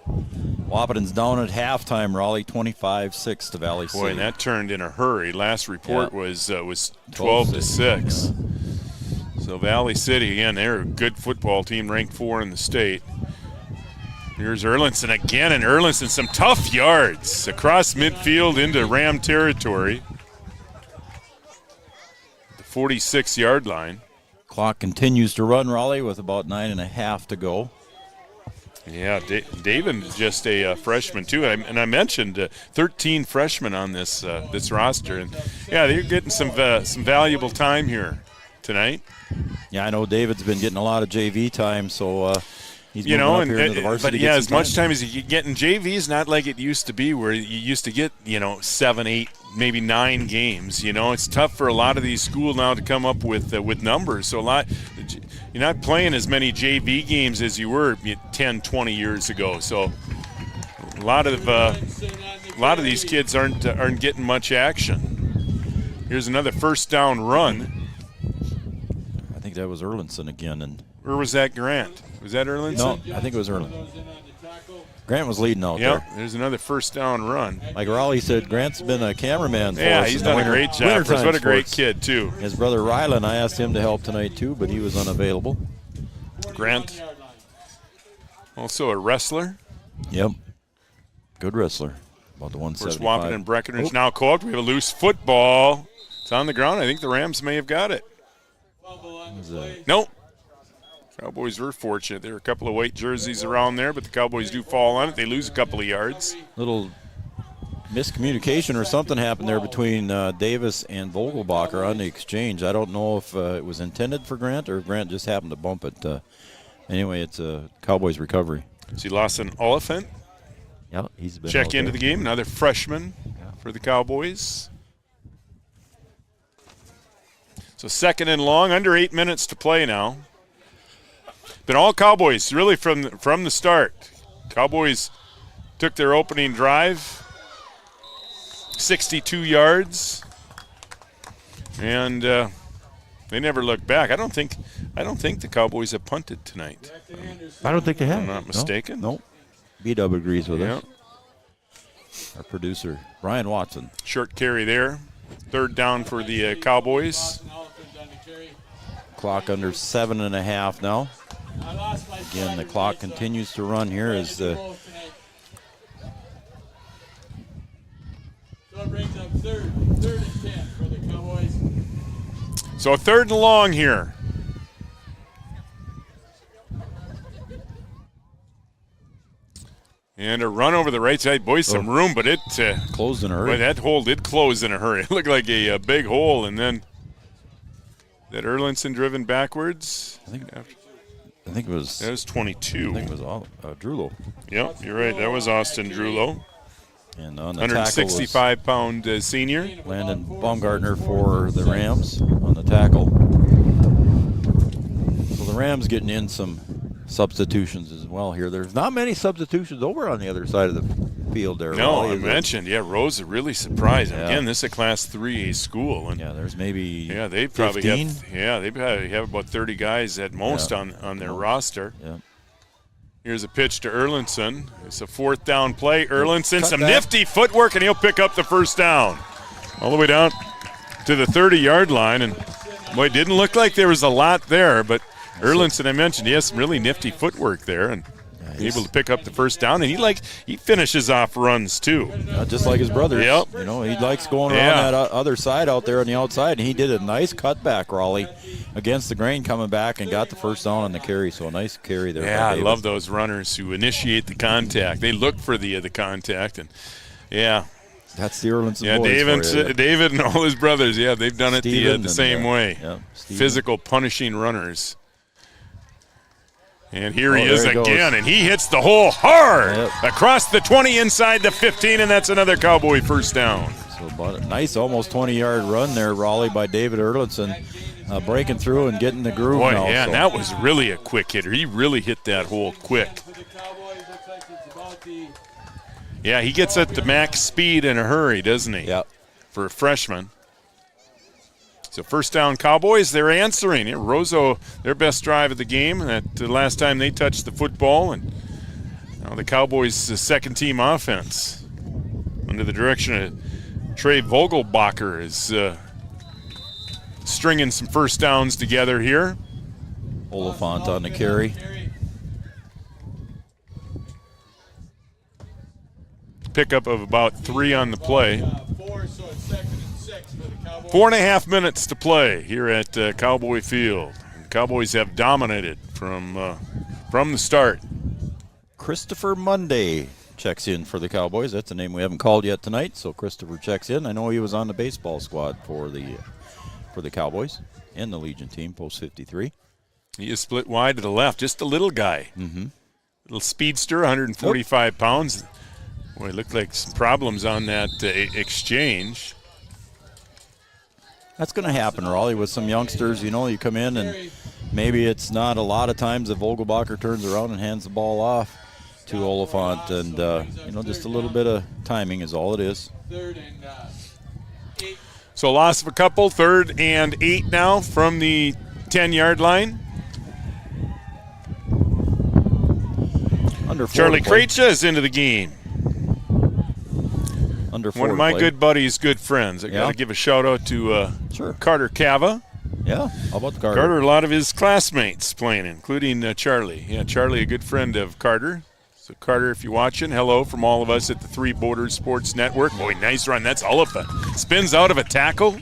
Wapaton's down at halftime. Raleigh 25-6 to Valley City. Boy, and that turned in a hurry. Last report was 12-6. So Valley City, again, they're a good football team, ranked 4 in the state. Here's Erlinson again, and Erlinson some tough yards across midfield into Ram territory. The 46-yard line. Clock continues to run, Raleigh, with about 9.5 to go. Yeah, David is just a freshman too, and I mentioned 13 freshmen on this roster, and yeah, they're getting some valuable time here tonight. Yeah, I know David's been getting a lot of JV time, so he's moving up here into the varsity. But yeah, as much time as you get in JV is not like it used to be, where you used to get 7, 8, maybe 9 games. It's tough for a lot of these schools now to come up with numbers. So you're not playing as many JV games as you were 10, 20 years ago. So a lot of these kids aren't getting much action. Here's another first down run. I think that was Erlinson again, or was that Grant? Was that Erlinson? No, I think it was Erlinson. Grant was leading out there. There's another first down run. Like Raleigh said, Grant's been a cameraman for us. Yeah, he's done a great job for us. What a great kid, too. His brother Rylan, I asked him to help tonight, too, but he was unavailable. Grant, also a wrestler. Yep. Good wrestler. About the 175. Of course, Wapaton and Breckenridge now called. We have a loose football. It's on the ground. I think the Rams may have got it. Nope. Cowboys were fortunate. There were a couple of white jerseys around there, but the Cowboys do fall on it. They lose a couple of yards. Little miscommunication or something happened there between Davis and Vogelbacher on the exchange. I don't know if it was intended for Grant or if Grant just happened to bump it. Anyway, it's a Cowboys recovery. So he lost an Oliphant. Yeah, he's been check into the game. Another freshman for the Cowboys. So second and long, under 8 minutes to play now. Been all Cowboys really from the start. Cowboys took their opening drive, 62 yards, and they never looked back. I don't think the Cowboys have punted tonight. I don't think they have. I'm not mistaken. No. B-Dub agrees with us. Our producer, Brian Watson. Short carry there. Third down for the Cowboys. Clock under 7.5 now. Again, the clock continues to run here as the So third and long here. And a run over the right side. Boy, some room, but it closed in a hurry. Boy, that hole did close in a hurry. It looked like a big hole, and then that Erlinson driven backwards. I think it was. That was 22. I think it was Drulo. Yep, you're right. That was Austin Drulo. And on the 165-pound senior. Landon Baumgartner for the Rams on the tackle. So the Rams getting in some substitutions as well here. There's not many substitutions over on the other side of the field there. No, I mentioned, Roseau really surprised. Yeah. Again, this is a Class 3A school. And there's maybe they probably 15? They probably have about 30 guys at most on their roster. Yeah. Here's a pitch to Erlinson. It's a fourth down play. Erlinson, some nifty footwork, and he'll pick up the first down. All the way down to the 30-yard line. And, boy, it didn't look like there was a lot there, but Erlinson, I mentioned, he has some really nifty footwork there. And able to pick up the first down, and he finishes off runs too. Just like his brothers. Yep. You know, he likes going around that other side out there on the outside, and he did a nice cutback, Raleigh, against the grain coming back and got the first down on the carry. So a nice carry there. Yeah, I love those runners who initiate the contact. They look for the contact, and that's the Erlinson boys. David and all his brothers, they've done it the same way. Yeah, physical punishing runners. And here he is again, and he hits the hole hard across the 20 inside the 15, and that's another Cowboy first down. So about a nice almost 20-yard run there, Raleigh, by David Erlinson, breaking through and getting the groove now. And that was really a quick hitter. He really hit that hole quick. Yeah, he gets at the max speed in a hurry, doesn't he? Yep. For a freshman. So first down Cowboys, they're answering. Roseau, their best drive of the game. That the last time they touched the football. And now the Cowboys' second-team offense under the direction of Trey Vogelbacher is stringing some first downs together here. Oliphant on the carry. Pickup of about 3 on the play. 4.5 minutes to play here at Cowboy Field. The Cowboys have dominated from the start. Christopher Monday checks in for the Cowboys. That's a name we haven't called yet tonight, so Christopher checks in. I know he was on the baseball squad for the Cowboys and the Legion team, post 53. He is split wide to the left, just a little guy. Mm-hmm. Little speedster, 145 pounds. Boy, it looked like some problems on that exchange. That's going to happen, Raleigh, with some youngsters. You know, you come in and maybe it's not a lot of times that Vogelbacher turns around and hands the ball off to Oliphant. And, just a little bit of timing is all it is. So loss of a couple, 3rd and 8 now from the 10-yard line. Charlie Krejci is into the game. One of my good buddies' good friends. I got to give a shout-out to Carter Cava. Yeah, how about Carter? Carter, a lot of his classmates playing, including Charlie. Yeah, Charlie, a good friend of Carter. So, Carter, if you're watching, hello from all of us at the Three Borders Sports Network. Boy, nice run. That's Oliphant. Spins out of a tackle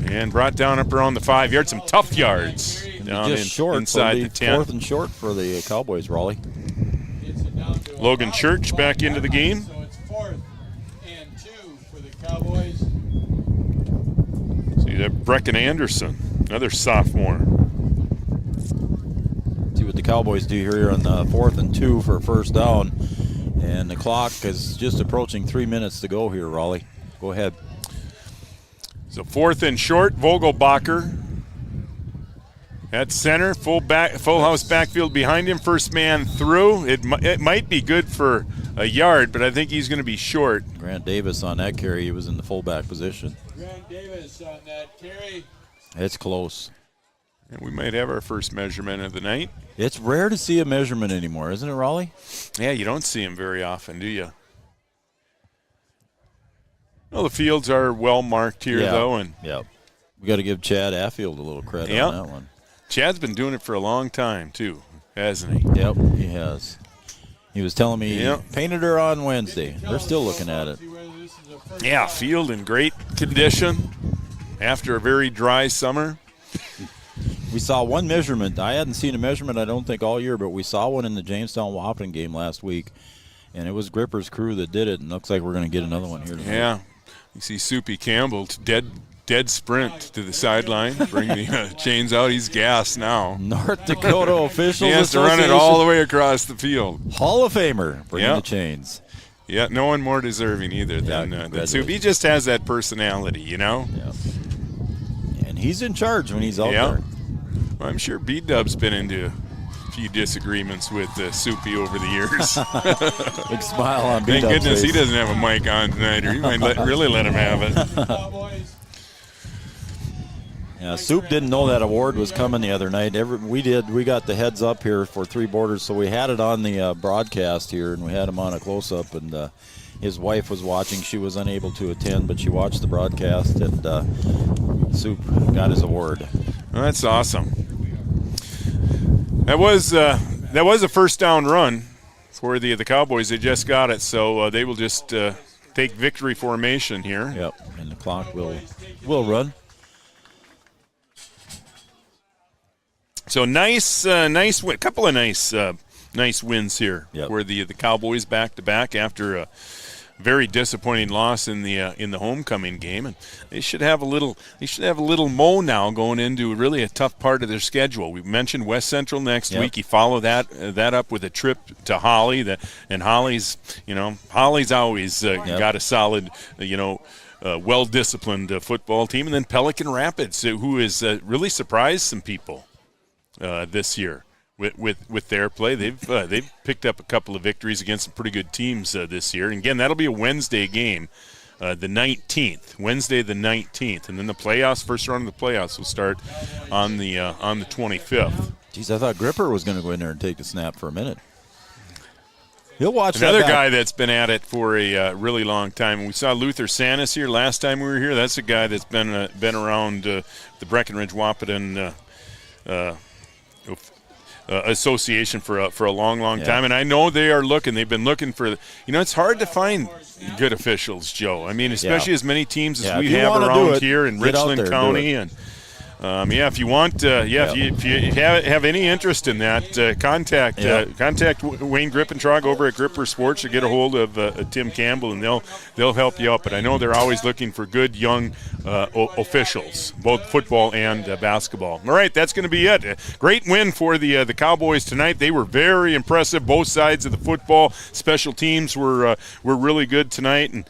and brought down up around the 5 yards. Some tough yards down inside the 10. 4th and short for the Cowboys, Raleigh. Logan Church back into the game. Cowboys. See that Brecken Anderson, another sophomore. See what the Cowboys do here on the 4th and 2 for first down. And the clock is just approaching 3 minutes to go here, Raleigh. Go ahead. So 4th and short, Vogelbacher at center, full house backfield behind him, first man through. It might be good for a yard, but I think he's going to be short. Grant Davis on that carry, he was in the fullback position. Grant Davis on that carry. It's close. And we might have our first measurement of the night. It's rare to see a measurement anymore, isn't it, Raleigh? Yeah, you don't see them very often, do you? Well, the fields are well marked here, though. And we got to give Chad Affield a little credit on that one. Chad's been doing it for a long time, too, hasn't he? Yep, he has. He was telling me he painted her on Wednesday. They're still looking at it. Yeah, field in great condition after a very dry summer. We saw one measurement. I hadn't seen a measurement, I don't think, all year, but we saw one in the Jamestown-Wahpeton game last week, and it was Gripper's crew that did it, and looks like we're going to get another one here tonight. Yeah. You see Soupy Campbell, dead sprint to the sideline, bring the chains out. He's gassed now. North Dakota Officials He has to run it all the way across the field. Hall of Famer, bringing the chains. Yeah, no one more deserving either than Soupy. He just has that personality, you know? Yeah. And he's in charge when he's out there. Well, I'm sure B-Dub's been into a few disagreements with Soupy over the years. Big smile on B-Dub's Thank goodness face. he doesn't have a mic on tonight, or he might really let him have it. Yeah, Soup didn't know that award was coming the other night. We did. We got the heads up here for Three Borders, so we had it on the broadcast here, and we had him on a close-up, and his wife was watching. She was unable to attend, but she watched the broadcast, and Soup got his award. Well, that's awesome. That was a first down run for the Cowboys. They just got it, so they will just take victory formation here. Yep, and the clock will run. So nice win. A couple of nice wins here for the Cowboys back to back after a very disappointing loss in the homecoming game, and they should have a little mo now going into really a tough part of their schedule. We mentioned West Central next week. You follow that up with a trip to Holly, and Holly's always got a solid well-disciplined football team, and then Pelican Rapids, who has really surprised some people this year. With their play, they've picked up a couple of victories against some pretty good teams this year. And again, that'll be a Wednesday game, the 19th, Wednesday the 19th, and then the playoffs. First round of the playoffs will start on the 25th. Geez, I thought Gripper was going to go in there and take the snap for a minute. He'll watch another that guy that's been at it for a really long time. We saw Luther Sanis here last time we were here. That's a guy that's been around the Breckenridge Wahpeton association for a long time, and I know they are looking. They've been looking for. It's hard to find good officials, Joe. I mean, especially as many teams as we have around here in Richland County, and if you want, if you have any interest in that, contact Wayne Grippentrog over at Gripper Sports or get a hold of Tim Campbell, and they'll help you out. But I know they're always looking for good young officials, both football and basketball. All right, that's going to be it. Great win for the Cowboys tonight. They were very impressive. Both sides of the football. Special teams were really good tonight, and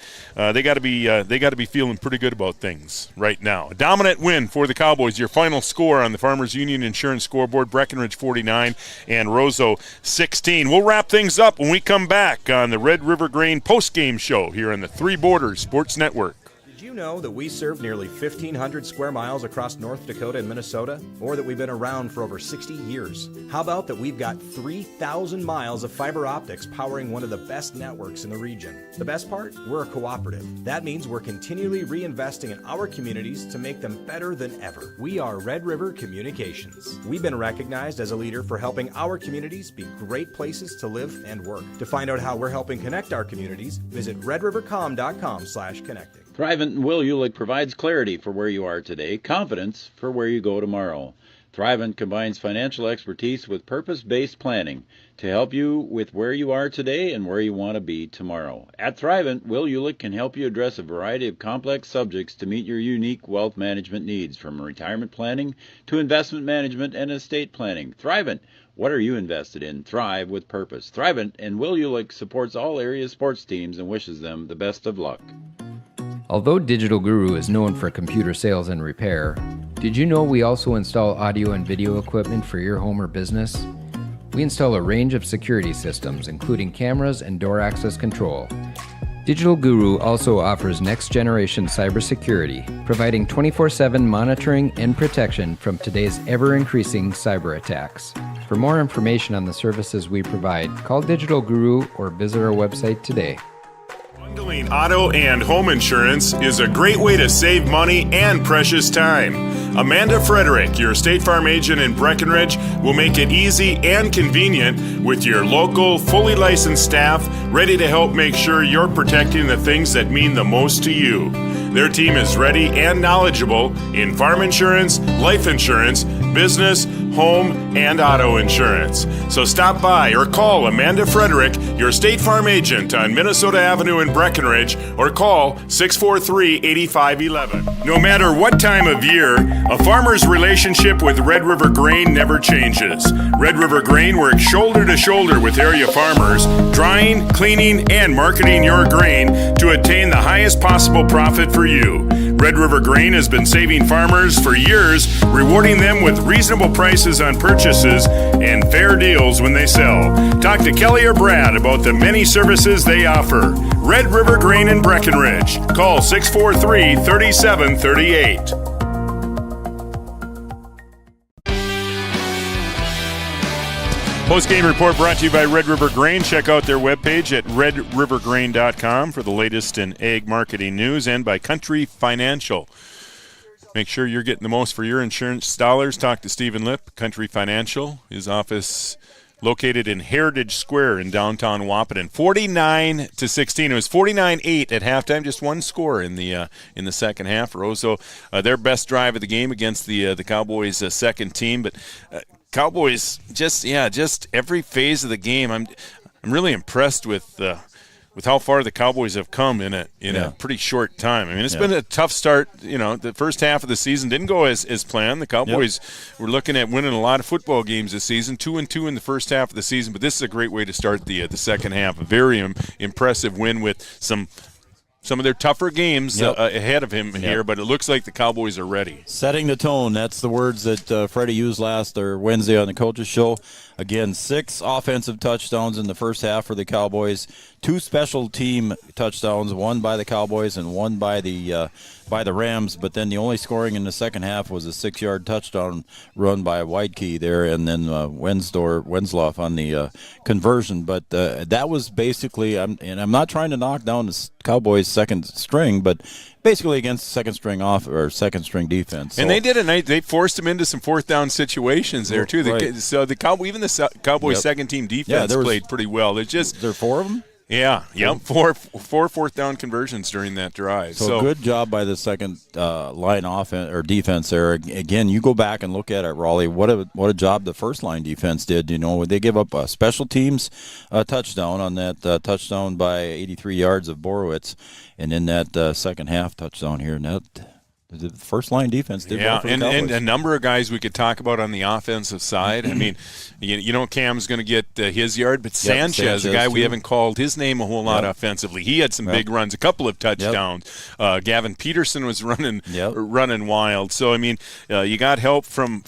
they got to be feeling pretty good about things right now. A dominant win for the Cowboys. Your final score on the Farmers Union Insurance scoreboard: Breckenridge 49 and Roseau 16. We'll wrap things up when we come back on the Red River Grain postgame show here on the Three Borders Sports Network. Did you know that we serve nearly 1,500 square miles across North Dakota and Minnesota? Or that we've been around for over 60 years? How about that we've got 3,000 miles of fiber optics powering one of the best networks in the region? The best part? We're a cooperative. That means we're continually reinvesting in our communities to make them better than ever. We are Red River Communications. We've been recognized as a leader for helping our communities be great places to live and work. To find out how we're helping connect our communities, visit redrivercom.com/connecting. Thrivent and Will Ulick provides clarity for where you are today, confidence for where you go tomorrow. Thrivent combines financial expertise with purpose-based planning to help you with where you are today and where you want to be tomorrow. At Thrivent, Will Ulick can help you address a variety of complex subjects to meet your unique wealth management needs, from retirement planning to investment management and estate planning. Thrivent, what are you invested in? Thrive with purpose. Thrivent and Will Ulick supports all area sports teams and wishes them the best of luck. Although Digital Guru is known for computer sales and repair, did you know we also install audio and video equipment for your home or business? We install a range of security systems, including cameras and door access control. Digital Guru also offers next-generation cybersecurity, providing 24/7 monitoring and protection from today's ever-increasing cyber attacks. For more information on the services we provide, call Digital Guru or visit our website today. Bundling auto and home insurance is a great way to save money and precious time. Amanda Frederick, your State Farm agent in Breckenridge, will make it easy and convenient with your local, fully licensed staff ready to help make sure you're protecting the things that mean the most to you. Their team is ready and knowledgeable in farm insurance, life insurance, business, home, and auto insurance. So stop by or call Amanda Frederick, your State Farm agent on Minnesota Avenue in Breckenridge, or call 643-8511. No matter what time of year, a farmer's relationship with Red River Grain never changes. Red River Grain works shoulder to shoulder with area farmers, drying, cleaning, and marketing your grain to attain the highest possible profit for you. Red River Grain has been saving farmers for years, rewarding them with reasonable prices on purchases and fair deals when they sell. Talk to Kelly or Brad about the many services they offer. Red River Grain in Breckenridge. Call 643-3738. Postgame report brought to you by Red River Grain. Check out their webpage at redrivergrain.com for the latest in ag marketing news, and by Country Financial. Make sure you're getting the most for your insurance dollars. Talk to Stephen Lipp, Country Financial. His office located in Heritage Square in downtown Wahpeton. 49-16. It was 49-8 at halftime. Just one score in the second half. Roseau, their best drive of the game against the Cowboys' second team. But Cowboys just every phase of the game. I'm really impressed with how far the Cowboys have come in a pretty short time. I mean, it's been a tough start. The first half of the season didn't go as planned. The Cowboys were looking at winning a lot of football games this season, 2-2 in the first half of the season. But this is a great way to start the second half. A very impressive win with some of their tougher games ahead of him here, but it looks like the Cowboys are ready. Setting the tone. That's the words that Freddie used Wednesday on the Coaches Show. Again, 6 offensive touchdowns in the first half for the Cowboys. 2 special team touchdowns, one by the Cowboys and one by the Rams. But then the only scoring in the second half was a 6-yard touchdown run by Weidke there, and then Wensloff on the conversion. But that was basically, I'm not trying to knock down the Cowboys' second string, but basically against second string defense. And they did it. They forced them into some fourth down situations there too. So the Cowboys' second team defense played pretty well. There are 4 of them. Yeah, four fourth down conversions during that drive. So good job by the second line offense or defense there. Again, you go back and look at it, Raleigh. What a job the first line defense did. They give up a special teams touchdown on that touchdown by 83 yards of Borowitz, and in that second half touchdown here. And the first line defense did well for the Cowboys. And a number of guys we could talk about on the offensive side. I mean, Cam's going to get his yard, but Sanchez, a guy we haven't called his name a whole lot offensively, he had some big runs, a couple of touchdowns. Gavin Peterson was running wild. So I mean, you got help from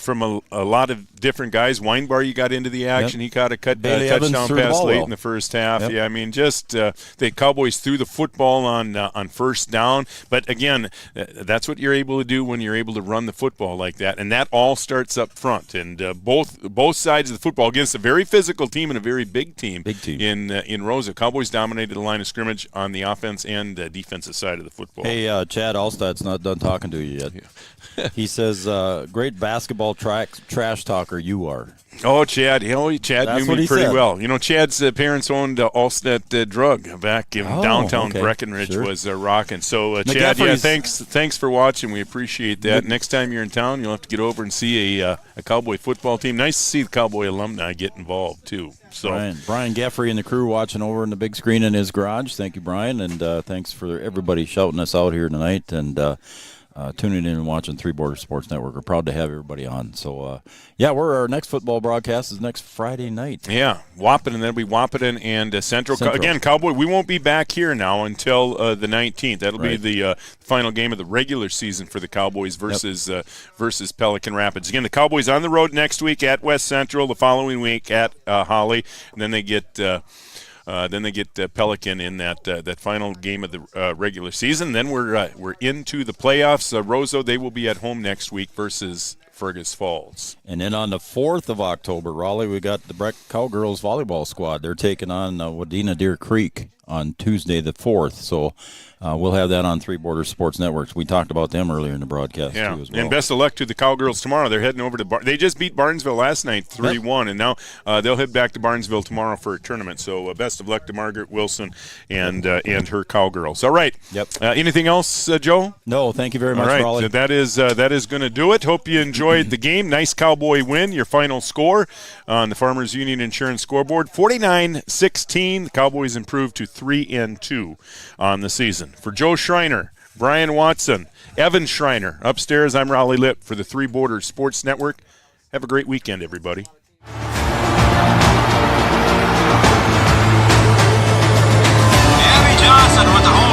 a lot of different guys. Weinbar, you got into the action. He caught a touchdown pass late in the first half. Yeah, I mean, just the Cowboys threw the football on first down. But again, that's what you're able to do when you're able to run the football like that, and that all starts up front. And both sides of the football against a very physical team and a very big team. In Roseau. Cowboys dominated the line of scrimmage on the offense and defensive side of the football. Hey, Chad Allstad's not done talking to you yet. He says, "Great basketball trash talker you are." Oh, Chad. Chad knew me pretty well. Chad's parents owned Allstat Drug back in downtown Breckenridge. Was rocking. So, Chad, thanks for watching. We appreciate that. Next time you're in town, you'll have to get over and see a Cowboy football team. Nice to see the Cowboy alumni get involved, too. So Brian Geffrey and the crew watching over in the big screen in his garage. Thank you, Brian, and thanks for everybody shouting us out here tonight. And tuning in and watching Three Borders Sports Network. We're proud to have everybody on. So, our next football broadcast is next Friday night. Yeah, Wahpeton, and that'll be Wahpeton and Central. Again, Cowboy, we won't be back here now until the 19th. That'll be the final game of the regular season for the Cowboys versus Pelican Rapids. Again, the Cowboys on the road next week at West Central, the following week at Holly, and then they get Pelican in that final game of the regular season. Then we're into the playoffs. Roseau, they will be at home next week versus Fergus Falls. And then on the 4th of October, Raleigh, we got the Breck Cowgirls volleyball squad. They're taking on Wadena Deer Creek on Tuesday the 4th. So we'll have that on Three Borders Sports Networks. We talked about them earlier in the broadcast, too, as well. And best of luck to the Cowgirls tomorrow. They're heading over to they just beat Barnesville last night, 3-1, and now they'll head back to Barnesville tomorrow for a tournament. So best of luck to Margaret Wilson and her Cowgirls. All right. Yep. Anything else, Joe? No, thank you very much, Raleigh. So that is going to do it. Hope you enjoyed the game. Nice Cowboy win. Your final score on the Farmers Union Insurance scoreboard, 49-16. The Cowboys improved to 3-2 on the season. For Joe Schreiner, Brian Watson, Evan Schreiner, upstairs, I'm Raleigh Lipp for the Three Borders Sports Network. Have a great weekend, everybody. Abby Johnson with the home